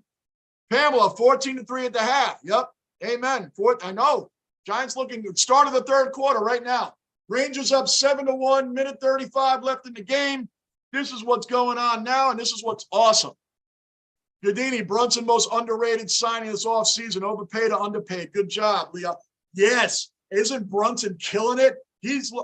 Pamela, 14-3 at the half. Yep. Amen. I know. Giants looking good. Start of the third quarter right now. Rangers up 7-1, minute 35 left in the game. This is what's going on now, and this is what's awesome. Gardini, Brunson, most underrated signing this offseason. Overpaid or underpaid. Good job, Leah. Yes. Isn't Brunson killing it?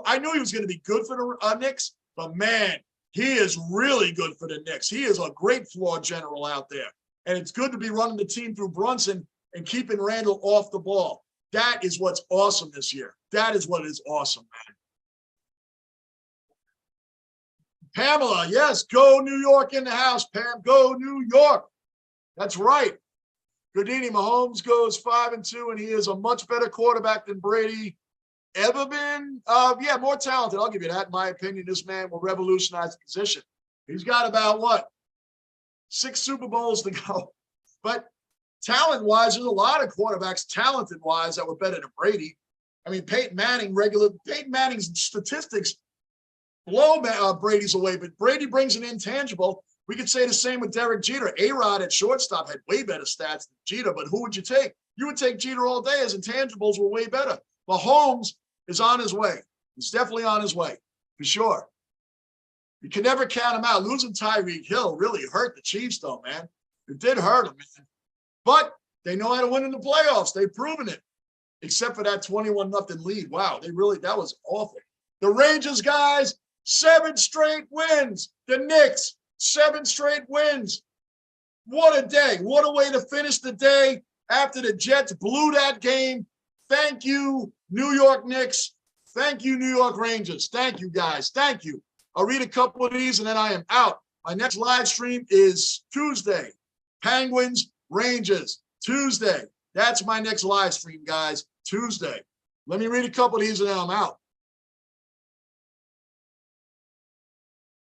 I knew he was going to be good for the Knicks, but man, he is really good for the Knicks. He is a great floor general out there. And it's good to be running the team through Brunson and keeping Randall off the ball. That is what's awesome this year. That is what is awesome, man. Pamela, yes, go New York in the house, Pam. Go New York. That's right. Gardini, Mahomes goes 5-2, and he is a much better quarterback than Brady ever been. Yeah, more talented. I'll give you that. In my opinion, this man will revolutionize the position. He's got about, what, 6 Super Bowls to go. But talent-wise, there's a lot of quarterbacks, talented-wise, that were better than Brady. I mean, Peyton Manning's statistics blow Brady's away, but Brady brings an intangible. We could say the same with Derek Jeter. A-Rod at shortstop had way better stats than Jeter, but who would you take? You would take Jeter all day. His intangibles were way better. Mahomes is on his way. He's definitely on his way, for sure. You can never count him out. Losing Tyreek Hill really hurt the Chiefs, though, man. It did hurt them, man. But they know how to win in the playoffs. They've proven it, except for that 21-0 lead. Wow, that was awful. The Rangers, guys, 7 straight wins. The Knicks, 7 straight wins. What a day. What a way to finish the day after the Jets blew that game. Thank you, New York Knicks. Thank you, New York Rangers. Thank you, guys. Thank you. I'll read a couple of these and then I am out. My next live stream is Tuesday. Penguins, Rangers, Tuesday. That's my next live stream, guys. Tuesday. Let me read a couple of these and then I'm out.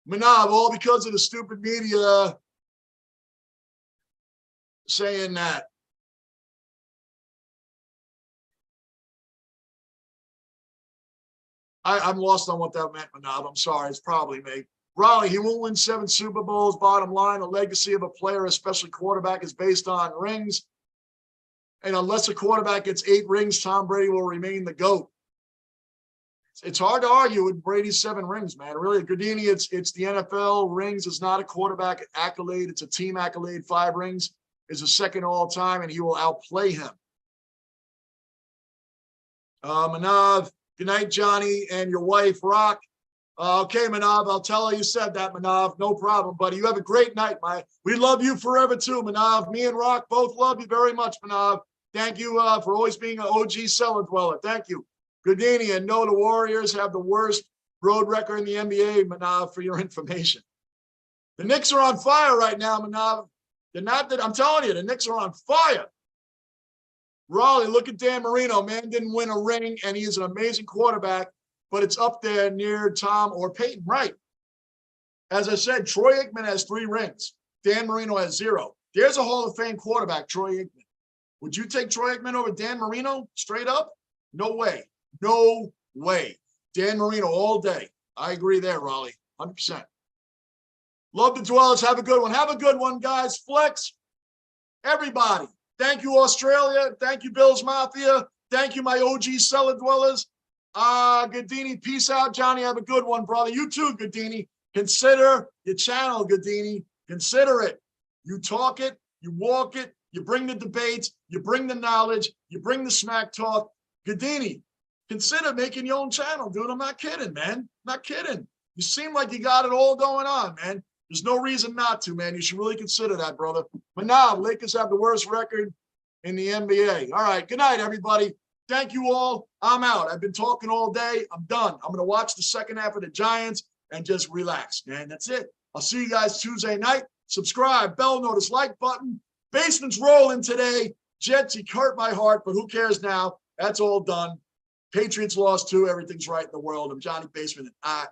Manav, all because of the stupid media saying that. I'm lost on what that meant, Manav. I'm sorry. It's probably me. Raleigh, he won't win 7 Super Bowls. Bottom line, the legacy of a player, especially quarterback, is based on rings. And unless a quarterback gets 8 rings, Tom Brady will remain the GOAT. It's hard to argue with Brady's 7 rings, man. Really, Gardini, it's the NFL. Rings is not a quarterback accolade. It's a team accolade. 5 rings is a second all time, and he will outplay him. Manav, good night, Johnny, and your wife, Rock. Okay, Manav, I'll tell her you said that, Manav. No problem, buddy. You have a great night, we love you forever, too, Manav. Me and Rock both love you very much, Manav. Thank you for always being an OG cellar dweller. Thank you. Goodini, and no, the Warriors have the worst road record in the NBA, Manav, for your information. The Knicks are on fire right now, Manav. They're not that I'm telling you, the Knicks are on fire. Raleigh, look at Dan Marino. Man didn't win a ring, and he is an amazing quarterback, but it's up there near Tom or Peyton, right? As I said, Troy Aikman has 3 rings. Dan Marino has 0. There's a Hall of Fame quarterback, Troy Aikman. Would you take Troy Aikman over Dan Marino straight up? No way. No way. Dan Marino all day. I agree there, Raleigh. 100%. Love the dwellers. Have a good one. Have a good one, guys. Flex. Everybody. Thank you, Australia. Thank you, Bills Mafia. Thank you, my OG cellar dwellers. Goodini, peace out. Johnny, have a good one, brother. You too, Goodini. Consider your channel, Goodini. Consider it. You talk it. You walk it. You bring the debates. You bring the knowledge. You bring the smack talk. Goodini, consider making your own channel, dude. I'm not kidding, man. Not kidding. You seem like you got it all going on, man. There's no reason not to, man. You should really consider that, brother. But now, Lakers have the worst record in the NBA. All right. Good night, everybody. Thank you all. I'm out. I've been talking all day. I'm done. I'm going to watch the second half of the Giants and just relax, man. That's it. I'll see you guys Tuesday night. Subscribe, bell notice, like button. Basement's rolling today. Jets, he hurt my heart, but who cares now? That's all done. Patriots lost too. Everything's right in the world. I'm Johnny Basement, and I am